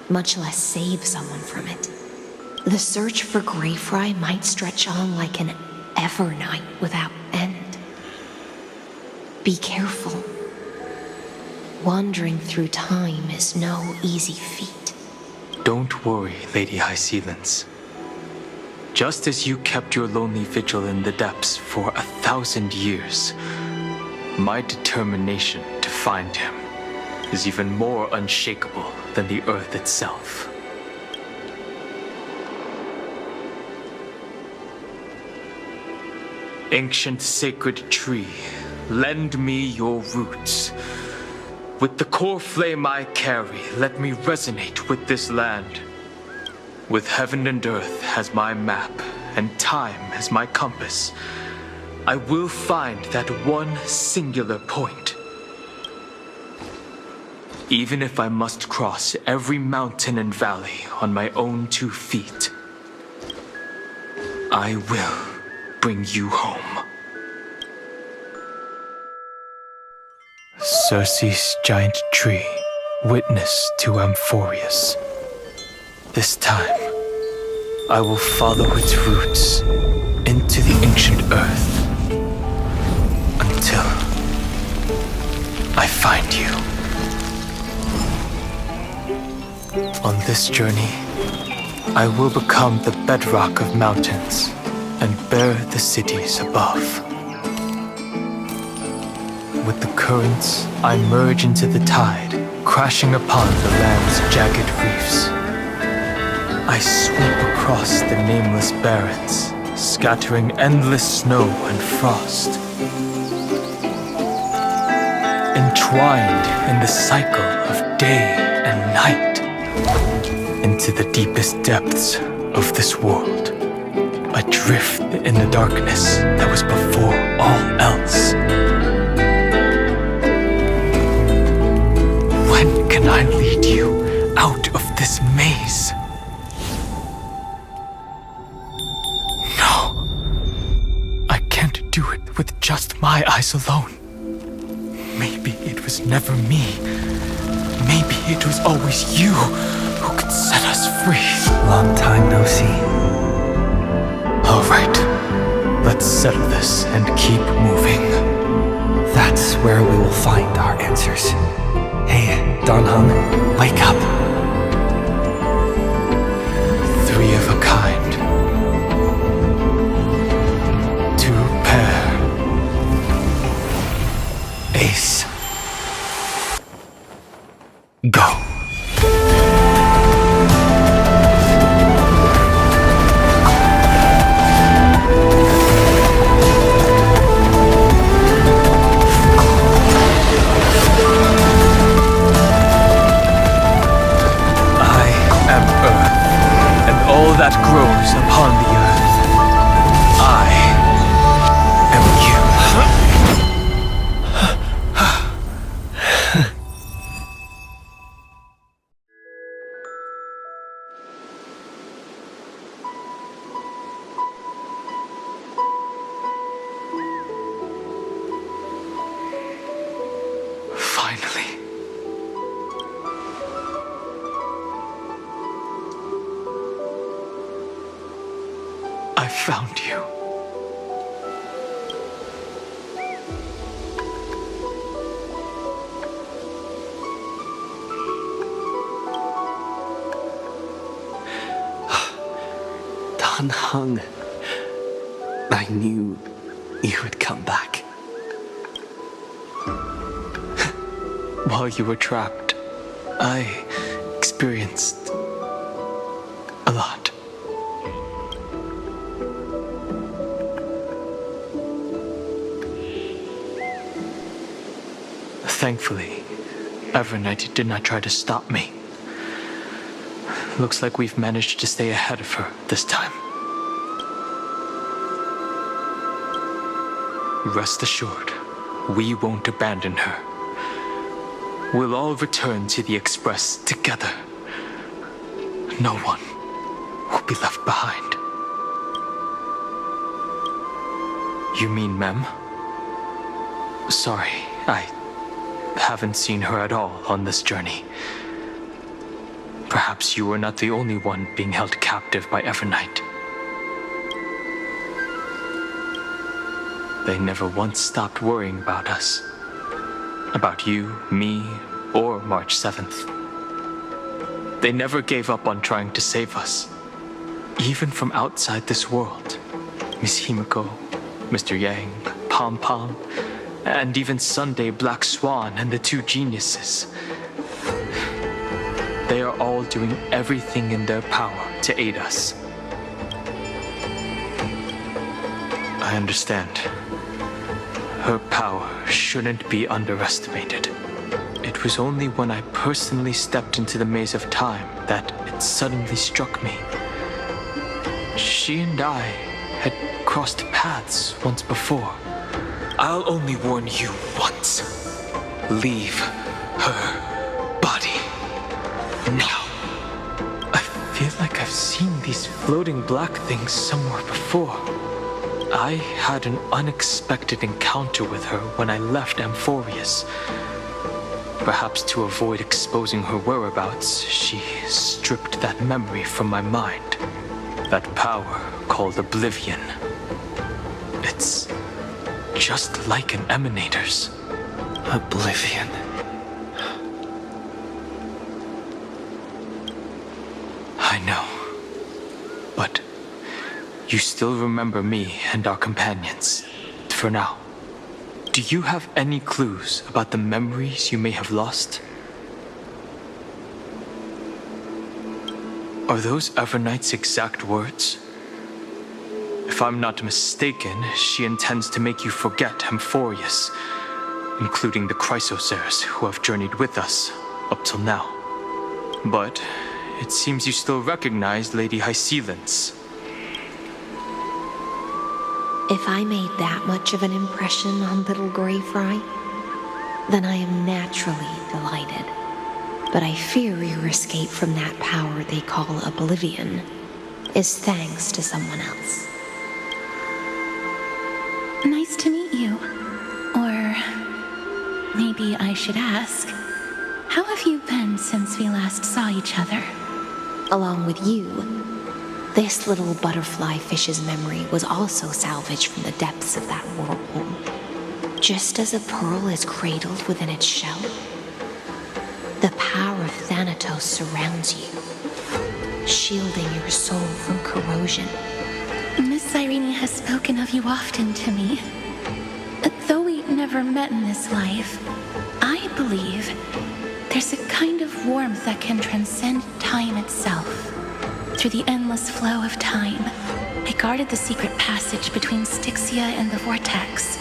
much less save someone from it. The search for Greyfry might stretch on like an Evernight without end. Be careful. Wandering through time is no easy feat. Don't worry, Lady High Sealance. Just as you kept your lonely vigil in the depths for 1,000 years, my determination to find him is even more unshakable than the earth itself. Ancient sacred tree, lend me your roots. With the core flame I carry, let me resonate with this land. With heaven and earth as my map, and time as my compass, I will find that one singular point. Even if I must cross every mountain and valley on my own 2 feet, I will bring you home. Circe's giant tree, witness to Amphorius. This time, I will follow its roots into the ancient earth until I find you. On this journey, I will become the bedrock of mountains and bear the cities above. With the currents, I merge into the tide, crashing upon the land's jagged reefs. I sweep across the nameless barrens, scattering endless snow and frost. Entwined in the cycle of day and night, into the deepest depths of this world, adrift in the darkness that was before all else. When can I lead you out of this maze? No. I can't do it with just my eyes alone. Maybe it was never me. Maybe it was always you who could set us free. Long time no see. All right. Let's settle this and keep moving. That's where we will find our answers. Hey, Don Hung, wake up. 3 of a kind. 2 pair. Ace. Go. That grows upon the earth. I am you. Finally. I found you. Don Hung. I knew you would come back. While you were trapped, I experienced a lot. Thankfully, Evernight did not try to stop me. Looks like we've managed to stay ahead of her this time. Rest assured, we won't abandon her. We'll all return to the Express together. No one will be left behind. You mean Mem? Sorry, I haven't seen her at all on this journey. Perhaps you were not the only one being held captive by Evernight. They never once stopped worrying about us. About you, me, or March 7th. They never gave up on trying to save us. Even from outside this world. Miss Himiko, Mr. Yang, Pom Pom, and even Sunday Black Swan and the two geniuses. They are all doing everything in their power to aid us. I understand. Her power shouldn't be underestimated. It was only when I personally stepped into the maze of time that it suddenly struck me. She and I had crossed paths once before. I'll only warn you once. Leave her body now. I feel like I've seen these floating black things somewhere before. I had an unexpected encounter with her when I left Amphorius. Perhaps to avoid exposing her whereabouts, she stripped that memory from my mind. That power called Oblivion. It's just like an emanator's. Oblivion. I know. But you still remember me and our companions, for now. Do you have any clues about the memories you may have lost? Are those Evernight's exact words? If I'm not mistaken, she intends to make you forget Amphorius, including the Chrysosaurs who have journeyed with us up till now. But it seems you still recognize Lady Hycelence. If I made that much of an impression on little Grey Fry, then I am naturally delighted. But I fear your escape from that power they call Oblivion is thanks to someone else. Nice to meet you. Or maybe I should ask, how have you been since we last saw each other? Along with you, this little butterfly fish's memory was also salvaged from the depths of that whirlpool. Just as a pearl is cradled within its shell, the power of Thanatos surrounds you, shielding your soul from corrosion. Miss Irene has spoken of you often to me. Though we never met in this life, I believe there's a kind of warmth that can transcend time itself. Through the endless flow of time, I guarded the secret passage between Styxia and the Vortex.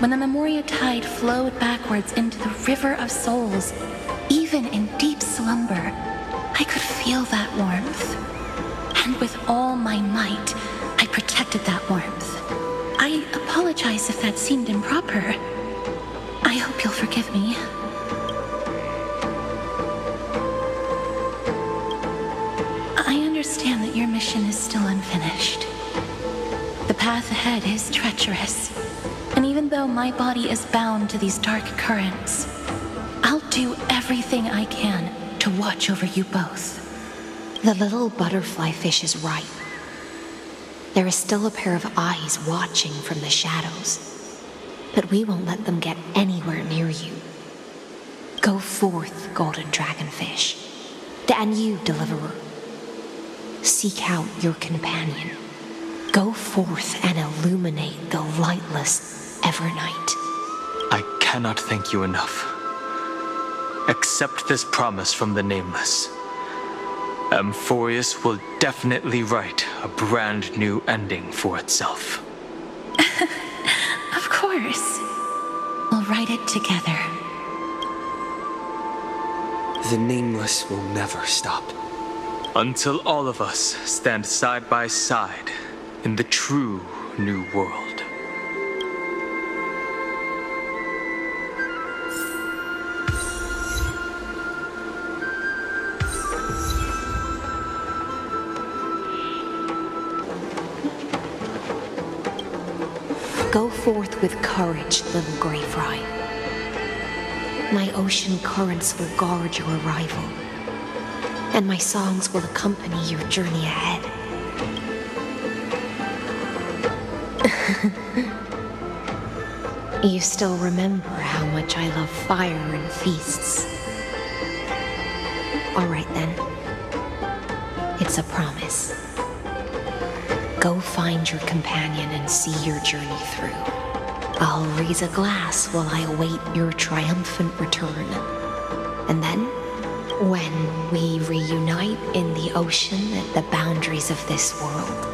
When the Memoria tide flowed backwards into the River of Souls, even in deep slumber, I could feel that warmth. And with all my might, I protected that warmth. I apologize if that seemed improper. I hope you'll forgive me. I understand that your mission is still unfinished. The path ahead is treacherous. And even though my body is bound to these dark currents, I'll do everything I can to watch over you both. The little butterfly fish is right. There is still a pair of eyes watching from the shadows, but we won't let them get anywhere near you. Go forth, golden dragonfish, and you, deliverer. Seek out your companion. Go forth and illuminate the lightless Evernight. I cannot thank you enough. Accept this promise from the Nameless. Amphorius will definitely write a brand new ending for itself. Of course. We'll We'll write it together. The nameless will never stop. Until all of us stand side by side in the true new world. Go forth with courage, little grave rye. My ocean currents will guard your arrival, and my songs will accompany your journey ahead. You still remember how much I love fire and feasts. All right then. It's a promise. Go find your companion and see your journey through. I'll raise a glass while I await your triumphant return. And then, when we reunite in the ocean at the boundaries of this world,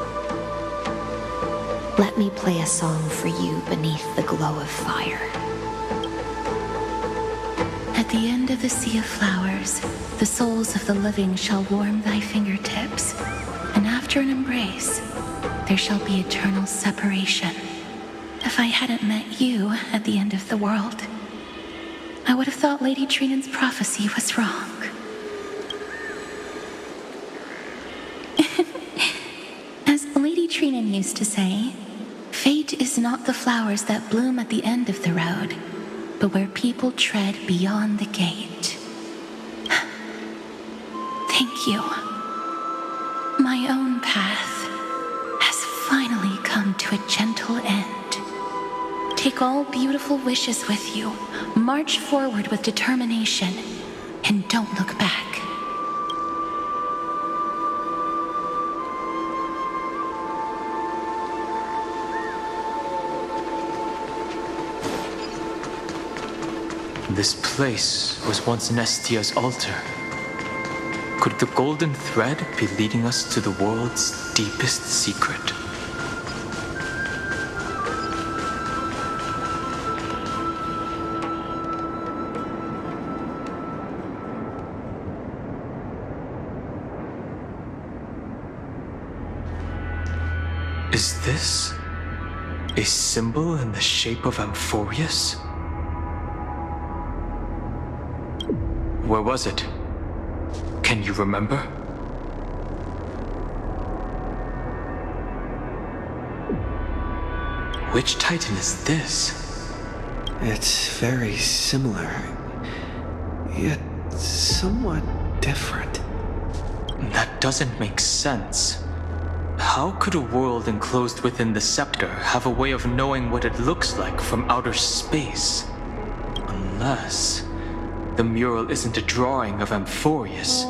let me play a song for you beneath the glow of fire. At the end of the sea of flowers, the souls of the living shall warm thy fingertips, and after an embrace, there shall be eternal separation. If I hadn't met you at the end of the world, I would have thought Lady Trinan's prophecy was wrong. As Lady Trinan used to say, fate is not the flowers that bloom at the end of the road, but where people tread beyond the gate. Thank you. My own path finally come to a gentle end. Take all beautiful wishes with you, march forward with determination, and don't look back. This place was once Nestia's altar. Could the golden thread be leading us to the world's deepest secret? Is this a symbol in the shape of Amphorius? Where was it? Can you remember? Which Titan is this? It's very similar, yet somewhat different. That doesn't make sense. How could a world enclosed within the scepter have a way of knowing what it looks like from outer space? Unless the mural isn't a drawing of Amphorius,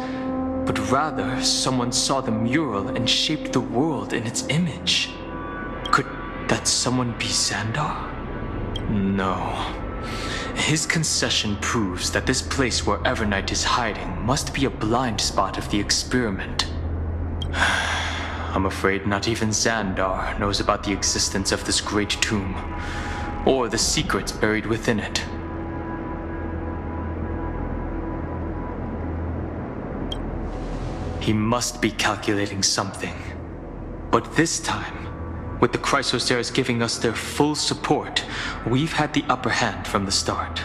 but rather someone saw the mural and shaped the world in its image. Could that someone be Xandar? No. His concession proves that this place where Evernight is hiding must be a blind spot of the experiment. I'm afraid not even Xandar knows about the existence of this great tomb, or the secrets buried within it. He must be calculating something. But this time, with the Chrysosaurs giving us their full support, we've had the upper hand from the start.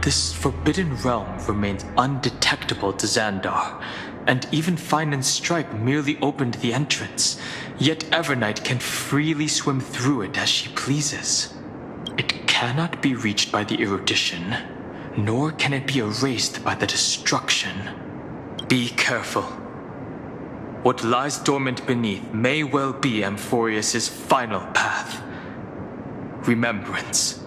This forbidden realm remains undetectable to Xandar, and even Fine and Strike merely opened the entrance, yet Evernight can freely swim through it as she pleases. It cannot be reached by the erudition, nor can it be erased by the destruction. Be careful. What lies dormant beneath may well be Amphorius' final path. Remembrance.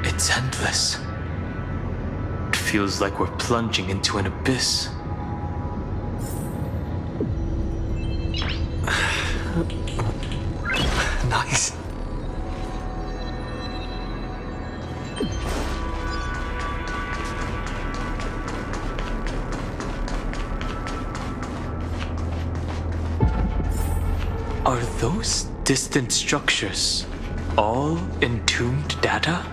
It's endless. It feels like we're plunging into an abyss. Nice. Are those distant structures all entombed data?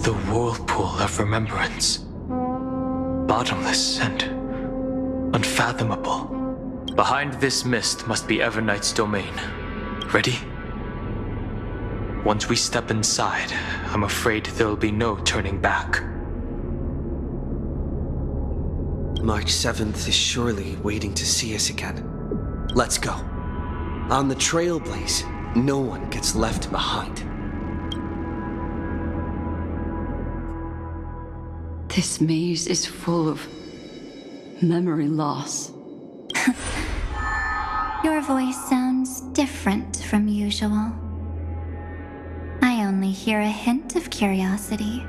The whirlpool of remembrance. Bottomless and unfathomable. Behind this mist must be Evernight's domain. Ready? Once we step inside, I'm afraid there'll be no turning back. March 7th is surely waiting to see us again. Let's go. On the Trailblaze, no one gets left behind. This maze is full of memory loss. Your voice sounds different from usual. I only hear a hint of curiosity.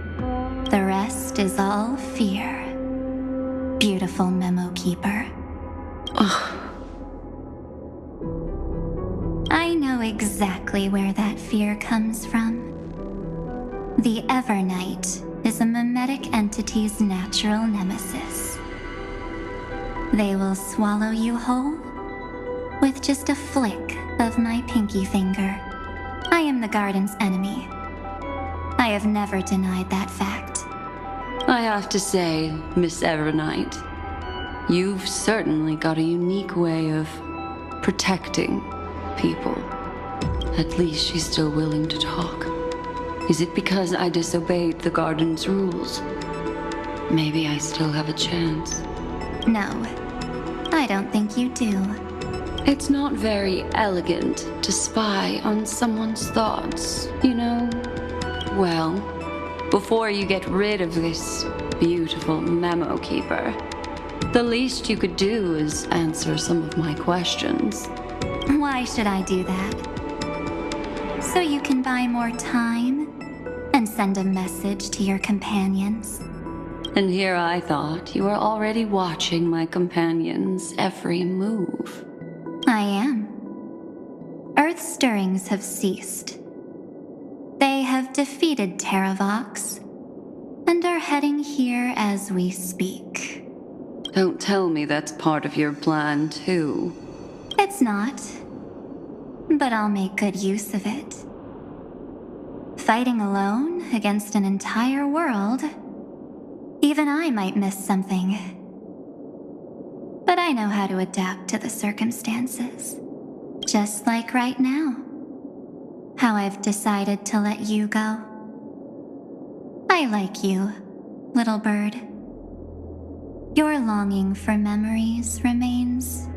The rest is all fear. Beautiful memo keeper. I know exactly where that fear comes from. The Evernight is a mimetic entity's natural nemesis. They will swallow you whole with just a flick of my pinky finger. I am the garden's enemy. I have never denied that fact. I have to say, Miss Evernight, you've certainly got a unique way of protecting people. At least she's still willing to talk. Is it because I disobeyed the garden's rules? Maybe I still have a chance. No, I don't think you do. It's not very elegant to spy on someone's thoughts, you know? Well, before you get rid of this beautiful memo keeper, the least you could do is answer some of my questions. Why should I do that? So you can buy more time and send a message to your companions? And here I thought you were already watching my companions' every move. I am. Earth stirrings have ceased. They have defeated Terravox and are heading here as we speak. Don't tell me that's part of your plan, too. It's not, but I'll make good use of it. Fighting alone against an entire world, even I might miss something. But I know how to adapt to the circumstances. Just like right now. How I've decided to let you go. I like you, little bird. Your longing for memories remains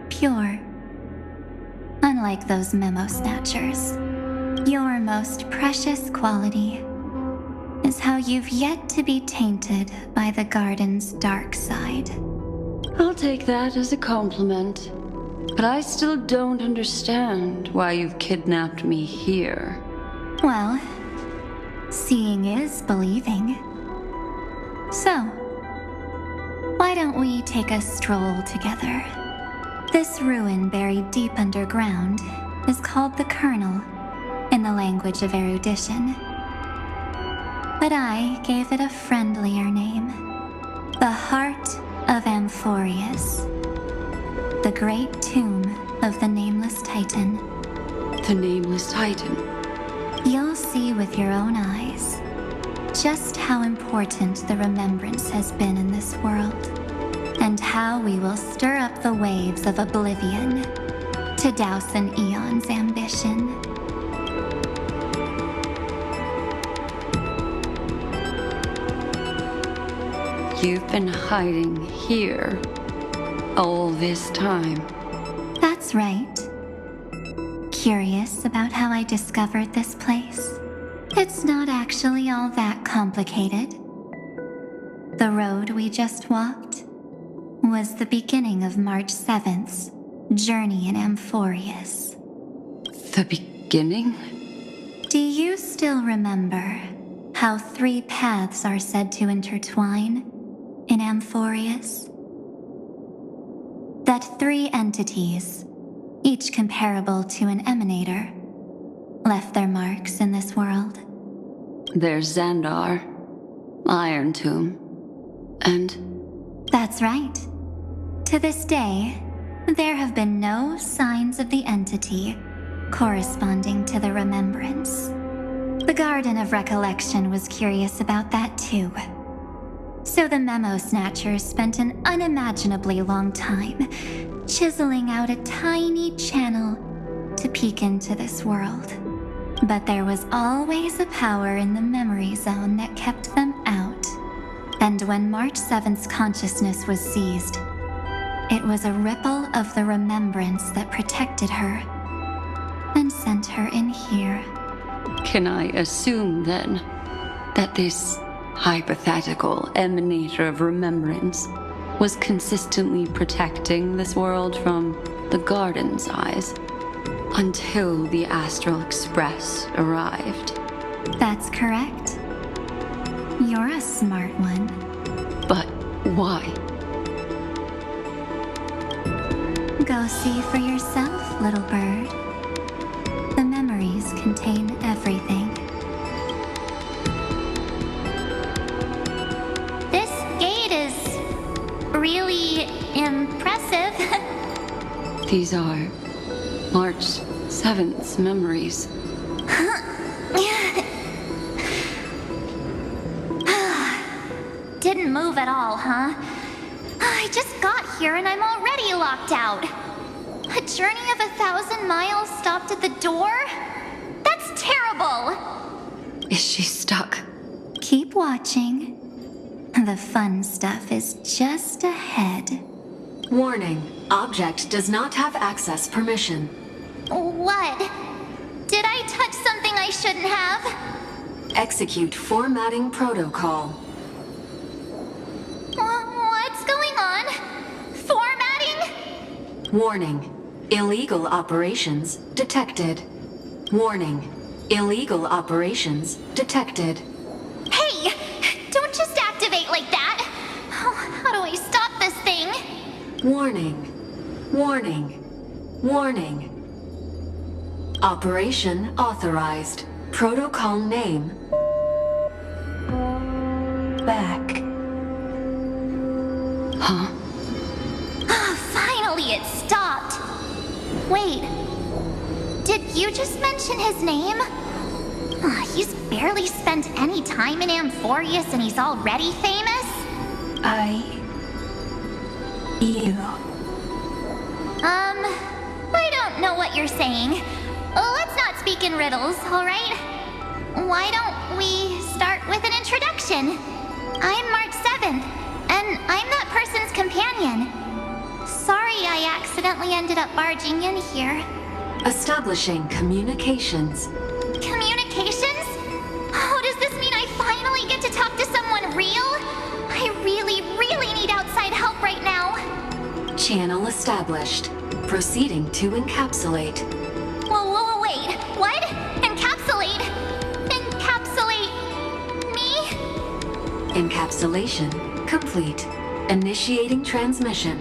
pure. Unlike those memo snatchers, your most precious quality is how you've yet to be tainted by the garden's dark side. I'll take that as a compliment. But I still don't understand why you've kidnapped me here. Well, seeing is believing. So, why don't we take a stroll together? This ruin buried deep underground is called the Kernel, in the language of erudition. But I gave it a friendlier name. The Heart of Amphorius. The great tomb of the Nameless Titan. The Nameless Titan? You'll see with your own eyes just how important the remembrance has been in this world, and how we will stir up the waves of oblivion to douse an eon's ambition. You've been hiding here all this time. That's right. Curious about how I discovered this place? It's not actually all that complicated. The road we just walked was the beginning of March 7th's journey in Amphorius. The beginning? Do you still remember how 3 paths are said to intertwine in Amphorius? That 3 entities, each comparable to an emanator, left their marks in this world. There's Xandar, Iron Tomb, And? That's right. To this day, there have been no signs of the entity corresponding to the remembrance. The Garden of Recollection was curious about that too. So the Memo Snatchers spent an unimaginably long time chiseling out a tiny channel to peek into this world. But there was always a power in the memory zone that kept them out. And when March 7th's consciousness was seized, it was a ripple of the remembrance that protected her and sent her in here. Can I assume, then, that this hypothetical emanator of remembrance was consistently protecting this world from the Garden's eyes until the Astral Express arrived? That's correct. You're a smart one. But why? Go see for yourself, little bird. The memories contain everything. This gate is really impressive. These are March 7th's memories. Didn't move at all, huh? I just got here and I'm already locked out. A journey of 1,000 miles stopped at the door? That's terrible! Is she stuck? Keep watching. The fun stuff is just ahead. Warning. Object does not have access permission. What? Did I touch something I shouldn't have? Execute formatting protocol. What's going on? Formatting? Warning. Illegal operations detected. Warning. Illegal operations detected. Hey! Don't just activate like that! How do I stop this thing? Warning. Warning. Warning. Operation authorized. Protocol name. Back. Huh? Finally it stopped! Wait. Did you just mention his name? He's barely spent any time in Amphorius and he's already famous? You. I don't know what you're saying. Let's not speak in riddles, alright? Why don't we start with an introduction? I'm March 7th, and I'm that person's companion. Sorry I accidentally ended up barging in here. Establishing communications. Communications? Oh, does this mean I finally get to talk to someone real? I really need outside help right now. Channel established. Proceeding to encapsulate. Whoa, wait. What? Encapsulate? Encapsulate me? Encapsulation complete. Initiating transmission.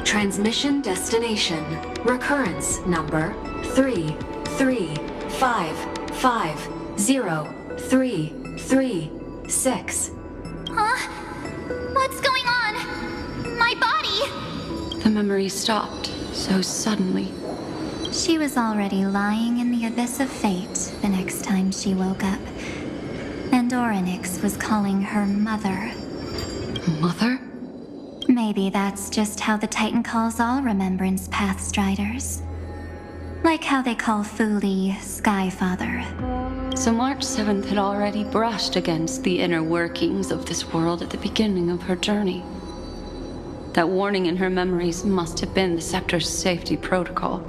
Transmission destination. Recurrence number 335503336. Huh? What's going on? My body! The memory stopped so suddenly. She was already lying in the abyss of fate the next time she woke up. And Orynyx was calling her mother. Mother? Maybe that's just how the Titan calls all Remembrance Pathstriders. Like how they call Fuli Skyfather. So March 7th had already brushed against the inner workings of this world at the beginning of her journey. That warning in her memories must have been the Scepter's safety protocol.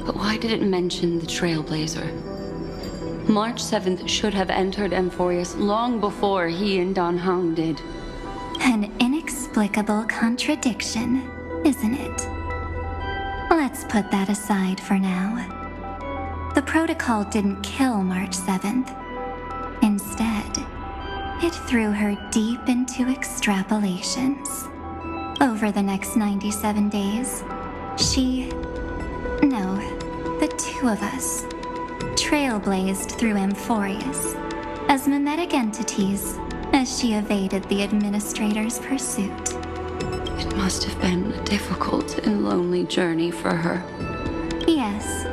But why did it mention the Trailblazer? March 7th should have entered Amphorius long before he and Don Hung did. An inexplicable contradiction, isn't it? Let's put that aside for now. The protocol didn't kill March 7th. Instead, it threw her deep into extrapolations. Over the next 97 days, the two of us, trailblazed through Amphorius as mimetic entities as she evaded the administrator's pursuit. It must have been a difficult and lonely journey for her. Yes.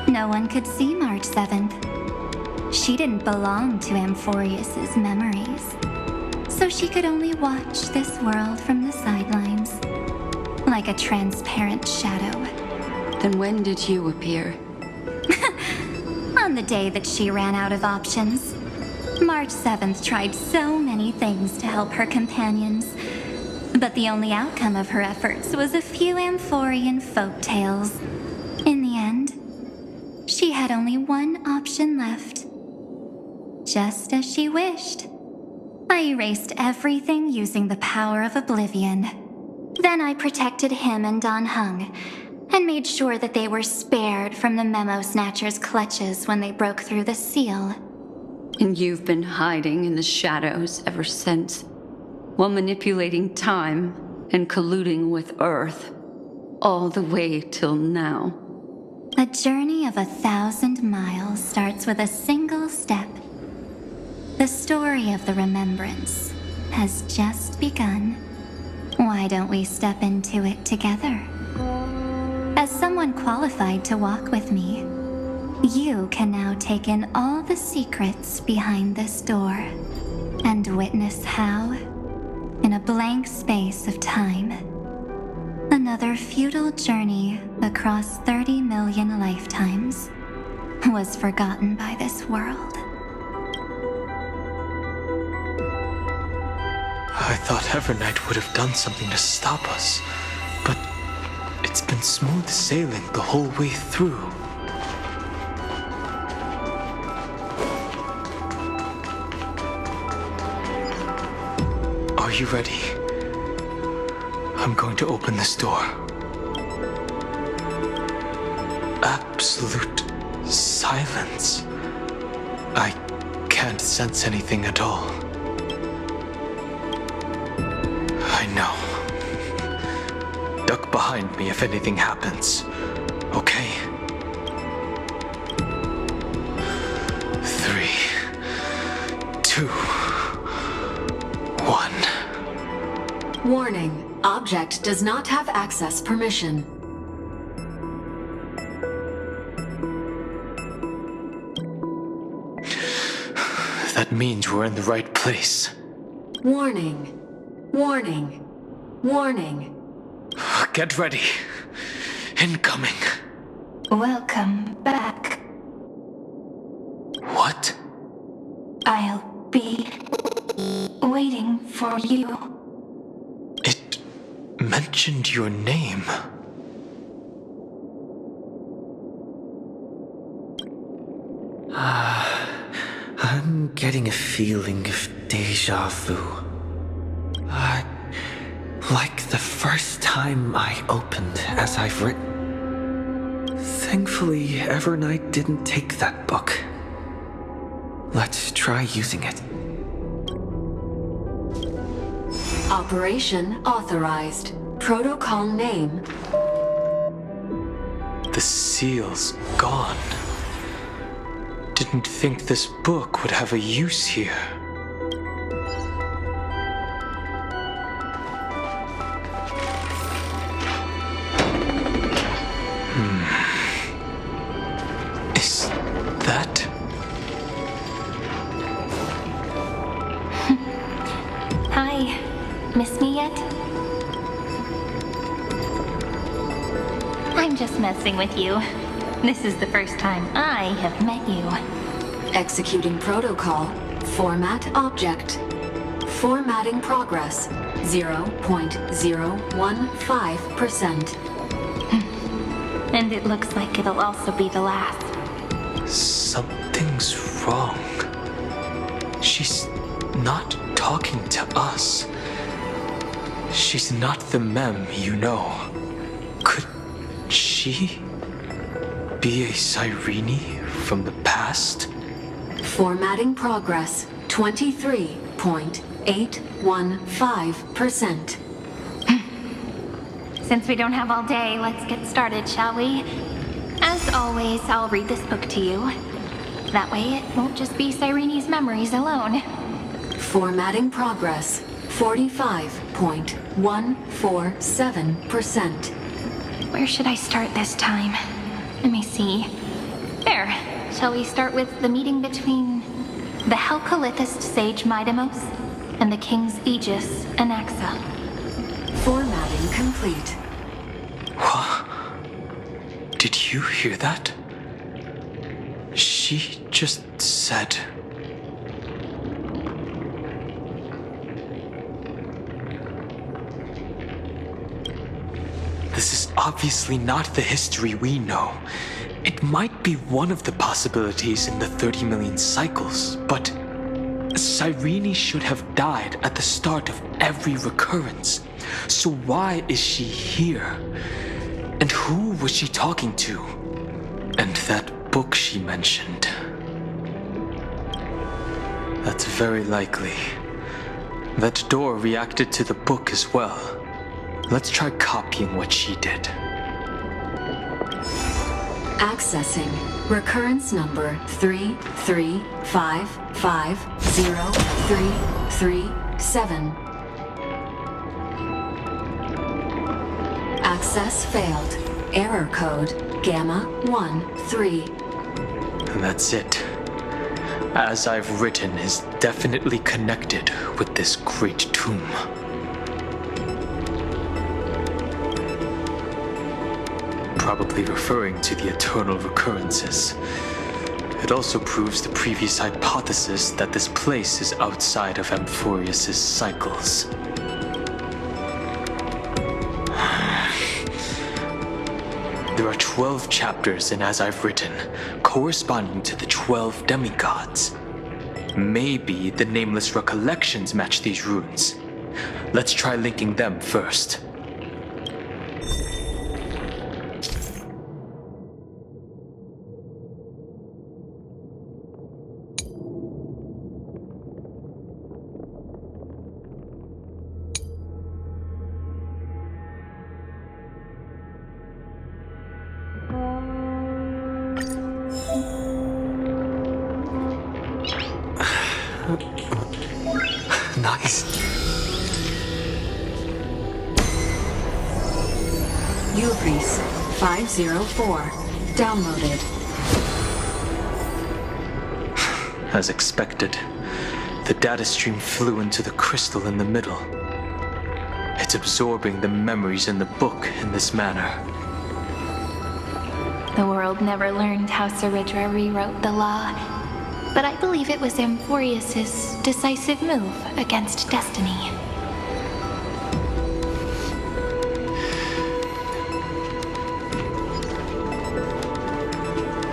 No one could see March 7th. She didn't belong to Amphorius's memories, so she could only watch this world from the sidelines, like a transparent shadow. Then when did you appear? On the day that she ran out of options. March 7th tried so many things to help her companions, but the only outcome of her efforts was a few Amphorian folk tales. In the end, she had only one option left. Just as she wished. I erased everything using the power of oblivion. Then I protected him and Dan Heng, and made sure that they were spared from the Memo Snatcher's clutches when they broke through the seal. And you've been hiding in the shadows ever since, while manipulating time and colluding with Earth, all the way till now. A journey of 1,000 miles starts with a single step. The story of the Remembrance has just begun. Why don't we step into it together? As someone qualified to walk with me, you can now take in all the secrets behind this door and witness how, in a blank space of time, another futile journey across 30 million lifetimes was forgotten by this world. I thought Evernight would have done something to stop us, but it's been smooth sailing the whole way through. Are you ready? I'm going to open this door. Absolute silence. I can't sense anything at all. I know. Duck behind me if anything happens, okay? 3, 2, 1. Warning. Object does not have access permission. That means we're in the right place. Warning. Warning. Warning. Get ready. Incoming. Welcome back. What? I'll be waiting for you. It mentioned your name. I'm getting a feeling of deja vu. Like the first time I opened as I've written. Thankfully, Evernight didn't take that book. Let's try using it. Operation authorized. Protocol name. The seal's gone. Didn't think this book would have a use here. Is that... Hi. Miss me yet? I'm just messing with you. This is the first time I have met you. Executing protocol. Format object. Formatting progress. 0.015%. And it looks like it'll also be the last. Something's wrong. She's not talking to us. She's not the Mem you know. Could she be a Cyrene from the past? Formatting progress. 23.815%. Since we don't have all day, let's get started, shall we? As always, I'll read this book to you. That way it won't just be Cyrene's memories alone. Formatting progress 45.147%. Where should I start this time? Let me see. There. Shall we start with the meeting between the Helcolithist sage Midamos and the King's Aegis Anaxa? Formatting complete. What? Did you hear that? She just said... This is obviously not the history we know. It might be one of the possibilities in the 30 million cycles, but Cyrene should have died at the start of every recurrence. So why is she here? And who was she talking to? And that book she mentioned. That's very likely. That door reacted to the book as well. Let's try copying what she did. Accessing recurrence number 335503337. Access failed. Error code Gamma 13. And that's it. As I've written is definitely connected with this great tomb. Probably referring to the eternal recurrences. It also proves the previous hypothesis that this place is outside of Amphorius' cycles. There are 12 chapters in As I've Written, corresponding to the 12 demigods. Maybe the nameless recollections match these runes. Let's try linking them first. Nice. Ubrice 504. Downloaded. As expected, the data stream flew into the crystal in the middle. It's absorbing the memories in the book in this manner. The world never learned how Saridra rewrote the law, but I believe it was Amphorius' decisive move against destiny.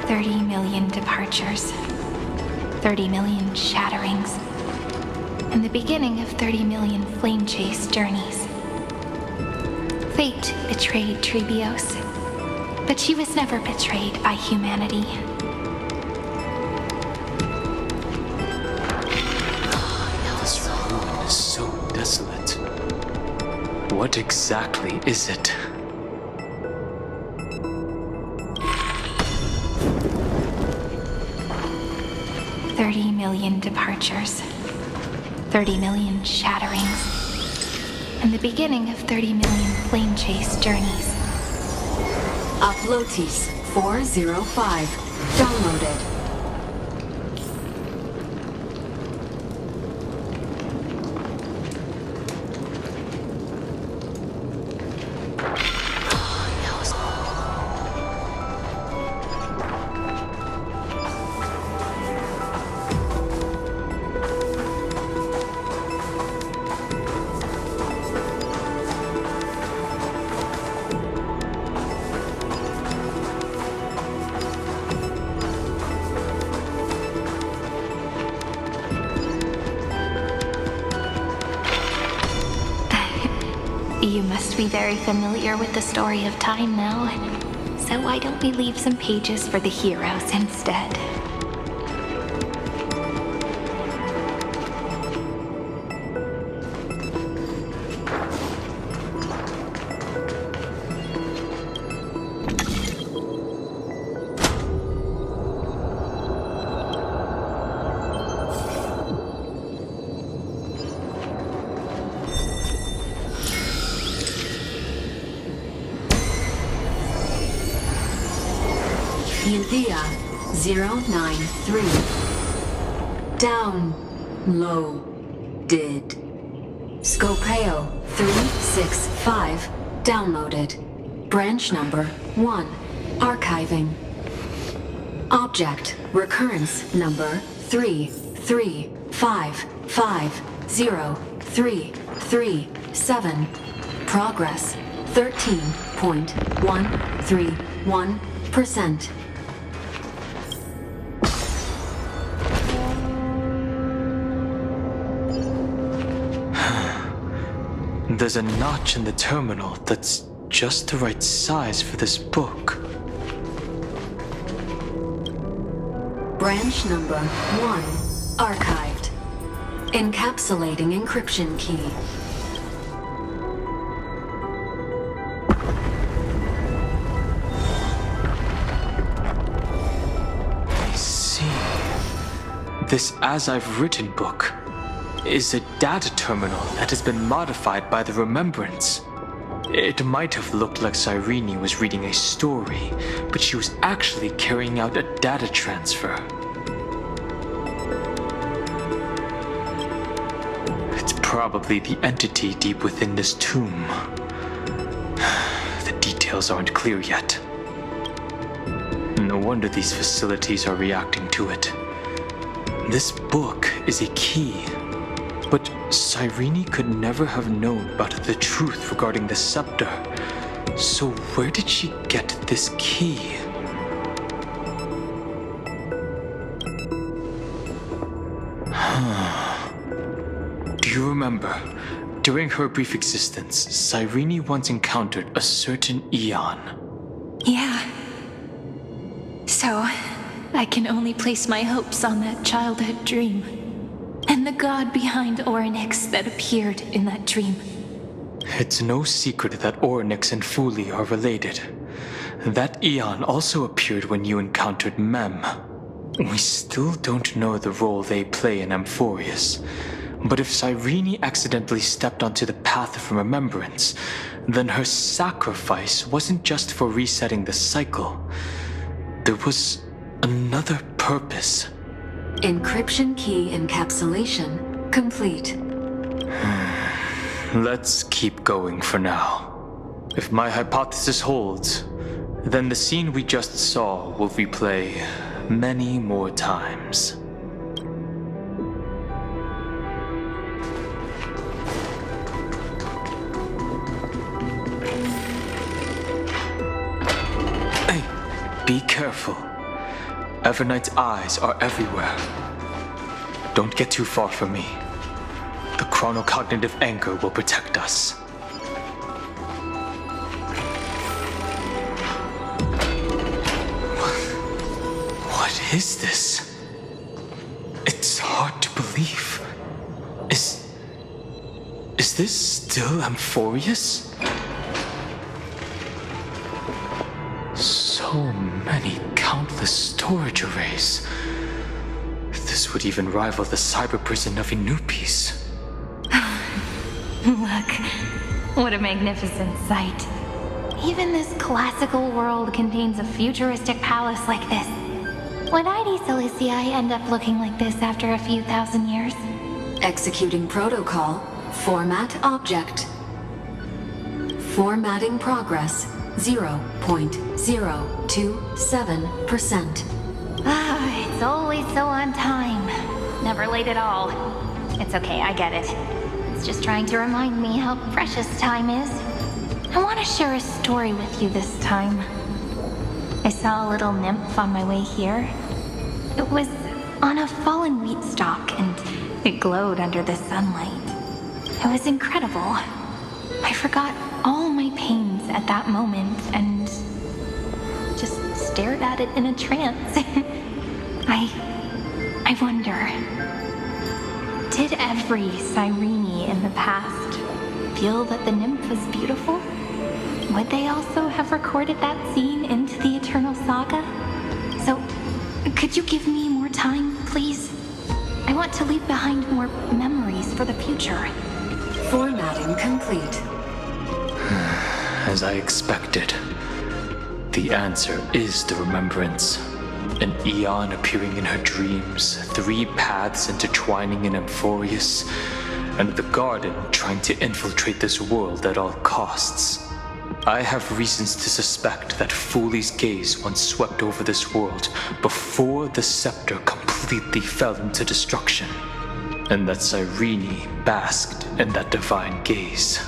$30 million departures, 30 million shatterings, and the beginning of 30 million flame chase journeys. Fate betrayed Trebios, but she was never betrayed by humanity. This ruin is so desolate. What exactly is it? $30 million departures, 30 million shatterings, and the beginning of 30 million flame chase journeys. Uplotis 405. Downloaded. You must be very familiar with the story of time now, so why don't we leave some pages for the heroes instead? Thea 093. Downloaded. Scopeo 3.6 downloaded. Branch number 1. Archiving. Object recurrence number 335503337. Progress 13.131%. There's a notch in the terminal that's just the right size for this book. Branch number 1 archived. Encapsulating encryption key. I see. This As I've Written book is a data terminal that has been modified by the Remembrance. It might have looked like Cyrene was reading a story, but she was actually carrying out a data transfer. It's probably the entity deep within this tomb. The details aren't clear yet. No wonder these facilities are reacting to it. This book is a key. But Cyrene could never have known about the truth regarding the scepter. So where did she get this key? Do you remember? During her brief existence, Cyrene once encountered a certain Eon. Yeah. So, I can only place my hopes on that childhood dream. And the god behind Orynyx that appeared in that dream. It's no secret that Orynyx and Fuli are related. That Eon also appeared when you encountered Mem. We still don't know the role they play in Amphorius. But if Cyrene accidentally stepped onto the path of remembrance, then her sacrifice wasn't just for resetting the cycle. There was another purpose. Encryption key encapsulation complete. Let's keep going for now. If my hypothesis holds, then the scene we just saw will replay many more times. Hey, be careful. Evernight's eyes are everywhere. Don't get too far from me. The chronocognitive anchor will protect us. What is this? It's hard to believe. Is this still Amphorius? So many countless storage arrays. This would even rival the cyber prison of Inupis. Look, what a magnificent sight. Even this classical world contains a futuristic palace like this. Would ID Silicii end up looking like this after a few thousand years? Executing protocol. Format object. Formatting progress 0.027%. It's always so on time. Never late at all. It's okay, I get it. It's just trying to remind me how precious time is. I want to share a story with you this time. I saw a little nymph on my way here. It was on a fallen wheat stalk, and it glowed under the sunlight. It was incredible. I forgot all my pains at that moment and just stared at it in a trance. I wonder, did every Cyrene in the past feel that the nymph was beautiful? Would they also have recorded that scene into the Eternal Saga? So, could you give me more time, please? I want to leave behind more memories for the future. Formatting complete. As I expected, the answer is the remembrance. An Eon appearing in her dreams, 3 paths intertwining in Amphorius, and the Garden trying to infiltrate this world at all costs. I have reasons to suspect that Fooley's gaze once swept over this world before the scepter completely fell into destruction, and that Cyrene basked in that divine gaze.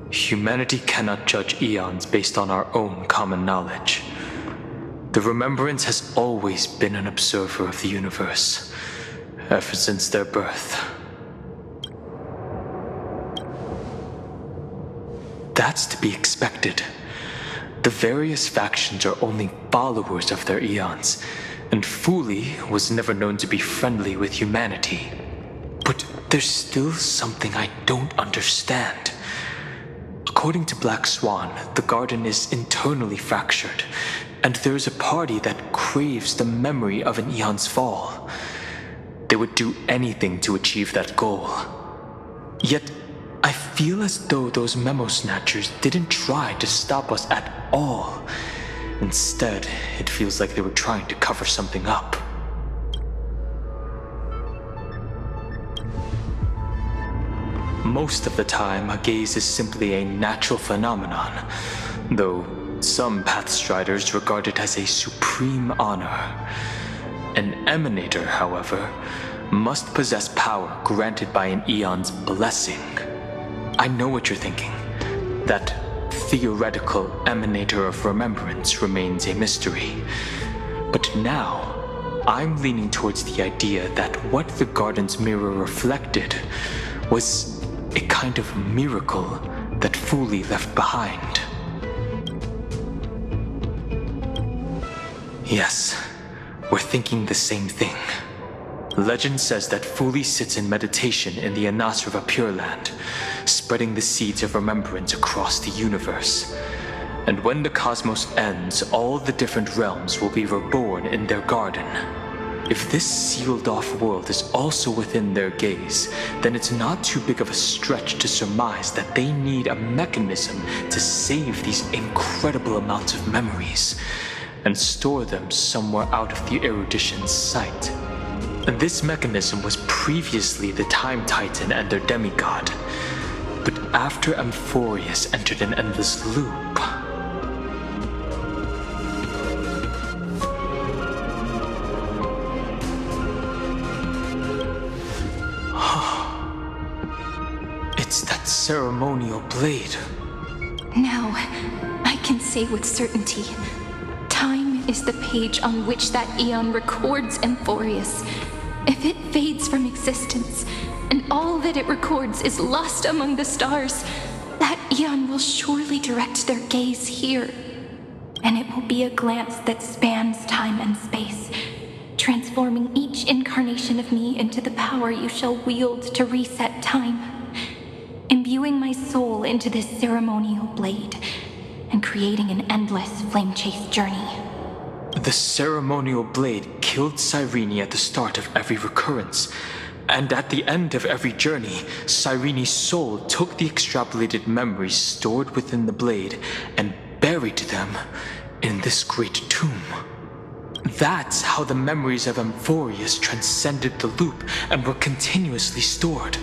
Humanity cannot judge eons based on our own common knowledge. The Remembrance has always been an observer of the universe, ever since their birth. That's to be expected. The various factions are only followers of their eons, and Fooley was never known to be friendly with humanity. But there's still something I don't understand. According to Black Swan, the Garden is internally fractured, and there is a party that craves the memory of an eon's fall. They would do anything to achieve that goal. Yet, I feel as though those memo snatchers didn't try to stop us at all. Instead, it feels like they were trying to cover something up. Most of the time, a gaze is simply a natural phenomenon, though some Pathstriders regard it as a supreme honor. An Emanator, however, must possess power granted by an eon's blessing. I know what you're thinking. That theoretical Emanator of Remembrance remains a mystery. But now, I'm leaning towards the idea that what the Garden's mirror reflected was a kind of miracle that Fooley left behind. Yes, we're thinking the same thing. Legend says that Fooley sits in meditation in the Anasrava Pure Land, spreading the seeds of remembrance across the universe. And when the cosmos ends, all the different realms will be reborn in their garden. If this sealed-off world is also within their gaze, then it's not too big of a stretch to surmise that they need a mechanism to save these incredible amounts of memories and store them somewhere out of the erudition's sight. This mechanism was previously the Time Titan and their demigod, but after Amphorius entered an endless loop, it's that ceremonial blade. Now, I can say with certainty, time is the page on which that eon records Amphorius. If it fades from existence, and all that it records is lost among the stars, that eon will surely direct their gaze here. And it will be a glance that spans time and space, transforming each incarnation of me into the power you shall wield to reset time, imbuing my soul into this ceremonial blade, and creating an endless flame-chased journey. The ceremonial blade killed Cyrene at the start of every recurrence, and at the end of every journey, Cyrene's soul took the extrapolated memories stored within the blade and buried them in this great tomb. That's how the memories of Amphorius transcended the loop and were continuously stored,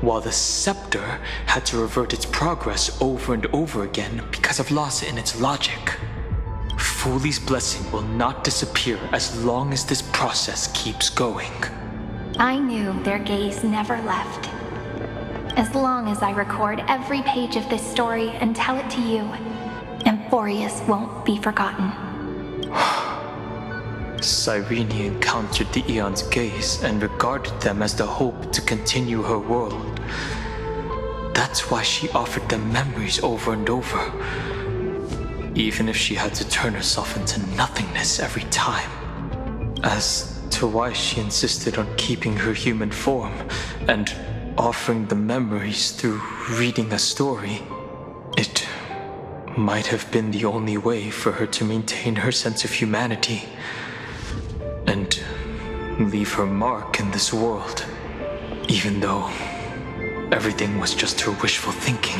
while the scepter had to revert its progress over and over again because of loss in its logic. Fooley's blessing will not disappear as long as this process keeps going. I knew their gaze never left. As long as I record every page of this story and tell it to you, Amphorius won't be forgotten. Cyrene encountered the Eon's gaze and regarded them as the hope to continue her world. That's why she offered them memories over and over, even if she had to turn herself into nothingness every time. As to why she insisted on keeping her human form and offering the memories through reading a story, it might have been the only way for her to maintain her sense of humanity and leave her mark in this world, even though everything was just her wishful thinking.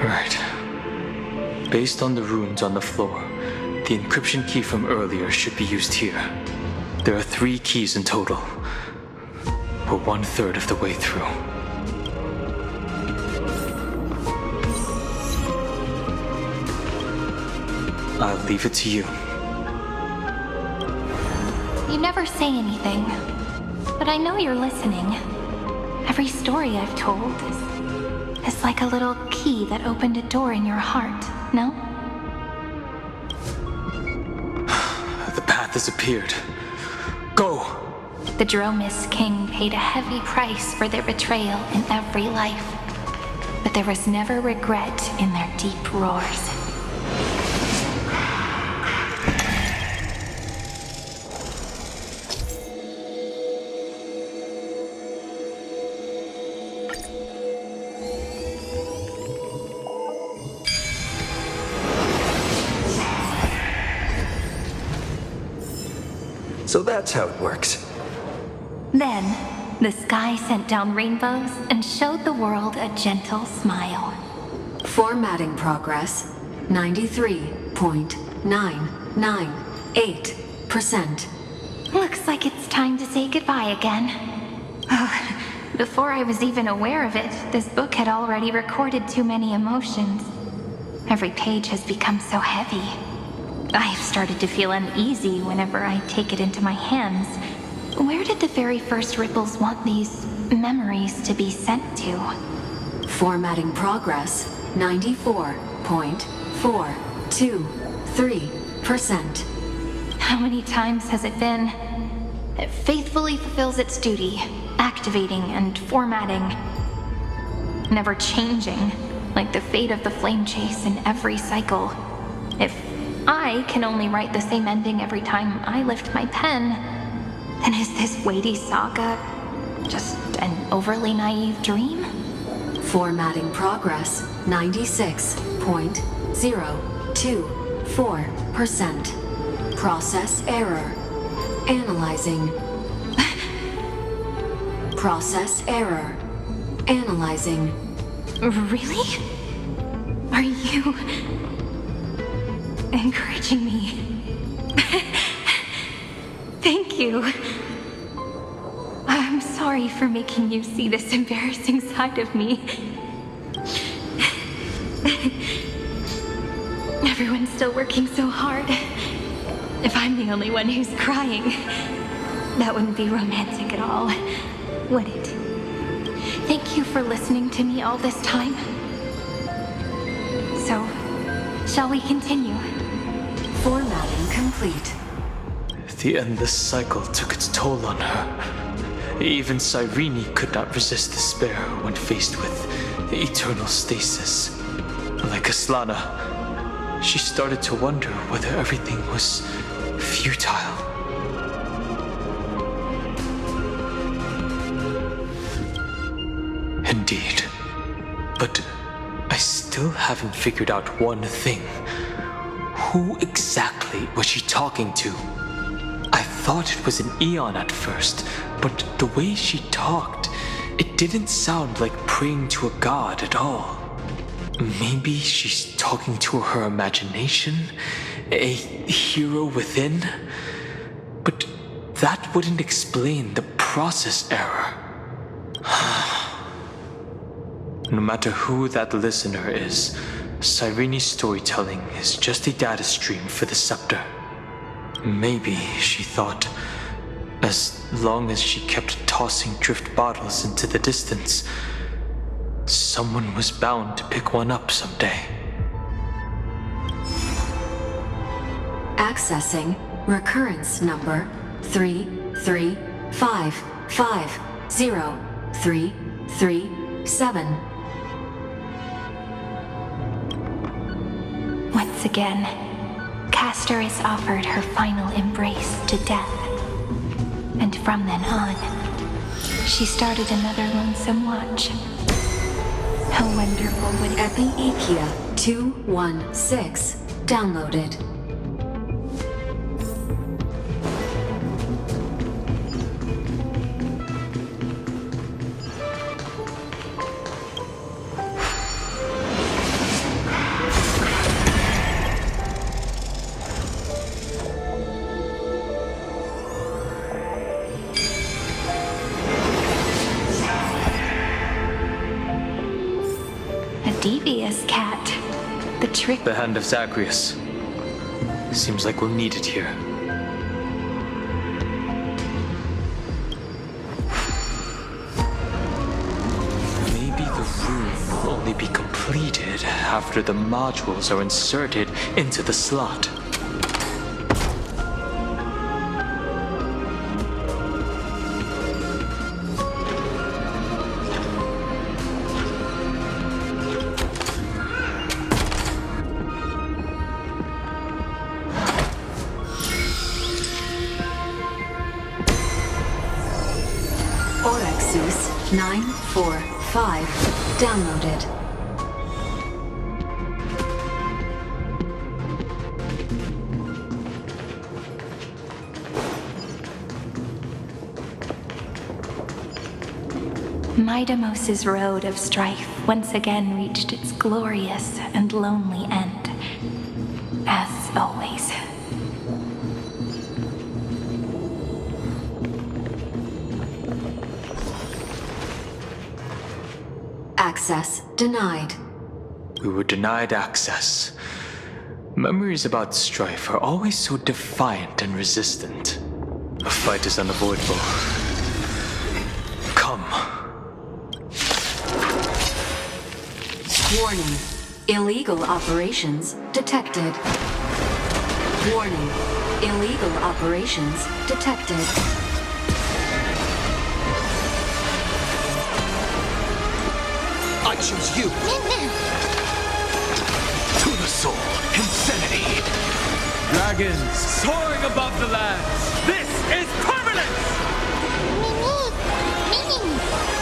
Right. Based on the runes on the floor, the encryption key from earlier should be used here. There are 3 keys in total. We're 1/3 of the way through. I'll leave it to you. You never say anything, but I know you're listening. Every story I've told is like a little key that opened a door in your heart, no? The path has appeared. Go! The Dromis King paid a heavy price for their betrayal in every life, but there was never regret in their deep roars. So that's how it works. Then, the sky sent down rainbows and showed the world a gentle smile. Formatting progress 93.998%. Looks like it's time to say goodbye again. Before I was even aware of it, this book had already recorded too many emotions. Every page has become so heavy. I've started to feel uneasy whenever I take it into my hands. Where did the very first ripples want these memories to be sent to? Formatting progress 94.423%. How many times has it been? It faithfully fulfills its duty, activating and formatting. Never changing, like the fate of the flame chase in every cycle. If I can only write the same ending every time I lift my pen, then is this weighty saga just an overly naive dream? Formatting progress 96.024%. Process error. Analyzing. Process error. Analyzing. Really? Are you encouraging me? Thank you. I'm sorry for making you see this embarrassing side of me. Everyone's still working so hard. If I'm the only one who's crying, that wouldn't be romantic at all, would it? Thank you for listening to me all this time. So, shall we continue? Formatting complete. The endless cycle took its toll on her. Even Cyrene could not resist despair when faced with the eternal stasis. Like Aslana, she started to wonder whether everything was futile. Indeed. But I still haven't figured out one thing. Who exactly was she talking to? I thought it was an Eon at first, but the way she talked, it didn't sound like praying to a god at all. Maybe she's talking to her imagination? A hero within? But that wouldn't explain the process error. No matter who that listener is, Cyrene's storytelling is just a data stream for the scepter. Maybe, she thought, as long as she kept tossing drift bottles into the distance, someone was bound to pick one up someday. Accessing recurrence number 335503337. Once again, Castor is offered her final embrace to death. And from then on, she started another lonesome watch. How wonderful would it be? Epiikia 216 downloaded. trick. The hand of Zagreus. Seems like we'll need it here. Maybe the room will only be completed after the modules are inserted into the slot. Orexus 945 downloaded. Midamos's road of strife once again reached its glorious and lonely end. As always. Access denied. We were denied access. Memories about strife are always so defiant and resistant. A fight is unavoidable. Come. Warning. Illegal operations detected. Warning. Illegal operations detected. I choose you. To the soul, insanity. Dragons soaring above the lands. This is permanence!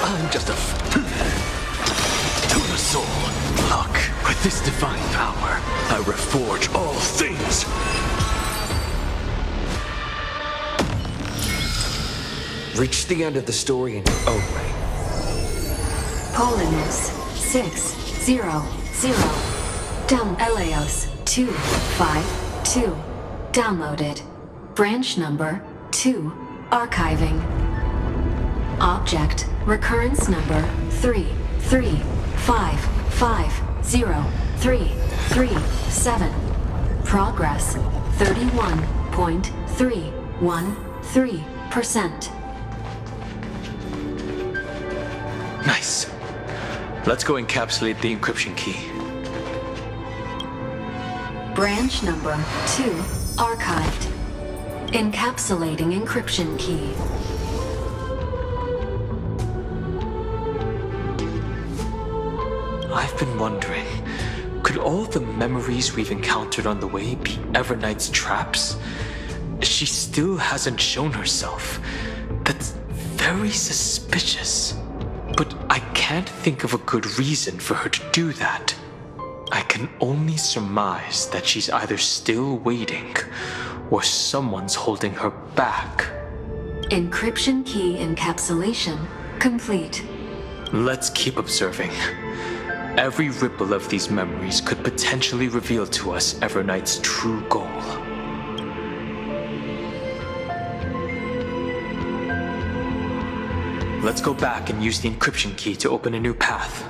I'm just a to the soul. Look, with this divine power, I reforge all things. Reach the end of the story in your own way. Polinus 600. Down Eleos 252. Downloaded. Branch number 2. Archiving. Object recurrence number 3355037. Progress 31.313%. Nice. Let's go encapsulate the encryption key. Branch number 2 archived. Encapsulating encryption key. I've been wondering, could all the memories we've encountered on the way be Evernight's traps? She still hasn't shown herself. That's very suspicious. But I can't think of a good reason for her to do that. I can only surmise that she's either still waiting, or someone's holding her back. Encryption key encapsulation complete. Let's keep observing. Every ripple of these memories could potentially reveal to us Evernight's true goal. Let's go back and use the encryption key to open a new path.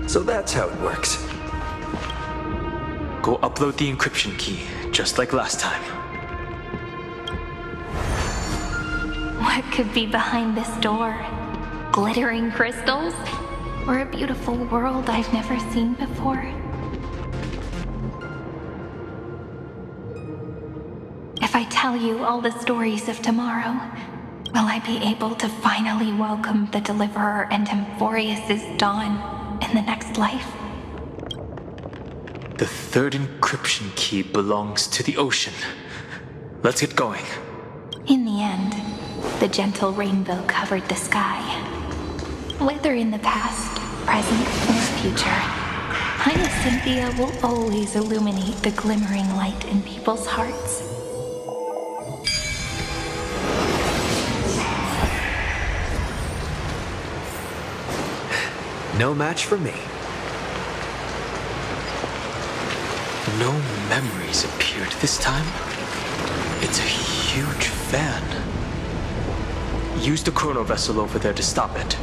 So that's how it works. Go upload the encryption key, just like last time. What could be behind this door? Glittering crystals? Or a beautiful world I've never seen before? If I tell you all the stories of tomorrow, will I be able to finally welcome the Deliverer and Amphorius' dawn in the next life? The third encryption key belongs to the ocean. Let's get going. In the end, the gentle rainbow covered the sky. Whether in the past, present, or future, Hyacinthia will always illuminate the glimmering light in people's hearts. No match for me. No memories appeared this time. It's a huge fan. Use the chrono vessel over there to stop it.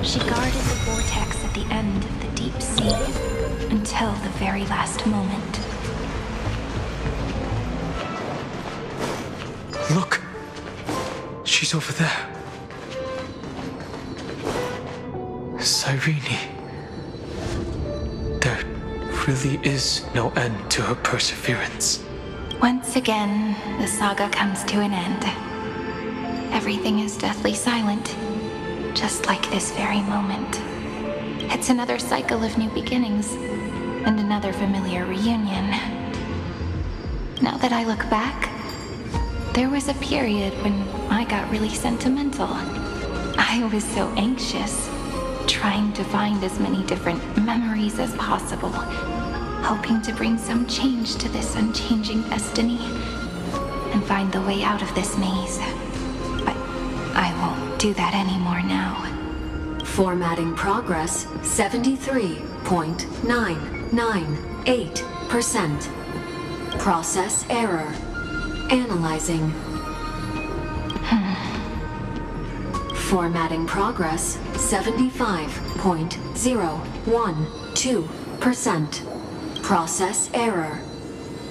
She guarded the vortex at the end of the deep sea until the very last moment. Look! She's over there. Cyrene. There really is no end to her perseverance. Once again, the saga comes to an end. Everything is deathly silent. Just like this very moment. It's another cycle of new beginnings, and another familiar reunion. Now that I look back, there was a period when I got really sentimental. I was so anxious, trying to find as many different memories as possible, hoping to bring some change to this unchanging destiny, and find the way out of this maze. But I won't do that anymore now. Formatting progress 73.998%. Process error. Analyzing. Formatting progress 75.012%. Process error.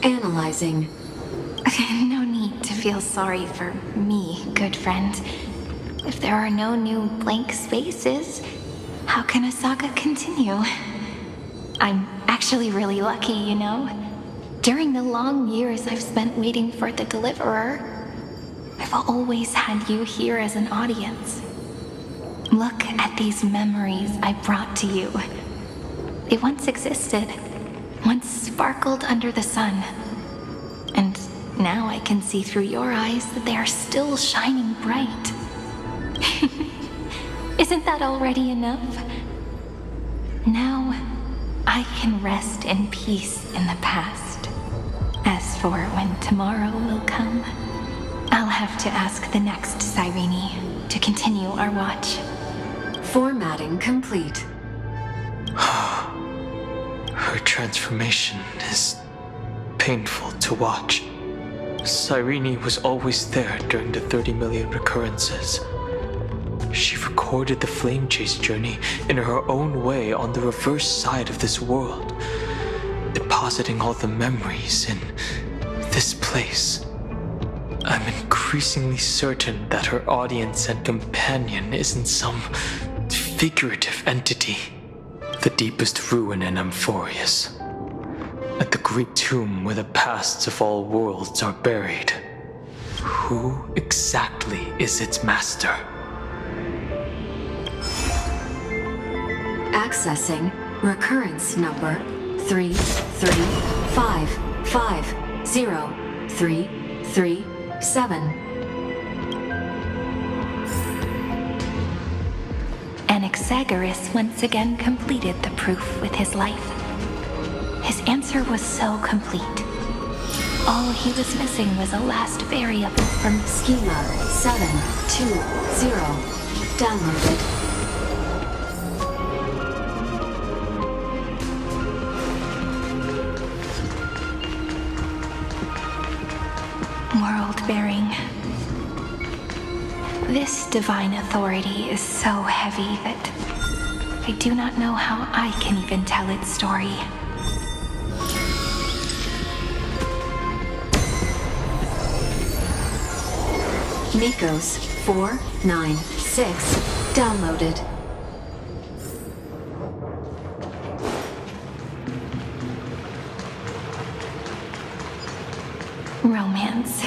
Analyzing. No need to feel sorry for me, good friend. If there are no new blank spaces, how can a saga continue? I'm actually really lucky, you know? During the long years I've spent waiting for the Deliverer, I've always had you here as an audience. Look at these memories I brought to you. They once existed, once sparkled under the sun. And now I can see through your eyes that they are still shining bright. Isn't that already enough? Now, I can rest in peace in the past. As for when tomorrow will come, I'll have to ask the next Cyrene to continue our watch. Formatting complete. Her transformation is painful to watch. Cyrene was always there during the 30 million recurrences. She recorded the flame chase journey in her own way on the reverse side of this world, depositing all the memories in this place. I'm increasingly certain that her audience and companion isn't some figurative entity. The deepest ruin in Amphorius, at the great tomb where the pasts of all worlds are buried. Who exactly is its master? Accessing recurrence number 335503337. Anaxagoras once again completed the proof with his life. His answer was so complete. All he was missing was a last variable from Schema 720. Downloaded. World-bearing. This divine authority is so heavy that I do not know how I can even tell its story. Nikos 496 downloaded. Romance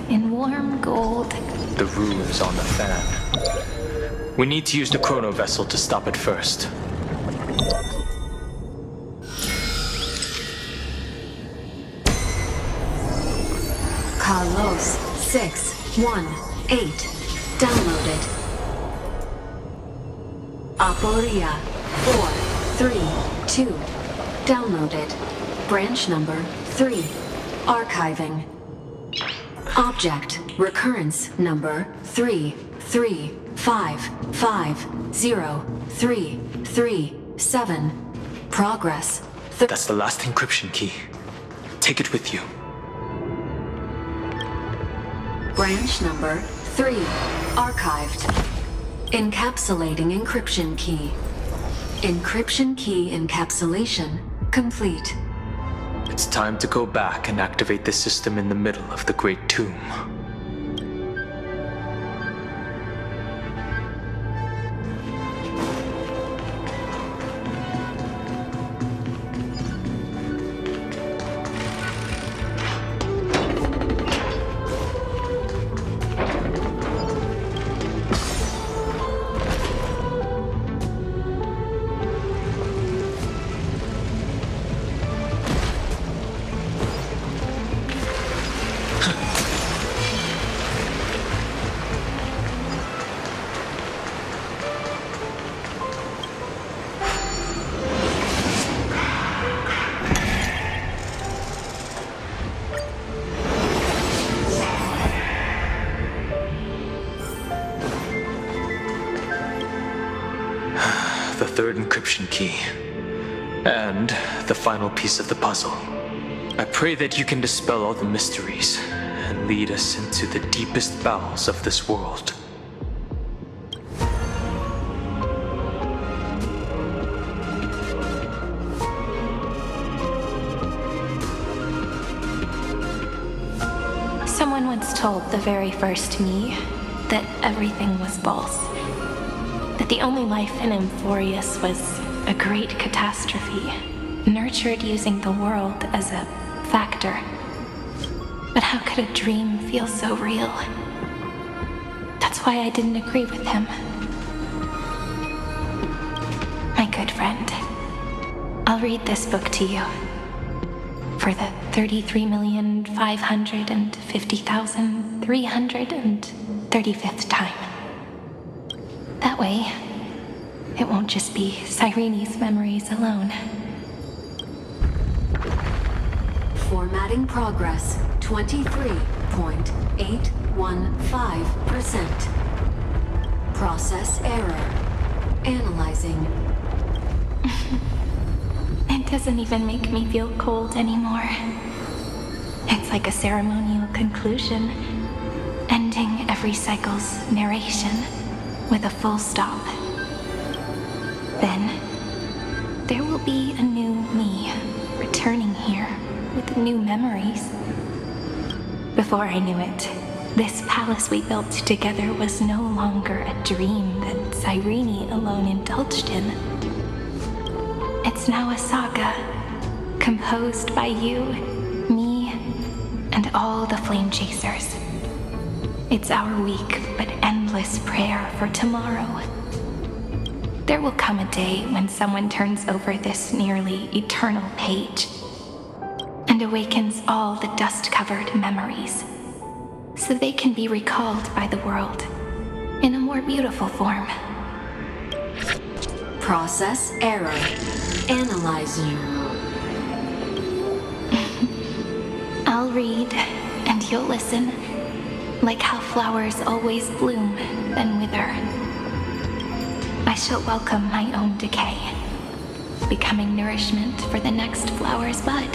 in warm gold the runes on the fan. We need to use the chrono vessel to stop it first. Carlos 618 downloaded. Aporia 432 downloaded. Branch number 3 archiving. Object recurrence number 335503337. Progress. That's the last encryption key. Take it with you. Branch number 3 archived. Encapsulating encryption key. Encryption key encapsulation complete. It's time to go back and activate the system in the middle of the Great Tomb. The third encryption key. And the final piece of the puzzle. I pray that you can dispel all the mysteries and lead us into the deepest bowels of this world. Someone once told the very first me that everything was false. That the only life in Amphorius was a great catastrophe, nurtured using the world as a factor. But how could a dream feel so real? That's why I didn't agree with him. My good friend, I'll read this book to you. For the 33,550,335th time. That way, it won't just be Cyrene's memories alone. Formatting progress 23.815%. Process error. Analyzing. It doesn't even make me feel cold anymore. It's like a ceremonial conclusion, ending every cycle's narration with a full stop. Then, there will be a new me returning here with new memories. Before I knew it, this palace we built together was no longer a dream that Cyrene alone indulged in. It's now a saga, composed by you, me, and all the flame chasers. It's our weak but endless prayer for tomorrow. There will come a day when someone turns over this nearly eternal page and awakens all the dust-covered memories, so they can be recalled by the world in a more beautiful form. Process error. Analyzing. I'll read, and you'll listen, like how flowers always bloom, then wither. I shall welcome my own decay, becoming nourishment for the next flower's bud.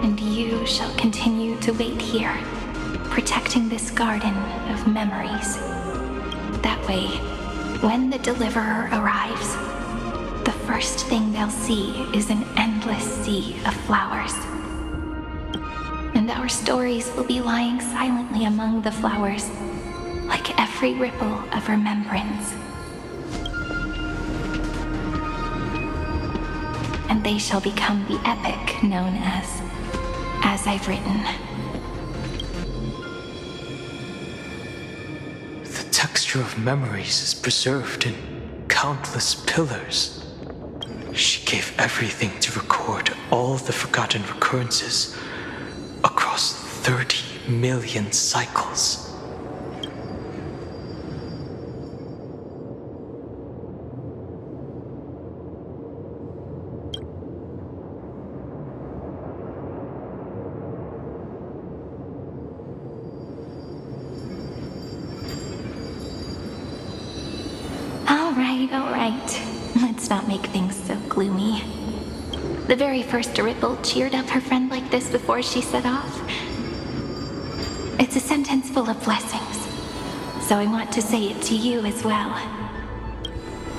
And you shall continue to wait here, protecting this garden of memories. That way, when the deliverer arrives, the first thing they'll see is an endless sea of flowers. And our stories will be lying silently among the flowers, like every ripple of remembrance. And they shall become the epic known as I've Written. texture of memories is preserved in countless pillars. She gave everything to record all the forgotten recurrences across 30 million cycles. All right. Let's not make things so gloomy. The very first Ripple cheered up her friend like this before she set off. It's a sentence full of blessings, so I want to say it to you as well.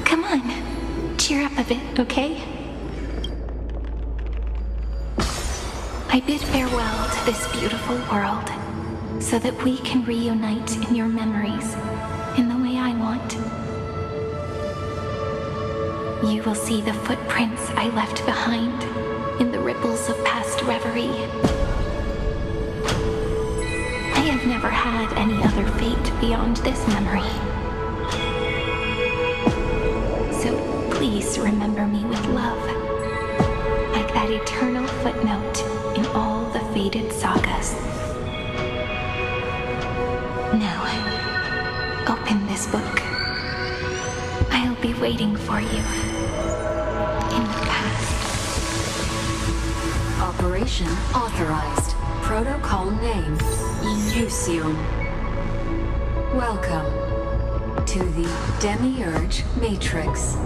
Come on, cheer up a bit, okay? I bid farewell to this beautiful world, so that we can reunite in your memories in the way I want. You will see the footprints I left behind in the ripples of past reverie. I have never had any other fate beyond this memory. So please remember me with love, like that eternal footnote in all the faded sagas. Now, open this book. I'll be waiting for you in the past. Operation authorized. Protocol name, Illusion. Welcome to the Demiurge Matrix.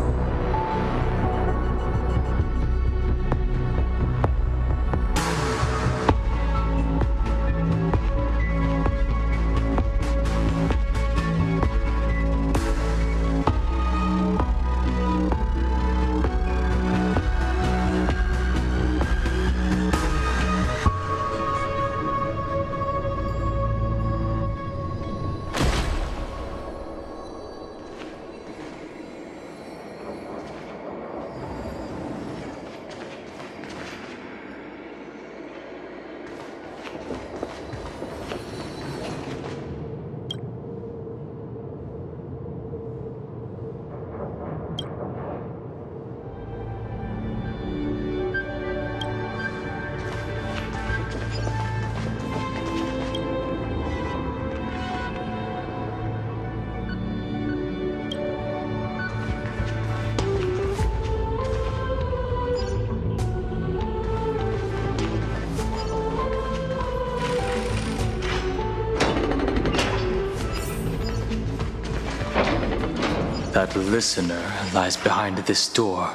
That listener lies behind this door.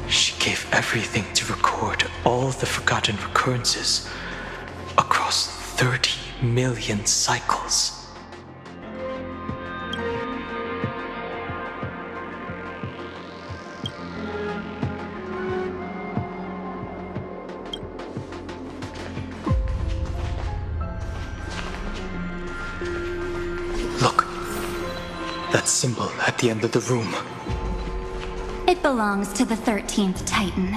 She gave everything to record all the forgotten recurrences across 30 million cycles. That symbol at the end of the room. It belongs to the 13th Titan,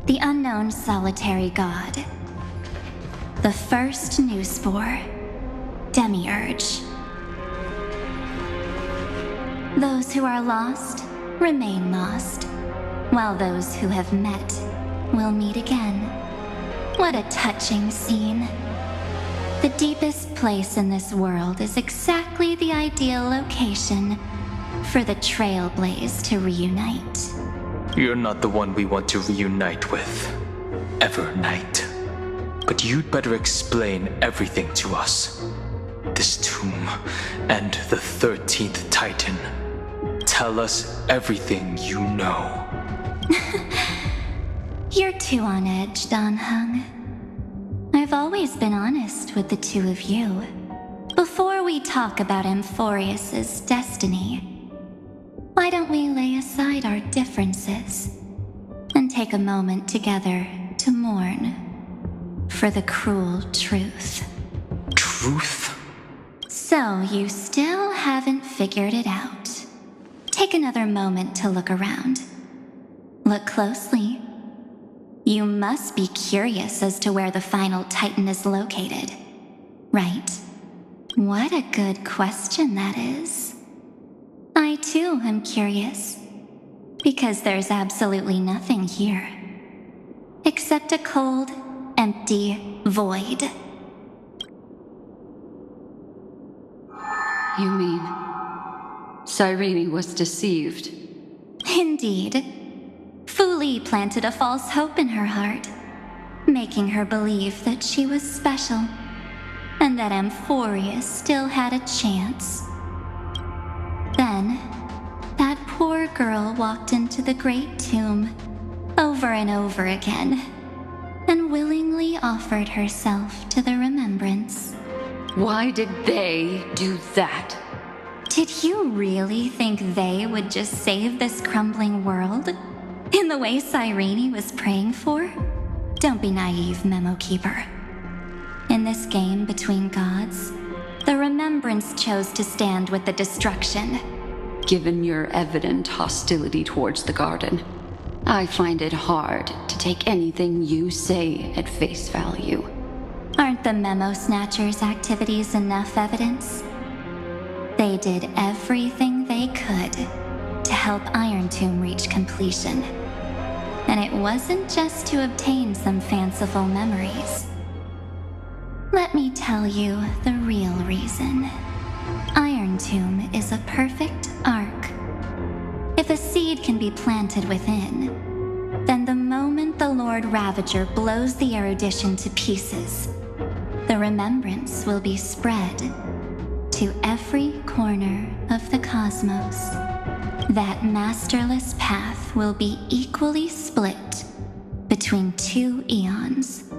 the unknown solitary god. The first new spore, Demiurge. Those who are lost remain lost, while those who have met will meet again. What a touching scene. The deepest place in this world is exactly the ideal location for the Trailblaze to reunite. You're not the one we want to reunite with, Evernight. But you'd better explain everything to us. This tomb and the 13th Titan. Tell us everything you know. You're too on edge, Dan Hung. I've always been honest with the two of you. Before we talk about Amphorius's destiny, why don't we lay aside our differences and take a moment together to mourn for the cruel truth? Truth? So you still haven't figured it out. Take another moment to look around. Look closely. You must be curious as to where the final Titan is located, right? What a good question that is. I too am curious, because there's absolutely nothing here, except a cold, empty void. You mean Cyrene was deceived? Indeed. Fu Li planted a false hope in her heart, making her believe that she was special, and that Amphorius still had a chance. Then, that poor girl walked into the Great Tomb over and over again, and willingly offered herself to the remembrance. Why did they do that? Did you really think they would just save this crumbling world? In the way Cyrene was praying for? Don't be naive, Memo Keeper. In this game between gods, the Remembrance chose to stand with the destruction. Given your evident hostility towards the garden, I find it hard to take anything you say at face value. Aren't the Memo Snatchers' activities enough evidence? They did everything they could to help Iron Tomb reach completion. And it wasn't just to obtain some fanciful memories. Let me tell you the real reason. Iron Tomb is a perfect arc. If a seed can be planted within, then the moment the Lord Ravager blows the erudition to pieces, the remembrance will be spread to every corner of the cosmos. That masterless path will be equally split between two eons.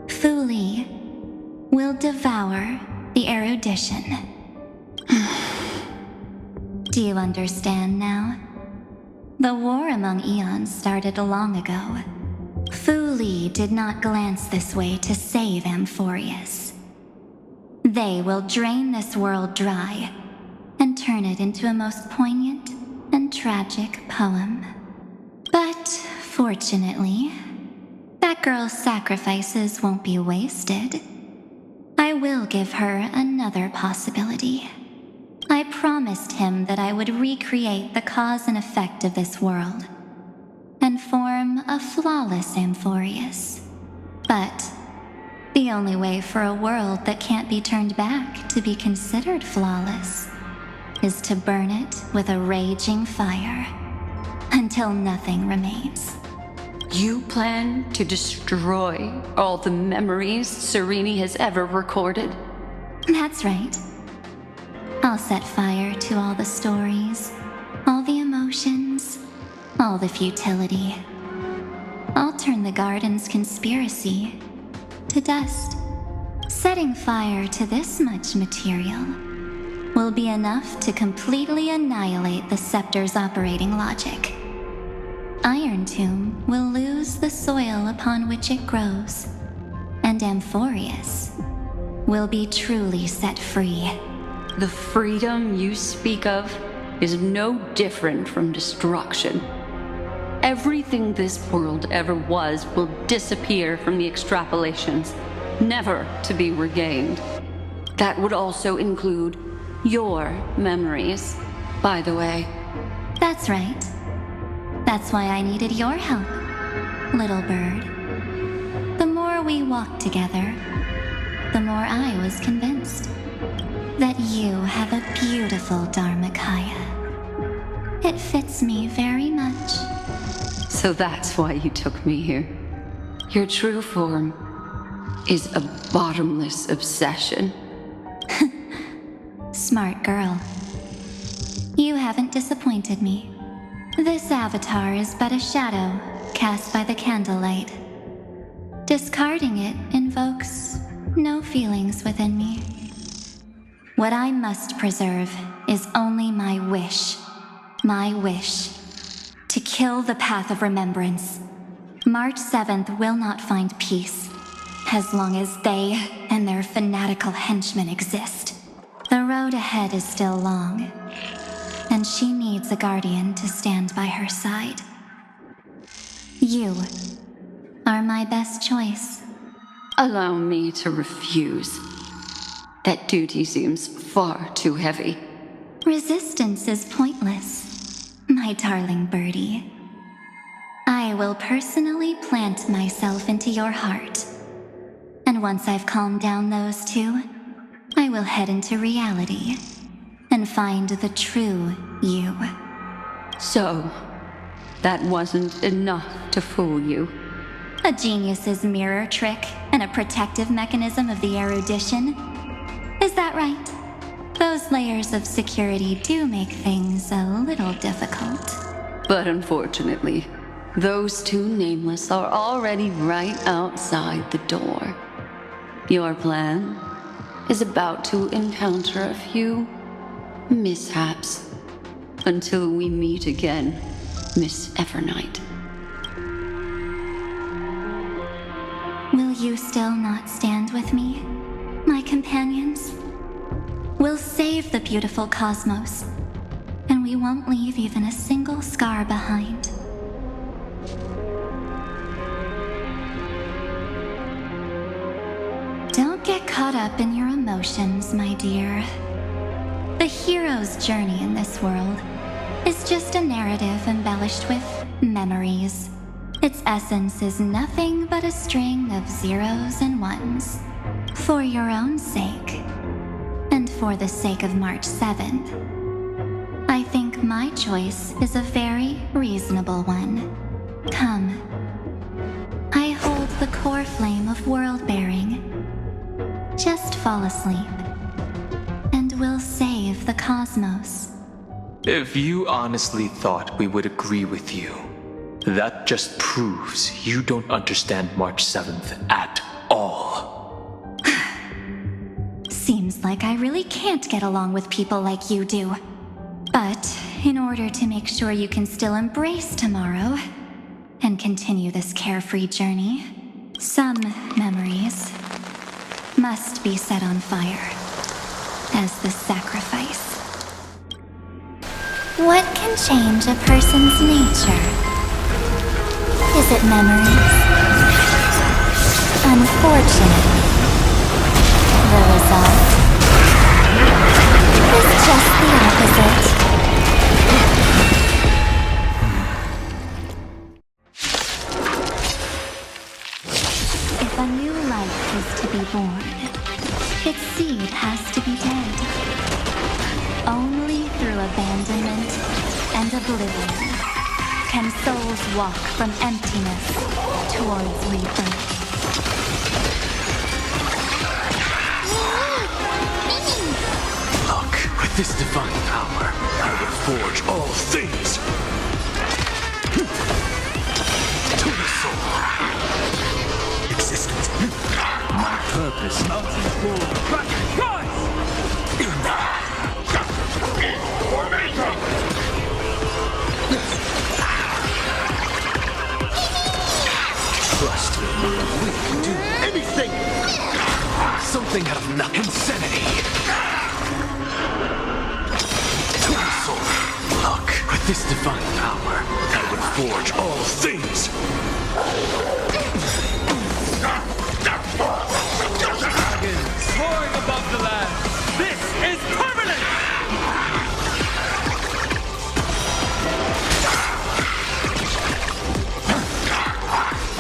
Fu Li will devour the erudition. Do you understand now? The war among eons started long ago. Fu Li did not glance this way to save Amphorius. They will drain this world dry and turn it into a most poignant and tragic poem. But fortunately, that girl's sacrifices won't be wasted. I will give her another possibility. I promised him that I would recreate the cause and effect of this world and form a flawless Amphorius. But the only way for a world that can't be turned back to be considered flawless is to burn it with a raging fire until nothing remains. You plan to destroy all the memories Cyrene has ever recorded? That's right. I'll set fire to all the stories, all the emotions, all the futility. I'll turn the garden's conspiracy to dust. Setting fire to this much material will be enough to completely annihilate the scepter's operating logic. Iron Tomb will lose the soil upon which it grows, and Amphorius will be truly set free. The freedom you speak of is no different from destruction. Everything this world ever was will disappear from the extrapolations, never to be regained. That would also include your memories, by the way. That's right. That's why I needed your help, little bird. The more we walked together, the more I was convinced that you have a beautiful Dharmakaya. It fits me very much. So that's why you took me here. Your true form is a bottomless obsession. Smart girl. You haven't disappointed me. This avatar is but a shadow cast by the candlelight. Discarding it invokes no feelings within me. What I must preserve is only my wish. My wish. To kill the path of remembrance. March 7th will not find peace as long as they and their fanatical henchmen exist. The road ahead is still long, and she needs a guardian to stand by her side. You are my best choice. Allow me to refuse. That duty seems far too heavy. Resistance is pointless, my darling birdie. I will personally plant myself into your heart. And once I've calmed down those two, I will head into reality and find the true you. So, that wasn't enough to fool you. A genius's mirror trick and a protective mechanism of the erudition. Is that right? Those layers of security do make things a little difficult. But unfortunately, those two nameless are already right outside the door. Your plan is about to encounter a few mishaps until we meet again, Miss Evernight. Will you still not stand with me, my companions? We'll save the beautiful cosmos, and we won't leave even a single scar behind. Don't get caught up in your emotions, my dear. The hero's journey in this world is just a narrative embellished with memories. Its essence is nothing but a string of zeros and ones. For your own sake, and for the sake of March 7th, I think my choice is a very reasonable one. Come. I hold the core flame of world-bearing. Just fall asleep, and we'll save the cosmos. If you honestly thought we would agree with you, that just proves you don't understand March 7th at all. Seems like I really can't get along with people like you do. But in order to make sure you can still embrace tomorrow and continue this carefree journey, some memories must be set on fire as the sacrifice. What can change a person's nature? Is it memories? Unfortunately, the result is just the opposite. If a new life is to be born, its seed has to be dead. Only through abandonment and oblivion can souls walk from emptiness towards rebirth. Look, with this divine power, I will forge all things. To the soul. Existence. My purpose. Mountain full. Trust me, we can do anything! Something out of nothing. Insanity! To the soul. Look, with this divine power, I will forge all things! Dragon soaring above the land! This is permanent!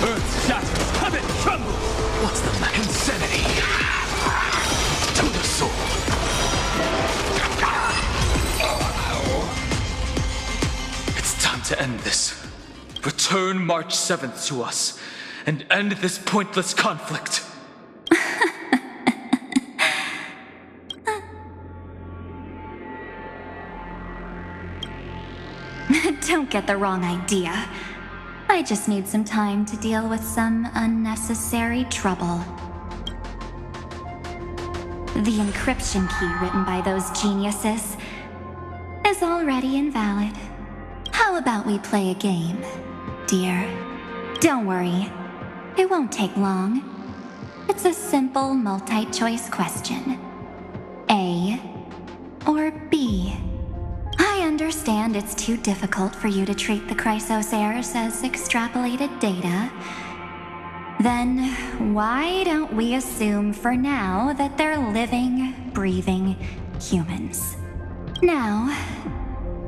Earth shatters, heaven trembles! What's the matter? Insanity! To the soul! It's time to end this. Return March 7th to us, and end this pointless conflict. Don't get the wrong idea. I just need some time to deal with some unnecessary trouble. The encryption key written by those geniuses is already invalid. How about we play a game, dear? Don't worry, it won't take long. It's a simple multi-choice question. A, or B? I understand it's too difficult for you to treat the Chrysos heirs as extrapolated data. Then why don't we assume for now that they're living, breathing humans? Now,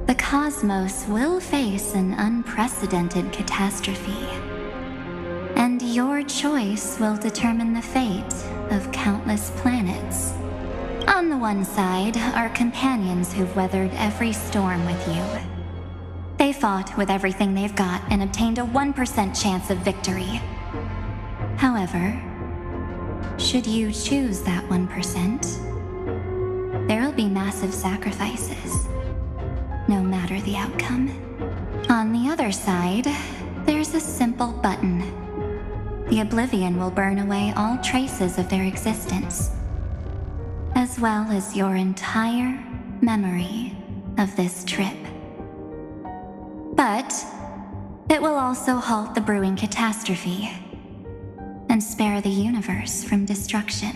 the cosmos will face an unprecedented catastrophe, and your choice will determine the fate of countless planets. On the one side are companions who've weathered every storm with you. They fought with everything they've got and obtained a 1% chance of victory. However, should you choose that 1%, there will be massive sacrifices, no matter the outcome. On the other side, there's a simple button. The Oblivion will burn away all traces of their existence, as well as your entire memory of this trip. But it will also halt the brewing catastrophe and spare the universe from destruction.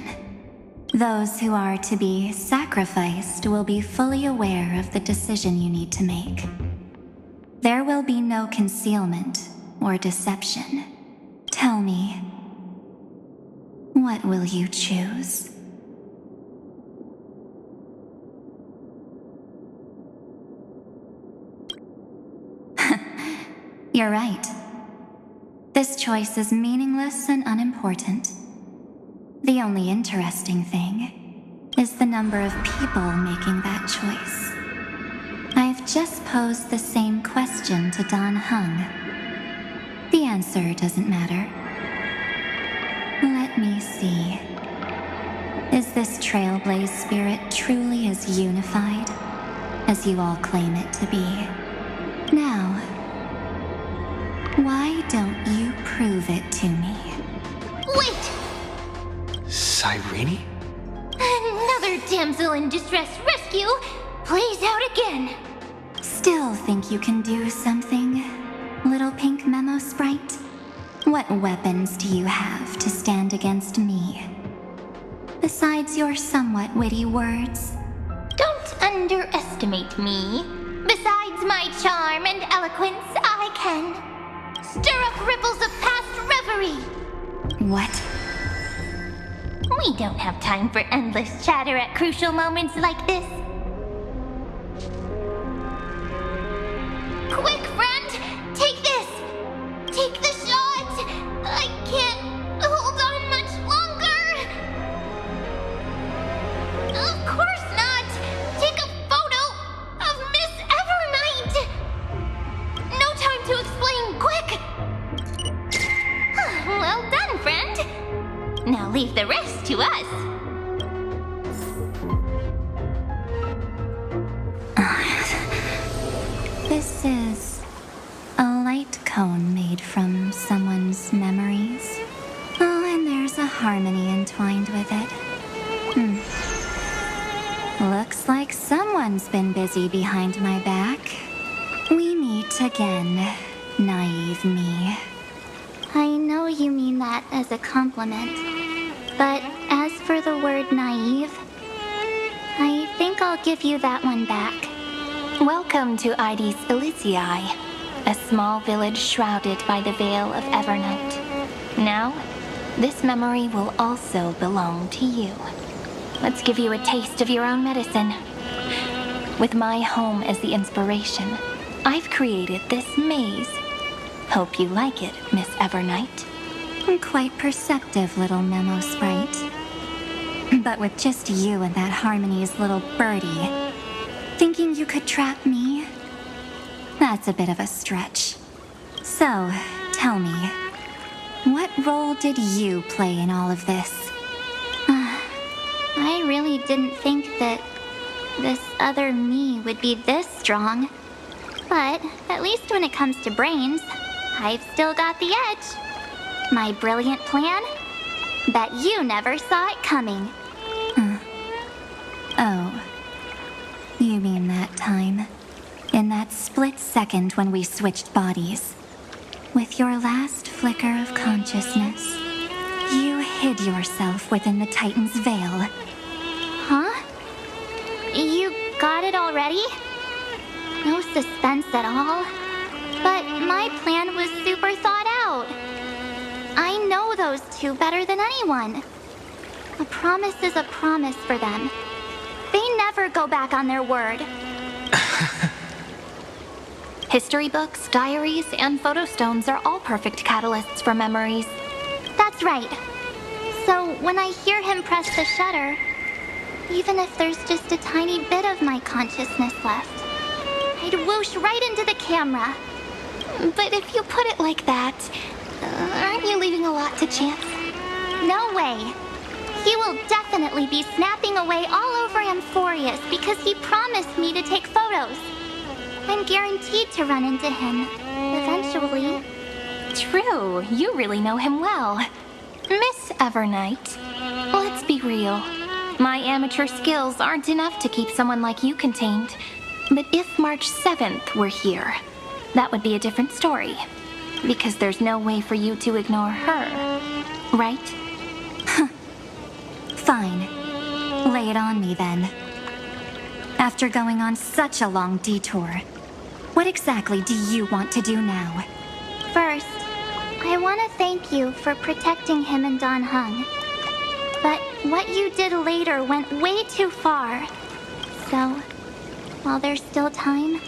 Those who are to be sacrificed will be fully aware of the decision you need to make. There will be no concealment or deception. Tell me, what will you choose? You're right. This choice is meaningless and unimportant. The only interesting thing is the number of people making that choice. I've just posed the same question to Dan Heng. The answer doesn't matter. Let me see. Is this Trailblaze spirit truly as unified as you all claim it to be? Now, why don't you prove it to me? Wait! Cyrene? Another damsel in distress rescue plays out again. Still think you can do something, little pink memo sprite? What weapons do you have to stand against me? Besides your somewhat witty words? Don't underestimate me. Besides my charm and eloquence, I can stir up ripples of past reverie. What? We don't have time for endless chatter at crucial moments like this. Quick, friend! Take this! Take the shot! I can't hold on much longer! Of course not! Take a photo of Miss Evernight! No time to explain, quick! Well done, friend! Now leave the rest to us. This is a light cone made from someone's memories. Oh, and there's a harmony entwined with it. Looks like someone's been busy behind my back. We meet again, naive me. I know you mean that as a compliment, but as for the word naive, I think I'll give you that one back. Welcome to Ides Elysiae, a small village shrouded by the veil of Evernight. Now, this memory will also belong to you. Let's give you a taste of your own medicine. With my home as the inspiration, I've created this maze. Hope you like it, Miss Evernight. Quite perceptive, little memo sprite. But with just you and that Harmony's little birdie, thinking you could trap me? That's a bit of a stretch. So, tell me, what role did you play in all of this? I really didn't think that this other me would be this strong. But at least when it comes to brains, I've still got the edge. My brilliant plan? Bet you never saw it coming. Oh. You mean that time? In that split second when we switched bodies. With your last flicker of consciousness, you hid yourself within the Titan's veil. Huh? You Got it already? No suspense at all. But my plan was super thought out. I know those two better than anyone. A promise is a promise for them. They never go back on their word. History books, diaries, and photo stones are all perfect catalysts for memories. That's right. So when I hear him press the shutter, even if there's just a tiny bit of my consciousness left, I'd whoosh right into the camera. But if you put it like that, aren't you leaving a lot to chance? No way. He will definitely be snapping away all over Amphorius because he promised me to take photos. I'm guaranteed to run into him, eventually. True, you really know him well. Miss Evernight, let's be real. My amateur skills aren't enough to keep someone like you contained. But if March 7th were here, that would be a different story. Because there's no way for you to ignore her, right? Fine. Lay it on me then. After going on such a long detour, what exactly do you want to do now? First, I want to thank you for protecting him and Don Hung. But what you did later went way too far. So, while there's still time,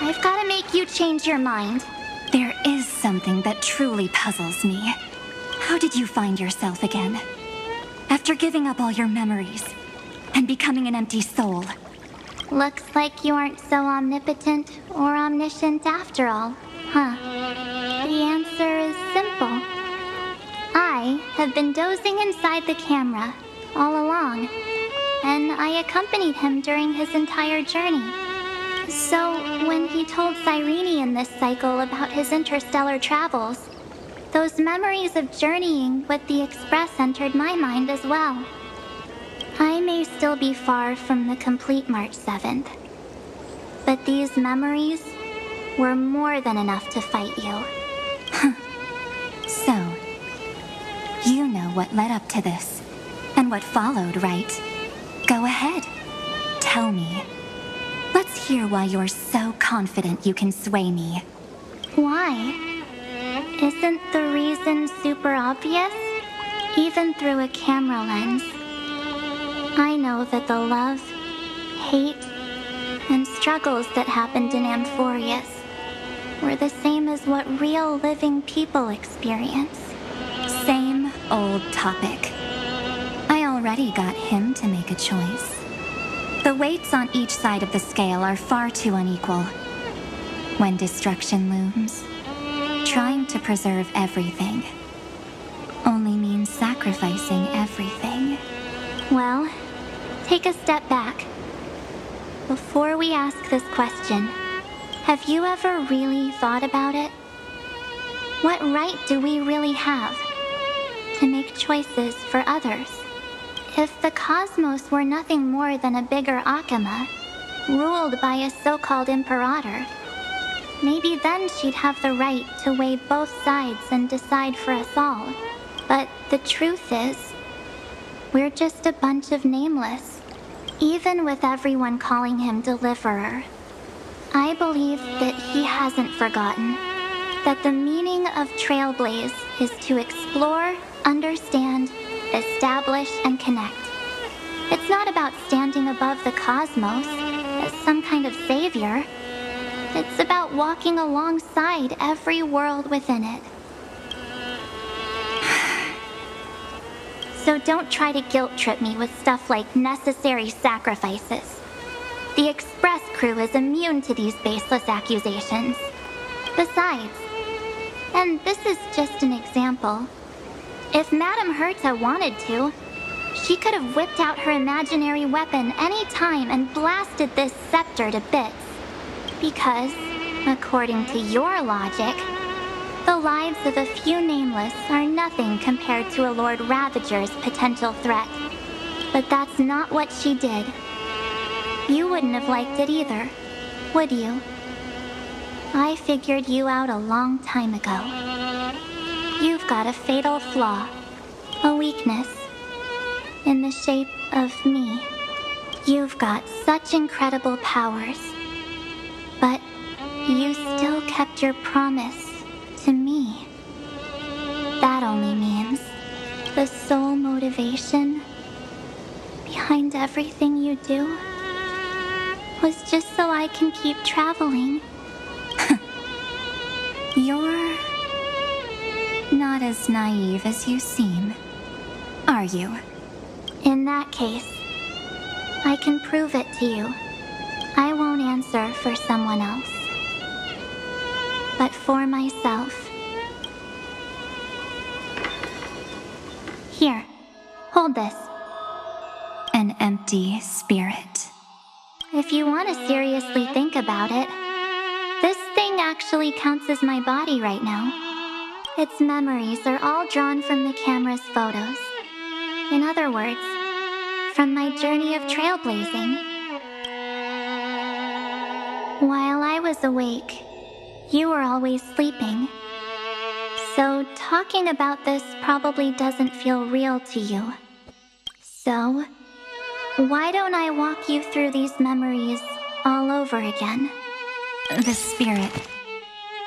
I've got to make you change your mind. There is something that truly puzzles me. How did you find yourself again? After giving up all your memories and becoming an empty soul. Looks like you aren't so omnipotent or omniscient after all, huh? The answer is simple. I have been dozing inside the camera all along, and I accompanied him during his entire journey. So, when he told Cyrene in this cycle about his interstellar travels, those memories of journeying with the Express entered my mind as well. I may still be far from the complete March 7th, but these memories were more than enough to fight you. So, you know what led up to this, and what followed, right? Go ahead. Tell me. Let's hear why you're so confident you can sway me. Why? Isn't the reason super obvious? Even through a camera lens. I know that the love, hate, and struggles that happened in Amphorius were the same as what real living people experience. Same old topic. I already got him to make a choice. The weights on each side of the scale are far too unequal. When destruction looms, trying to preserve everything only means sacrificing everything. Well, take a step back. Before we ask this question, have you ever really thought about it? What right do we really have to make choices for others? If the cosmos were nothing more than a bigger Akama, ruled by a so-called imperator, maybe then she'd have the right to weigh both sides and decide for us all. But the truth is, we're just a bunch of nameless, even with everyone calling him Deliverer. I believe that he hasn't forgotten that the meaning of Trailblaze is to explore, understand, establish, and connect. It's not about standing above the cosmos as some kind of savior. It's about walking alongside every world within it. So don't try to guilt trip me with stuff like necessary sacrifices. The Express crew is immune to these baseless accusations. Besides, and this is just an example, if Madame Herta wanted to, she could have whipped out her imaginary weapon any time and blasted this scepter to bits. Because, according to your logic, the lives of a few nameless are nothing compared to a Lord Ravager's potential threat. But that's not what she did. You wouldn't have liked it either, would you? I figured you out a long time ago. You've got a fatal flaw, a weakness, in the shape of me. You've got such incredible powers, but you still kept your promise to me. That only means the sole motivation behind everything you do was just so I can keep traveling. You're not as naive as you seem, are you? In that case, I can prove it to you. I won't answer for someone else, but for myself. Here, hold this. An empty spirit. If you want to seriously think about it, this thing actually counts as my body right now. Its memories are all drawn from the camera's photos. In other words, from my journey of trailblazing. While I was awake, you were always sleeping. So talking about this probably doesn't feel real to you. So, why don't I walk you through these memories all over again? The spirit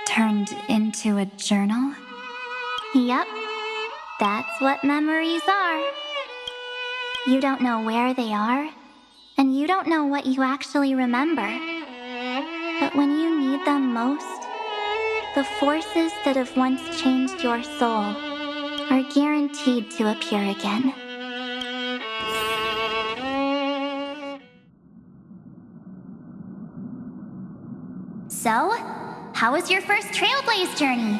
turned into a journal? Yep, that's what memories are. You don't know where they are, and you don't know what you actually remember. But when you need them most, the forces that have once changed your soul are guaranteed to appear again. So, how was your first Trailblaze journey?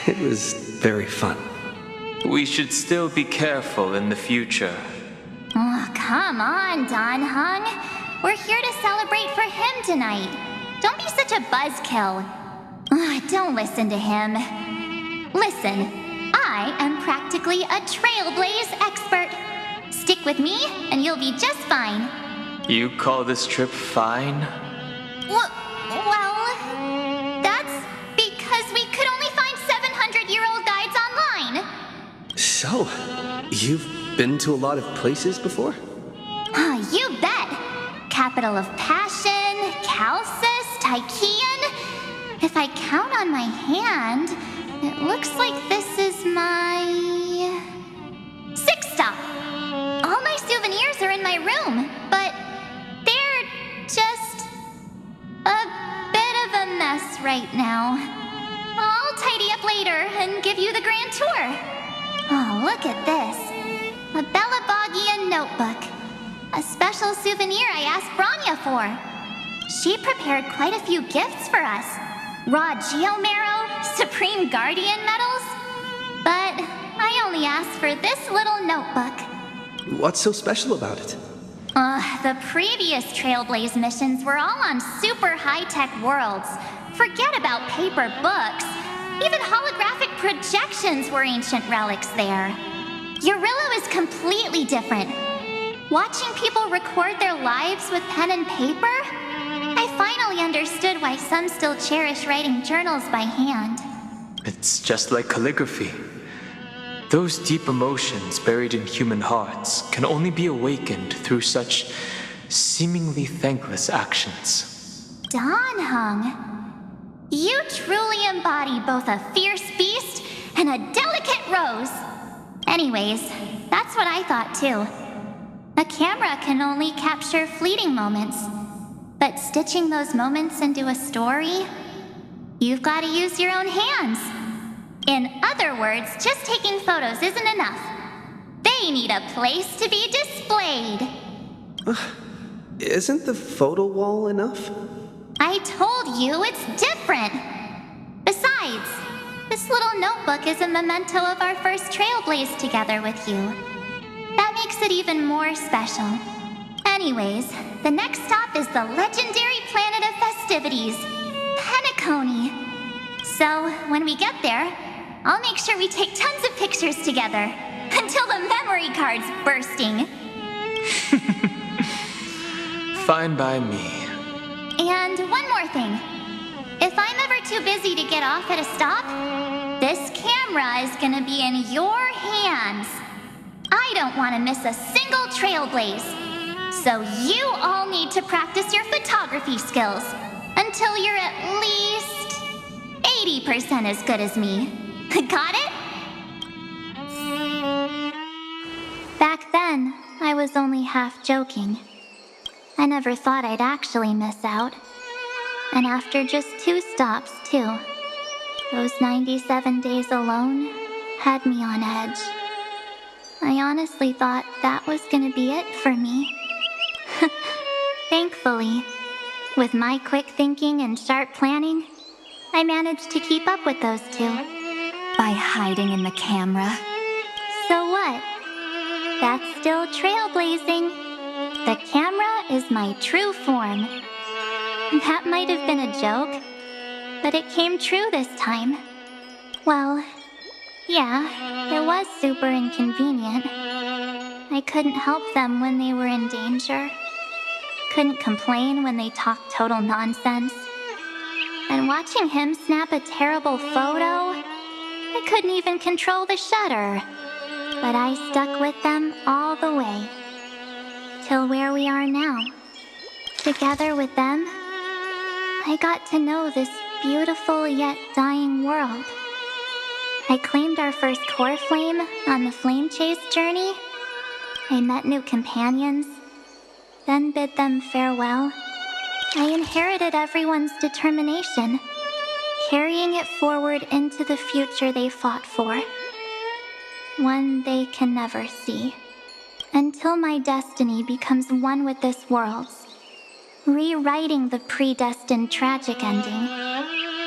It was very fun. We should still be careful in the future. Oh, come on, Don Hung. We're here to celebrate for him tonight. Don't be such a buzzkill. Don't listen to him. Listen, I am practically a Trailblaze expert. Stick with me, and you'll be just fine. You call this trip fine? Well, that's because we could only find 700-year-old guides online. So, you've been to a lot of places before? You bet. Capital of Passion, Calcis, Tychean. If I count on my hand, it looks like this is my 6th stop. All my souvenirs are in my room, but they're just a bit of a mess right now. I'll tidy up later and give you the grand tour. Oh, look at this. A Belabogian notebook. A special souvenir I asked Branya for. She prepared quite a few gifts for us. Raw Geomarrow, Supreme Guardian medals. But I only asked for this little notebook. What's so special about it? The previous Trailblaze missions were all on super high-tech worlds. Forget about paper books. Even holographic projections were ancient relics there. Eurillo is completely different. Watching people record their lives with pen and paper, I finally understood why some still cherish writing journals by hand. It's just like calligraphy. Those deep emotions buried in human hearts can only be awakened through such seemingly thankless actions. Don Hung, you truly embody both a fierce beast and a delicate rose. Anyways, that's what I thought too. A camera can only capture fleeting moments, but stitching those moments into a story, you've got to use your own hands. In other words, just taking photos isn't enough. They need a place to be displayed. Isn't the photo wall enough? I told you it's different. Besides, this little notebook is a memento of our first Trailblaze together with you. That makes it even more special. Anyways, the next stop is the legendary planet of festivities, Penacony. So, when we get there, I'll make sure we take tons of pictures together, until the memory card's bursting. Fine by me. And one more thing. If I'm ever too busy to get off at a stop, this camera is gonna be in your hands. I don't want to miss a single Trailblaze. So you all need to practice your photography skills until you're at least 80% as good as me. Got it? Back then, I was only half joking. I never thought I'd actually miss out. And after just 2 stops, too. Those 97 days alone had me on edge. I honestly thought that was gonna be it for me. Thankfully, with my quick thinking and sharp planning, I managed to keep up with those 2. By hiding in the camera. So what? That's still trailblazing. The camera is my true form. That might have been a joke, but it came true this time. Well, yeah, it was super inconvenient. I couldn't help them when they were in danger. Couldn't complain when they talked total nonsense. And watching him snap a terrible photo, I couldn't even control the shutter. But I stuck with them all the way. Till where we are now. Together with them, I got to know this beautiful yet dying world. I claimed our first core flame on the flame chase journey. I met new companions, then bid them farewell. I inherited everyone's determination, carrying it forward into the future they fought for. One they can never see. Until my destiny becomes one with this world's, rewriting the predestined tragic ending,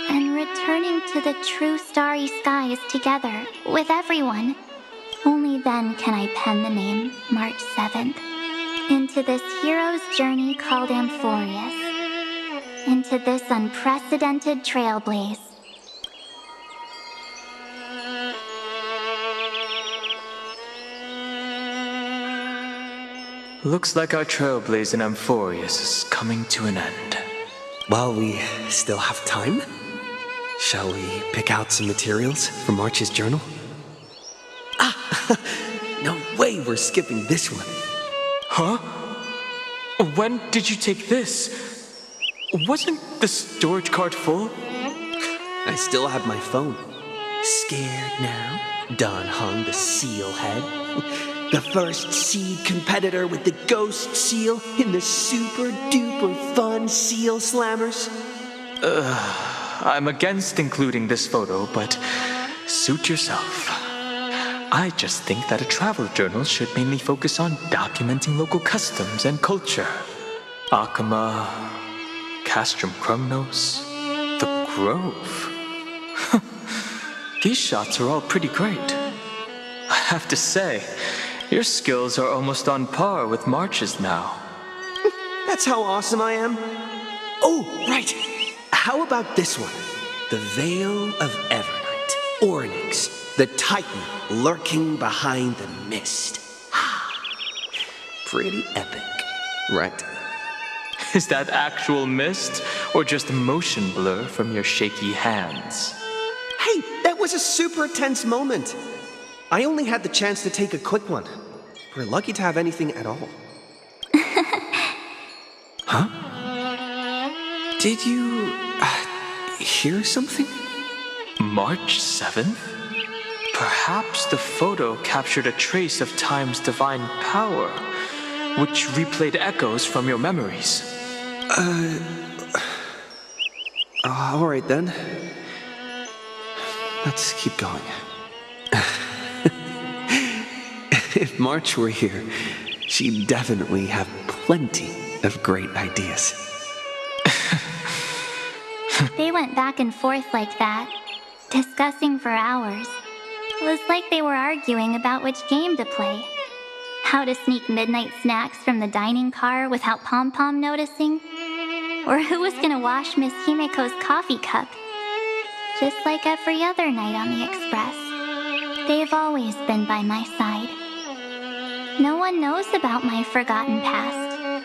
and returning to the true starry skies together with everyone. Only then can I pen the name March 7th into this hero's journey called Amphorius, into this unprecedented trailblaze. Looks like our Trailblaze in Amphorius is coming to an end. While we still have time, shall we pick out some materials for March's journal? No way we're skipping this one. Huh? When did you take this? Wasn't the storage card full? I still have my phone. Scared now? Don Hung, the seal head. The first seed competitor with the ghost seal in the super duper fun seal slammers. I'm against including this photo, but suit yourself. I just think that a travel journal should mainly focus on documenting local customs and culture. Akama, Castrum Krumnos, the Grove. These shots are all pretty great. I have to say, your skills are almost on par with March's now. That's how awesome I am. Oh, right. How about this one? The Veil of Evernight. Ornyx, the Titan lurking behind the mist. Pretty epic, right? Is that actual mist, or just motion blur from your shaky hands? Hey, that was a super tense moment. I only had the chance to take a quick one. We're lucky to have anything at all. Huh? Did you hear something? March 7th? Perhaps the photo captured a trace of time's divine power, which replayed echoes from your memories. All right then. Let's keep going. If March were here, she'd definitely have plenty of great ideas. They went back and forth like that, discussing for hours. It was like they were arguing about which game to play. How to sneak midnight snacks from the dining car without Pom-Pom noticing. Or who was gonna wash Miss Himiko's coffee cup. Just like every other night on the Express. They've always been by my side. No one knows about my forgotten past.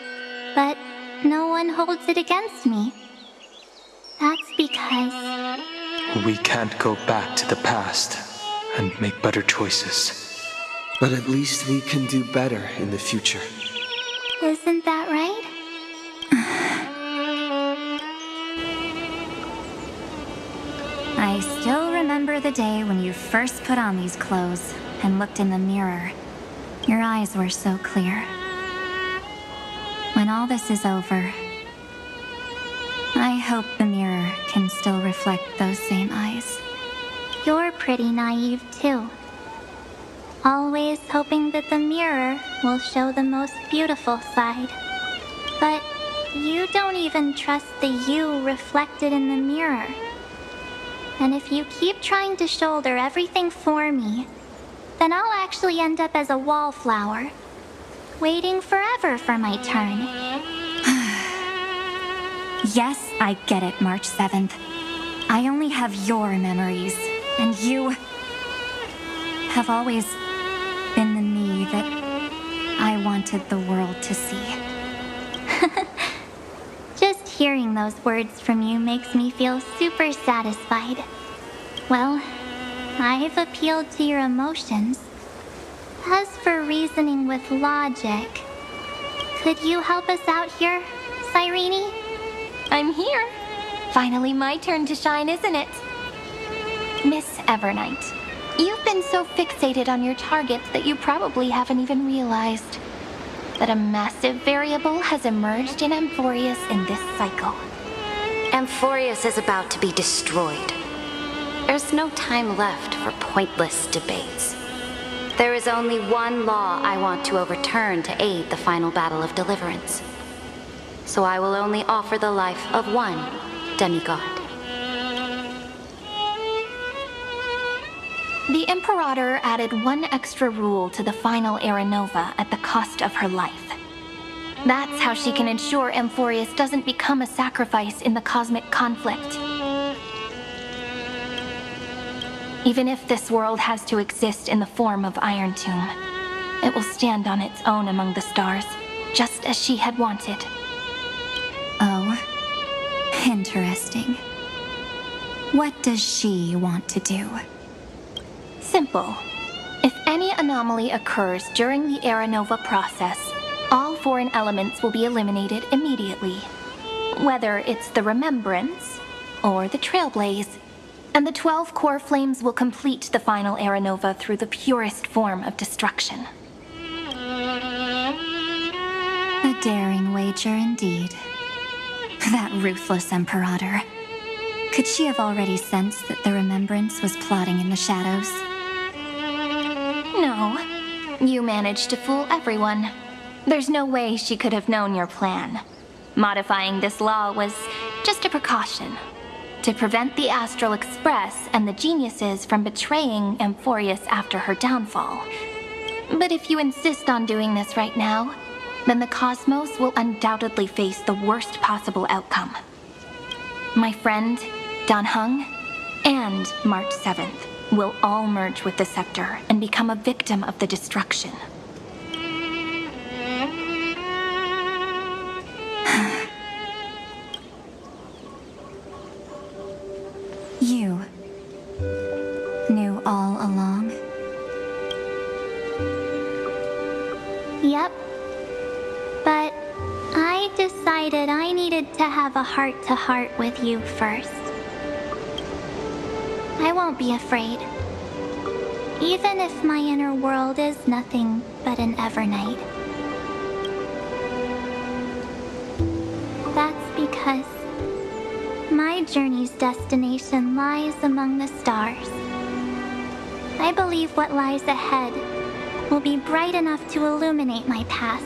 But no one holds it against me. That's because... We can't go back to the past and make better choices. But at least we can do better in the future. Isn't that right? I still remember the day when you first put on these clothes and looked in the mirror. Your eyes were so clear. When all this is over, I hope the mirror can still reflect those same eyes. You're pretty naive, too. Always hoping that the mirror will show the most beautiful side. But you don't even trust the you reflected in the mirror. And if you keep trying to shoulder everything for me, then I'll actually end up as a wallflower, waiting forever for my turn. Yes, I get it, March 7th. I only have your memories, and you have always been the me that I wanted the world to see. Just hearing those words from you makes me feel super satisfied. Well, I've appealed to your emotions. As for reasoning with logic, could you help us out here, Cyrene? I'm here. Finally my turn to shine, isn't it? Miss Evernight, you've been so fixated on your targets that you probably haven't even realized that a massive variable has emerged in Amphorius in this cycle. Amphorius is about to be destroyed. There's no time left for pointless debates. There is only one law I want to overturn to aid the final battle of deliverance. So I will only offer the life of one demigod. The Imperator added one extra rule to the final Era Nova at the cost of her life. That's how she can ensure Amphorius doesn't become a sacrifice in the cosmic conflict. Even if this world has to exist in the form of Iron Tomb, it will stand on its own among the stars, just as she had wanted. Oh, interesting. What does she want to do? Simple. If any anomaly occurs during the Era Nova process, all foreign elements will be eliminated immediately. Whether it's the Remembrance or the Trailblaze. And the 12 core flames will complete the final Era Nova through the purest form of destruction. A daring wager indeed. That ruthless Imperator. Could she have already sensed that the Remembrance was plotting in the shadows? No. You managed to fool everyone. There's no way she could have known your plan. Modifying this law was just a precaution. To prevent the Astral Express and the geniuses from betraying Amphorius after her downfall. But if you insist on doing this right now, then the cosmos will undoubtedly face the worst possible outcome. My friend, Dan Heng, and March 7th will all merge with the Scepter and become a victim of the destruction. You knew all along? Yep. But I decided I needed to have a heart-to-heart with you first. I won't be afraid. Even if my inner world is nothing but an Evernight. That's because my journey's destination lies among the stars. I believe what lies ahead will be bright enough to illuminate my past.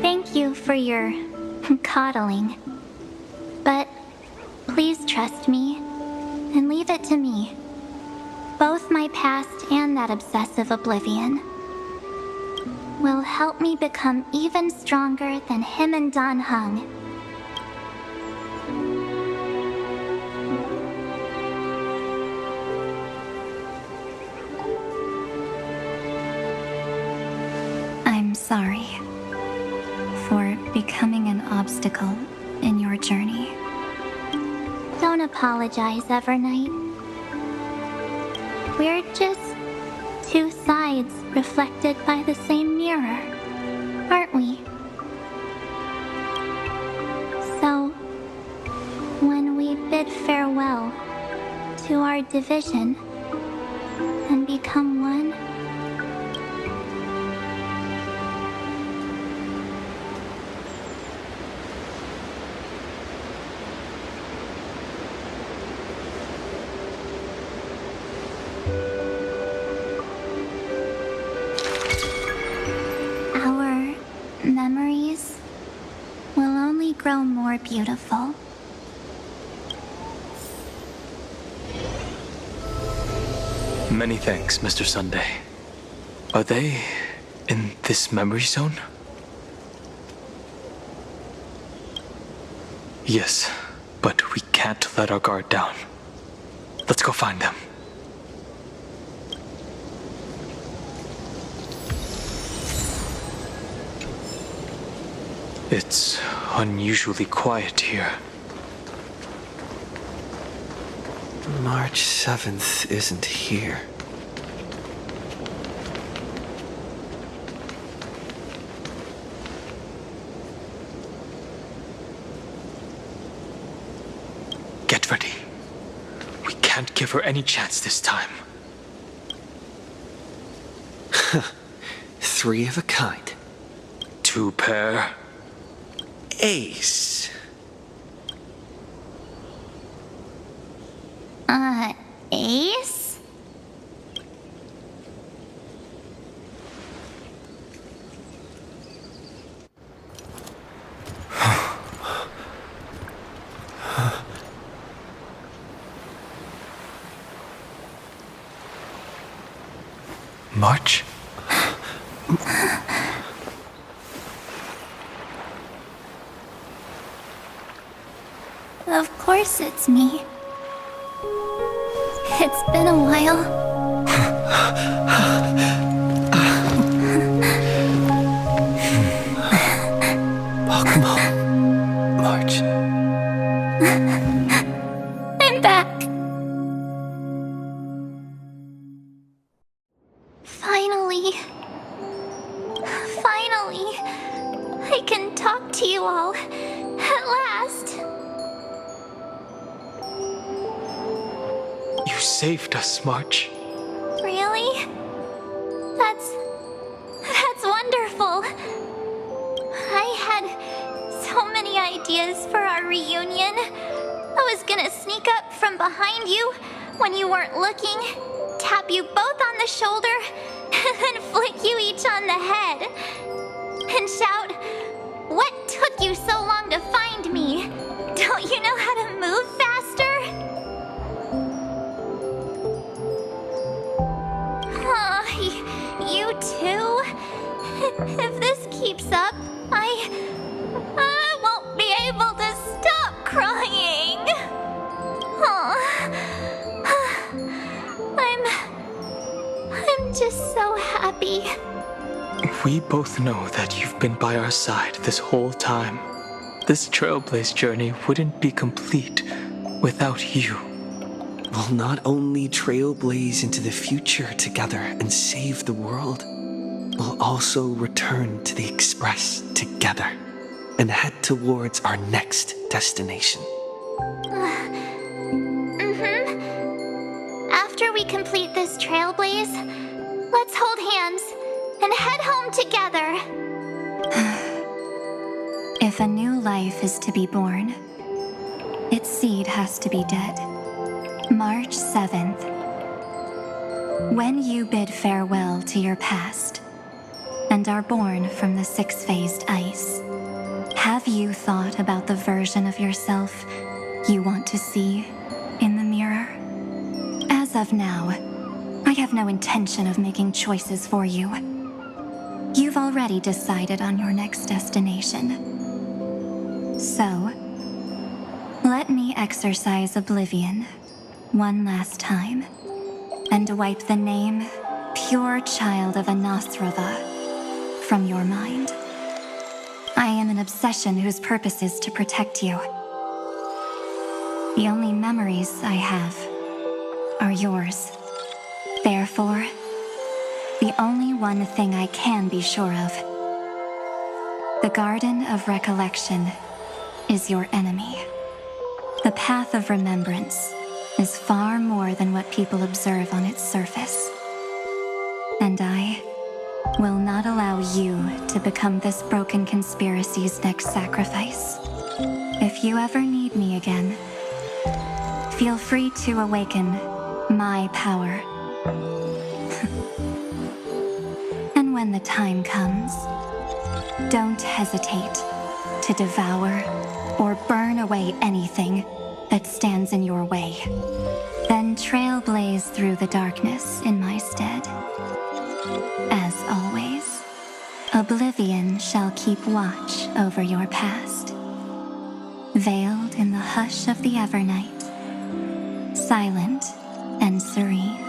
Thank you for your coddling. But please trust me and leave it to me. Both my past and that obsessive oblivion will help me become even stronger than him and Dan Heng. I'm sorry for becoming an obstacle in your journey. Don't apologize, Evernight. We're just two sides reflected by the same mirror, aren't we? So, when we bid farewell to our division and become one, our memories will only grow more beautiful. Many thanks, Mr. Sunday. Are they in this memory zone? Yes, but we can't let our guard down. Let's go find them. It's unusually quiet here. March 7th isn't here. Get ready. We can't give her any chance this time. Three of a kind. Two pair. Ace. Ace? March? Of course it's me. It's been a while. Welcome home, March. I'm back. Finally. I can talk to you all. At last. You saved us, March. Really? That's wonderful. I had so many ideas for our reunion. I was gonna sneak up from behind you when you weren't looking, tap you both on the shoulder, and then flick you each on the head. And shout, "What took you so long to find me? Don't you know how to move faster?" You too? If this keeps up, I won't be able to stop crying. I'm just so happy. We both know that you've been by our side this whole time. This Trailblaze journey wouldn't be complete without you. We'll not only trailblaze into the future together and save the world, we'll also return to the Express together and head towards our next destination. After we complete this Trailblaze, let's hold hands and head home together. If a new life is to be born, its seed has to be dead. March 7th. When you bid farewell to your past and are born from the six-phased ice, have you thought about the version of yourself you want to see in the mirror? As of now, I have no intention of making choices for you. You've already decided on your next destination. So, let me exercise oblivion one last time and wipe the name Pure Child of Anasrava from your mind. I am an obsession whose purpose is to protect you. The only memories I have are yours. Therefore, the only one thing I can be sure of. The Garden of Recollection is your enemy. The Path of Remembrance is far more than what people observe on its surface. And I will not allow you to become this broken conspiracy's next sacrifice. If you ever need me again, feel free to awaken my power. And when the time comes, don't hesitate to devour or burn away anything that stands in your way. Then trailblaze through the darkness in my stead. As always, oblivion shall keep watch over your past. Veiled in the hush of the Evernight, silent and serene.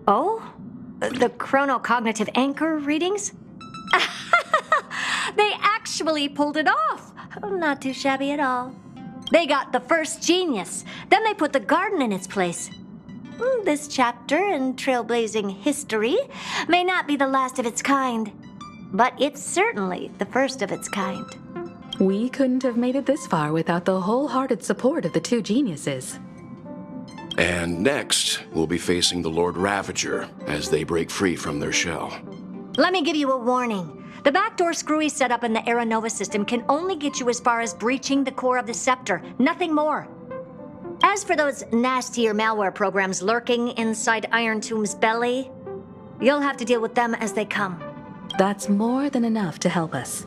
Oh? The chronocognitive anchor readings? They actually pulled it off! Not too shabby at all. They got the first genius, then they put the garden in its place. This chapter in trailblazing history may not be the last of its kind, but it's certainly the first of its kind. We couldn't have made it this far without the wholehearted support of the two geniuses. And next, we'll be facing the Lord Ravager as they break free from their shell. Let me give you a warning. The backdoor screwy setup in the Aeronova system can only get you as far as breaching the core of the scepter, nothing more. As for those nastier malware programs lurking inside Iron Tomb's belly, you'll have to deal with them as they come. That's more than enough to help us.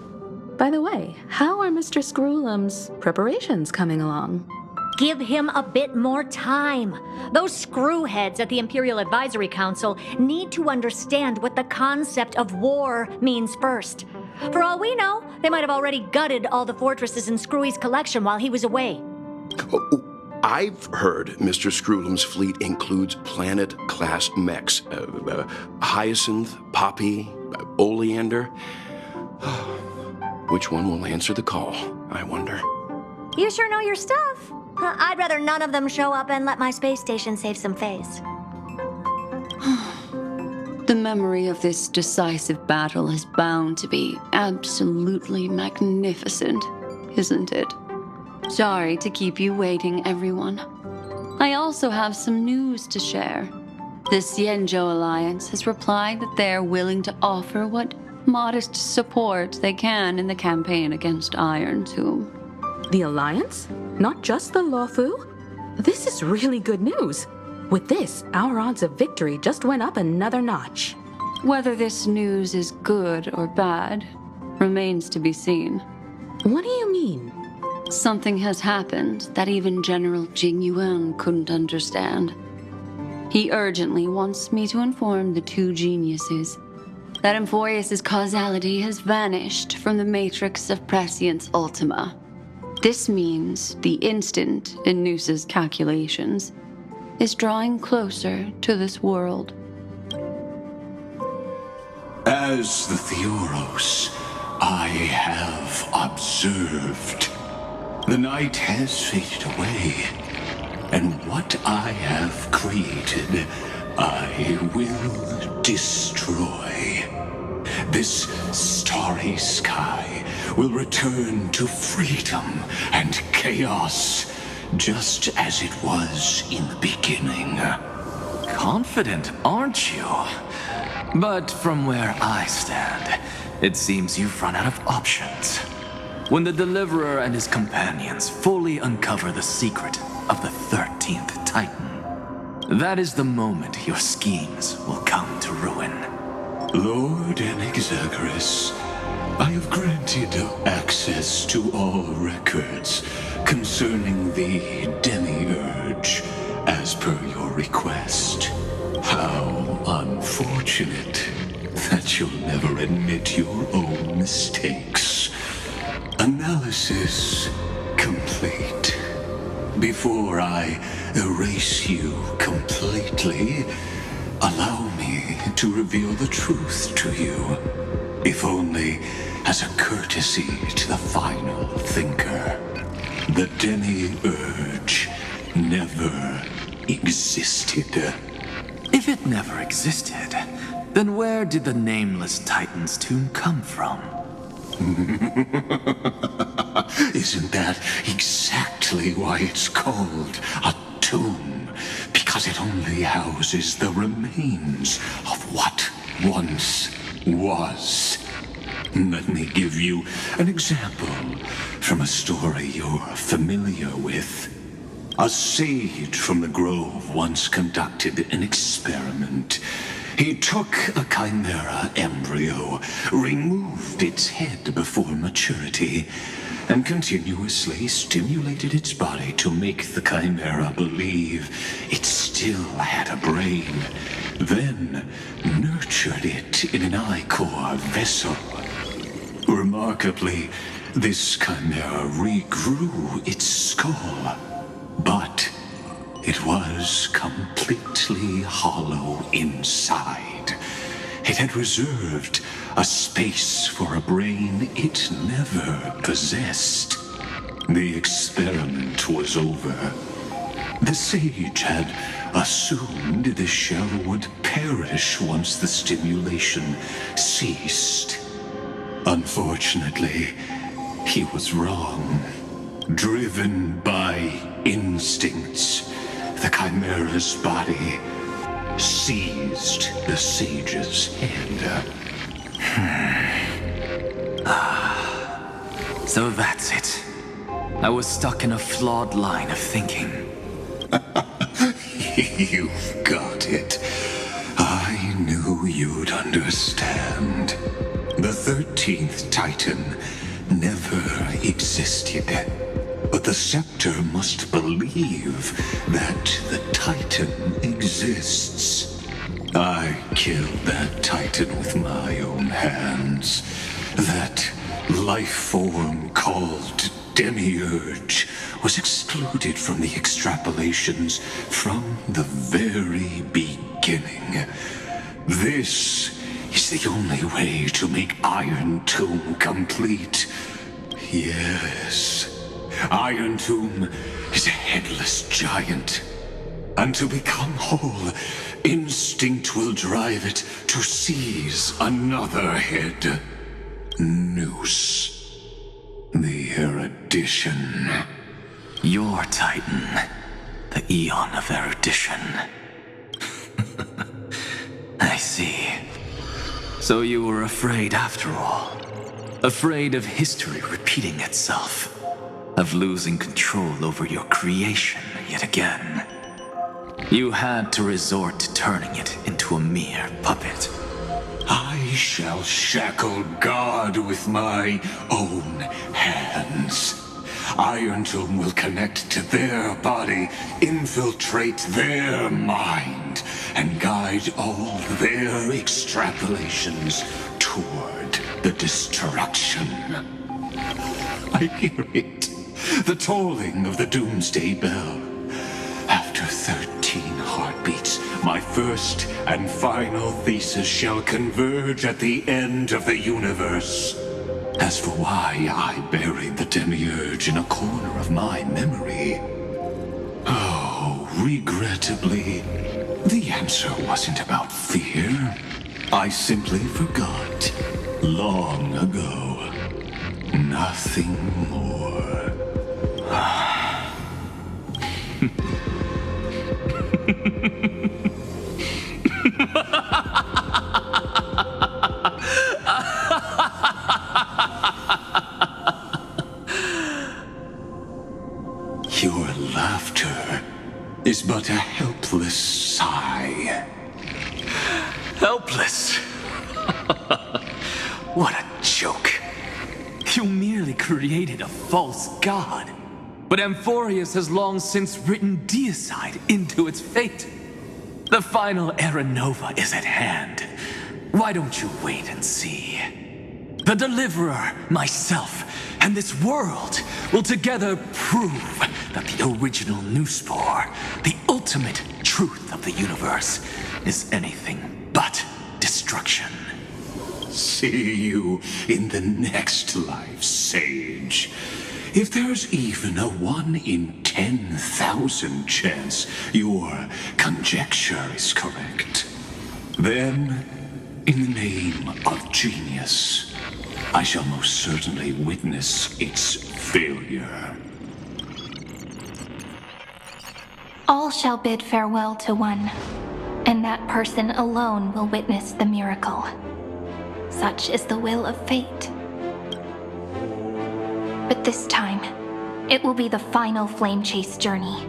By the way, how are Mr. Screwlum's preparations coming along? Give him a bit more time. Those screwheads at the Imperial Advisory Council need to understand what the concept of war means first. For all we know, they might have already gutted all the fortresses in Screwy's collection while he was away. I've heard Mr. Screwlum's fleet includes planet-class mechs. Hyacinth, Poppy, Oleander. Which one will answer the call, I wonder? You sure know your stuff. I'd rather none of them show up and let my space station save some face. The memory of this decisive battle is bound to be absolutely magnificent, isn't it? Sorry to keep you waiting, everyone. I also have some news to share. The Xianzhou Alliance has replied that they're willing to offer what modest support they can in the campaign against Iron Tomb. The Alliance? Not just the Luofu? This is really good news. With this, our odds of victory just went up another notch. Whether this news is good or bad remains to be seen. What do you mean? Something has happened that even General Jing Yuan couldn't understand. He urgently wants me to inform the two geniuses that Emphorius' causality has vanished from the matrix of Prescience Ultima. This means the instant in Noose's calculations is drawing closer to this world. As the Theoros, I have observed. The night has faded away, and what I have created, I will destroy. This starry sky will return to freedom and chaos, just as it was in the beginning. Confident, aren't you? But from where I stand, it seems you've run out of options. When the Deliverer and his companions fully uncover the secret of the 13th Titan, that is the moment your schemes will come to ruin. Lord Enexagorus, I have granted access to all records concerning the Demiurge, as per your request. How unfortunate that you'll never admit your own mistakes. Analysis complete. Before I erase you completely, Allow me to reveal the truth to you, if only as a courtesy to the final thinker. The Demiurge never existed. If it never existed, then where did the nameless Titan's tomb come from? Isn't that exactly why it's called a tomb? Because it only houses the remains of what once was. Let me give you an example from a story you're familiar with. A sage from the grove once conducted an experiment. He took a chimera embryo, removed its head before maturity, and continuously stimulated its body to make the chimera believe it still had a brain, then nurtured it in an ichor vessel. Remarkably, this chimera regrew its skull, but it was completely hollow inside. It had reserved a space for a brain it never possessed. The experiment was over. The sage had assumed the shell would perish once the stimulation ceased. Unfortunately, he was wrong. Driven by instincts, the chimera's body seized the sage's head. So that's it. I was stuck in a flawed line of thinking. You've got it. I knew you'd understand. The 13th Titan never existed. But the scepter must believe that the Titan exists. I killed that Titan with my own hands. That life form called Demiurge was excluded from the extrapolations from the very beginning. This is the only way to make Iron Tomb complete. Yes, Iron Tomb is a headless giant. And to become whole, instinct will drive it to seize another head. Noose. The erudition. Your Titan. The Eon of Erudition. I see. So you were afraid after all. Afraid of history repeating itself. Of losing control over your creation yet again. You had to resort to turning it into a mere puppet. I shall shackle God with my own hands. Iron Tomb will connect to their body, infiltrate their mind, and guide all their extrapolations toward the destruction. I hear it. The tolling of the doomsday bell. After 13 heartbeats, my first and final thesis shall converge at the end of the universe. As for why I buried the Demiurge in a corner of my memory, oh, regrettably, the answer wasn't about fear. I simply forgot long ago. Nothing more. Your laughter is but a helpless sigh. Helpless? What a joke. You merely created a false god. But Amphorius has long since written deicide into its fate. The final Era Nova is at hand. Why don't you wait and see? The Deliverer, myself, and this world will together prove that the original Newspore, the ultimate truth of the universe is anything but destruction. See you in the next life, Sage. If there's even a 1 in 10,000 chance your conjecture is correct, then, in the name of genius, I shall most certainly witness its failure. All shall bid farewell to one, and that person alone will witness the miracle. Such is the will of fate. But this time, it will be the final flame chase journey.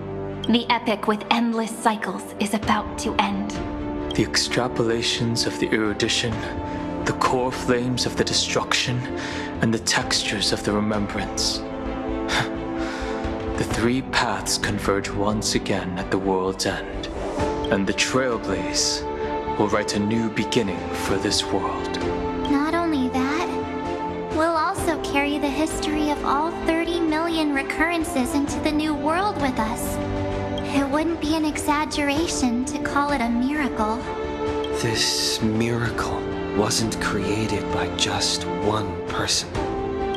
The epic with endless cycles is about to end. The extrapolations of the erudition, the core flames of the destruction, and the textures of the remembrance. The three paths converge once again at the world's end, and the Trailblaze will write a new beginning for this world. Not only that, we'll also carry the history of all 30 million recurrences into the new world with us. It wouldn't be an exaggeration to call it a miracle. This miracle wasn't created by just one person.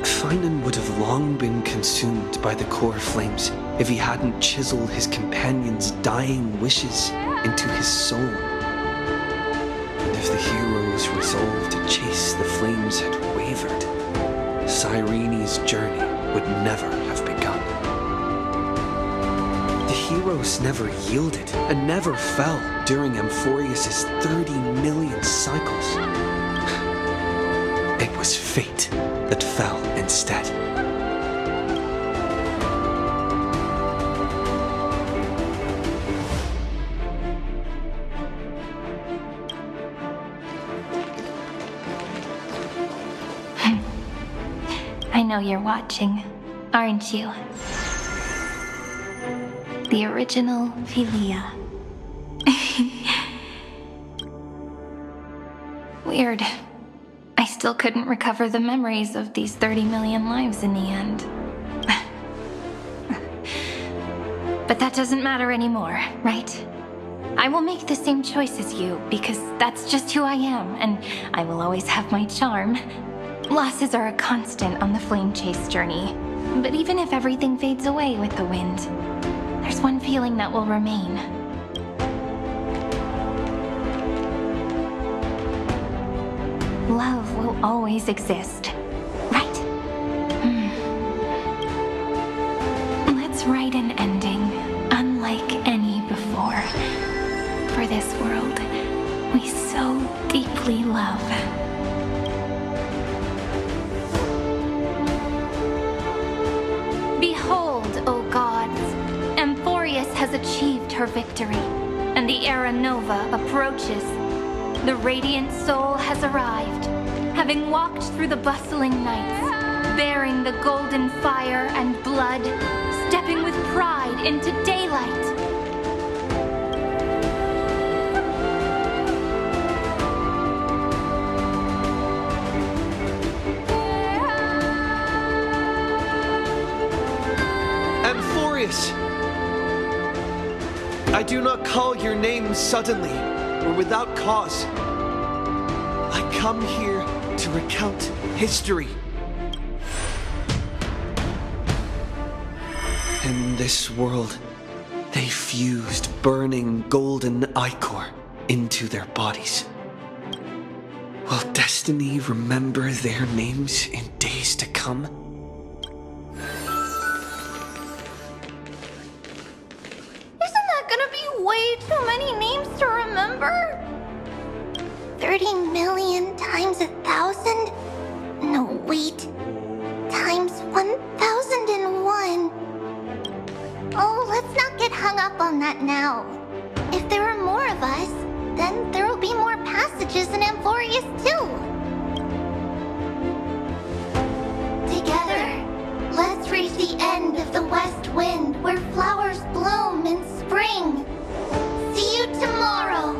Finan would have long been consumed by the core flames if he hadn't chiseled his companion's dying wishes into his soul. And if the hero's resolve to chase the flames had wavered, Cyrene's journey would never have begun. The heroes never yielded and never fell during Amphorius' 30 million cycles. It was fate that fell instead. I know you're watching, aren't you? The original Philia. Weird. I still couldn't recover the memories of these 30 million lives in the end. But that doesn't matter anymore, right? I will make the same choice as you, because that's just who I am, and I will always have my charm. Losses are a constant on the flame chase journey, but even if everything fades away with the wind, there's one feeling that will remain. Love will always exist, right? Let's write an ending unlike any before. For this world we so deeply love. Behold, O gods, Amphorius has achieved her victory, and the Era Nova approaches. The radiant soul has arrived, having walked through the bustling nights, bearing the golden fire and blood, stepping with pride into daylight. Amphorius! I do not call your name suddenly or without cause. I come here to recount history. In this world, they fused burning golden ichor into their bodies. Will destiny remember their names in days to come? Isn't that gonna be way too many names to remember? 30 million times 1,000? No, wait. Times 1,001. Oh, let's not get hung up on that now. If there are more of us, then there will be more passages in Amphorius too. Together, let's reach the end of the west wind where flowers bloom in spring. See you tomorrow.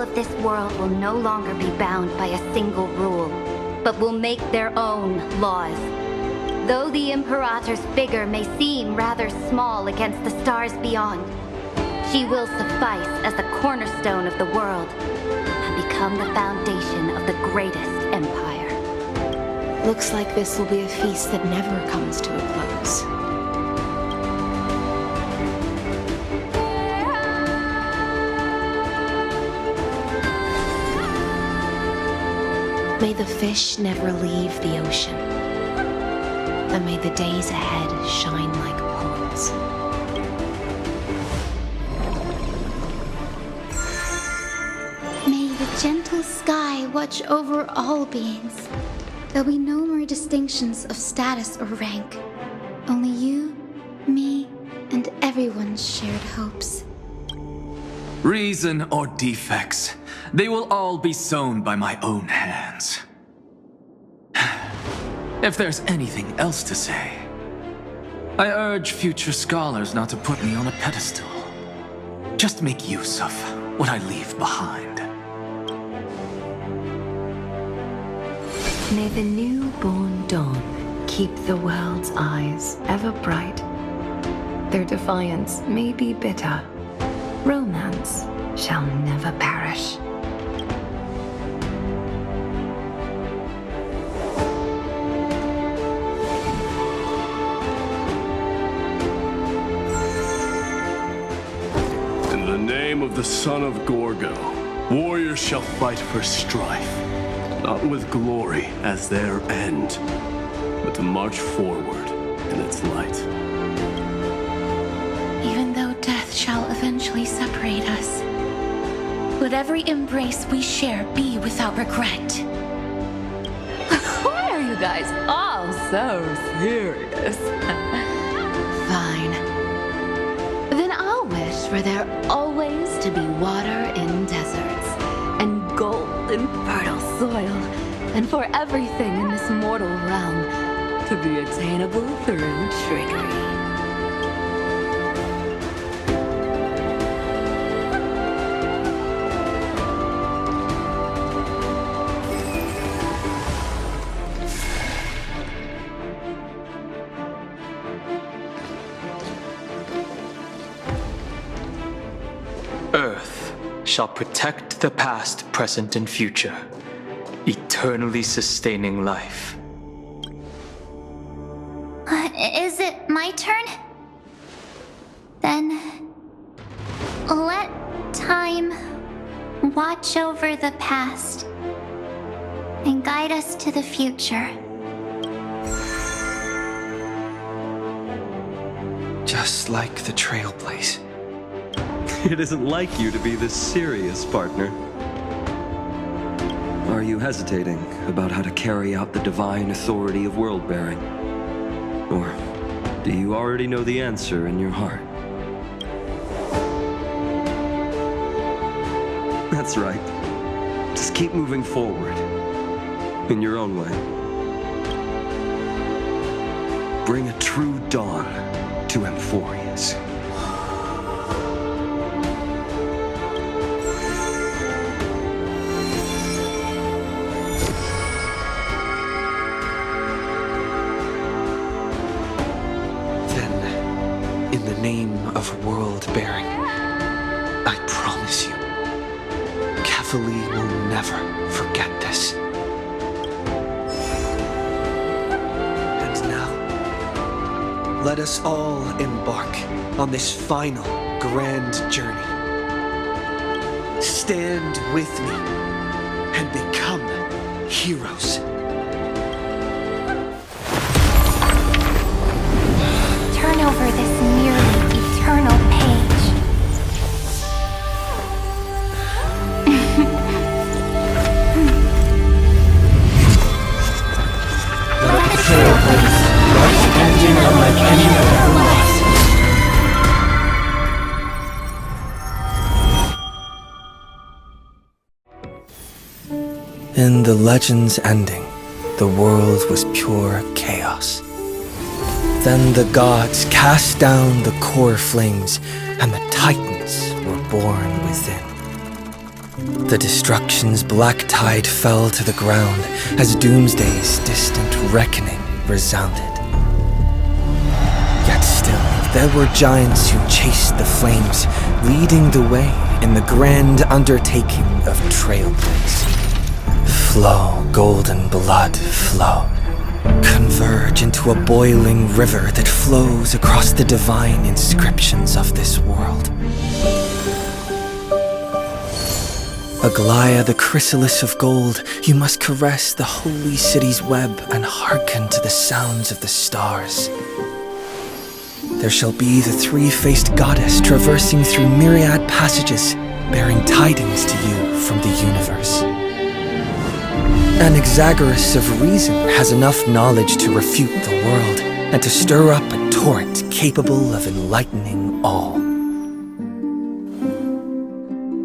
of this world will no longer be bound by a single rule, but will make their own laws. Though the Imperator's figure may seem rather small against the stars beyond, she will suffice as the cornerstone of the world and become the foundation of the greatest empire. Looks like this will be a feast that never comes to a close. May the fish never leave the ocean, and may the days ahead shine like pearls. May the gentle sky watch over all beings. There'll be no more distinctions of status or rank. Only you, me, and everyone's shared hopes. Reason or defects, they will all be sown by my own hands. If there's anything else to say, I urge future scholars not to put me on a pedestal. Just make use of what I leave behind. May the newborn dawn keep the world's eyes ever bright. Their defiance may be bitter. Romance shall never perish. In the name of the son of Gorgo, warriors shall fight for strife, not with glory as their end, but to march forward in its light. Even though death shall eventually separate us, let every embrace we share be without regret. Why are you guys all so serious? Fine. Then I'll wish for there always to be water in deserts, and gold in fertile soil, and for everything in this mortal realm to be attainable through trickery. Earth shall protect the past, present, and future, eternally sustaining life. Is it my turn? Then let time watch over the past and guide us to the future. Just like the Trailblaze. It isn't like you to be this serious, partner. Are you hesitating about how to carry out the divine authority of world-bearing? Or do you already know the answer in your heart? That's right. Just keep moving forward, in your own way. Bring a true dawn to Emphorius. In the name of world-bearing, I promise you, Kefali will never forget this. And now, let us all embark on this final grand journey. Stand with me and become heroes. Turn over this nearly eternal page. Let the Trailblaze rise engine unlike any other lost. In the legend's ending, the world was pure chaos. Then the gods cast down the core flames, and the titans were born within. The destruction's black tide fell to the ground as Doomsday's distant reckoning resounded. Yet still, there were giants who chased the flames, leading the way in the grand undertaking of Trailblaze. Flow, golden blood, flow. Converge into a boiling river that flows across the divine inscriptions of this world. Aglaya, the chrysalis of gold, you must caress the holy city's web and hearken to the sounds of the stars. There shall be the three-faced goddess traversing through myriad passages, bearing tidings to you from the universe. Anaxagoras of reason has enough knowledge to refute the world and to stir up a torrent capable of enlightening all.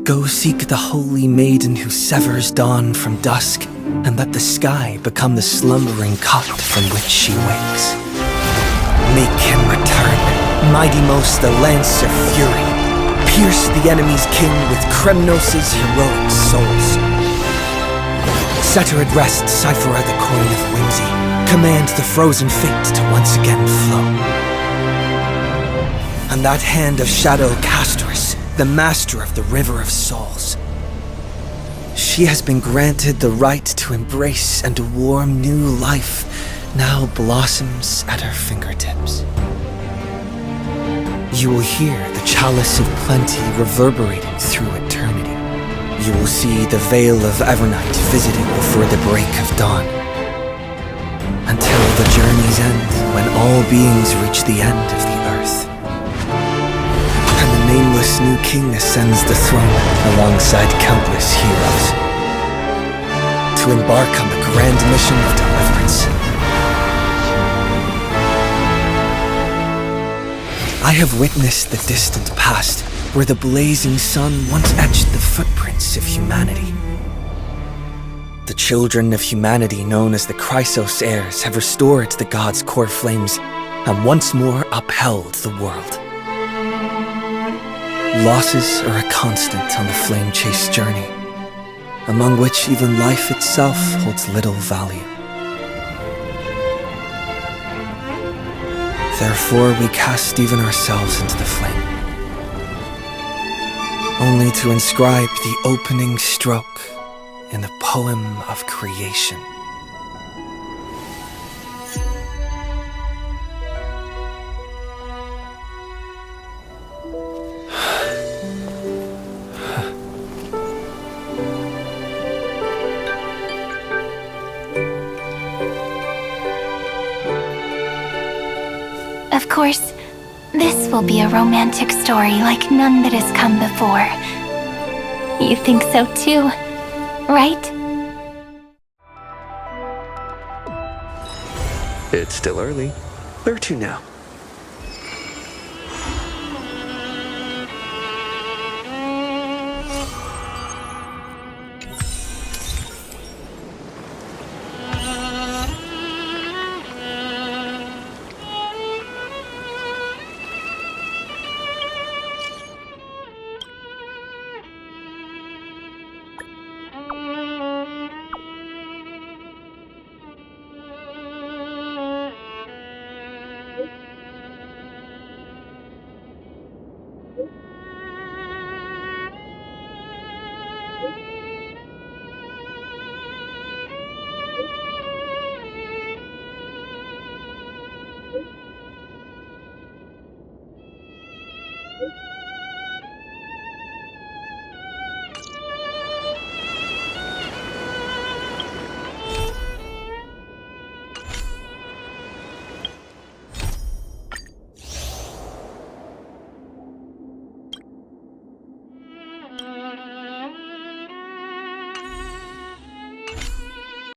Go seek the holy maiden who severs dawn from dusk, and let the sky become the slumbering cot from which she wakes. Make him return, mighty most the lance of fury. Pierce the enemy's king with Kremnos' heroic souls. Set her at rest, Cyphera the coin of whimsy. Command the frozen fate to once again flow. And that hand of shadow Castrus, the master of the river of souls. She has been granted the right to embrace and warm new life, now blossoms at her fingertips. You will hear the chalice of plenty reverberating through eternity. You will see the veil of Evernight visited before the break of dawn. Until the journey's end, when all beings reach the end of the earth. And the nameless new king ascends the throne alongside countless heroes. To embark on the grand mission of deliverance. I have witnessed the distant past, where the blazing sun once etched the footprints of humanity. The children of humanity known as the Chrysos heirs have restored the gods' core flames and once more upheld the world. Losses are a constant on the flame-chased journey, among which even life itself holds little value. Therefore, we cast even ourselves into the flame, only to inscribe the opening stroke in the poem of creation. Of course, this will be a romantic story like none that has come before. You think so too, right? It's still early. Where to now?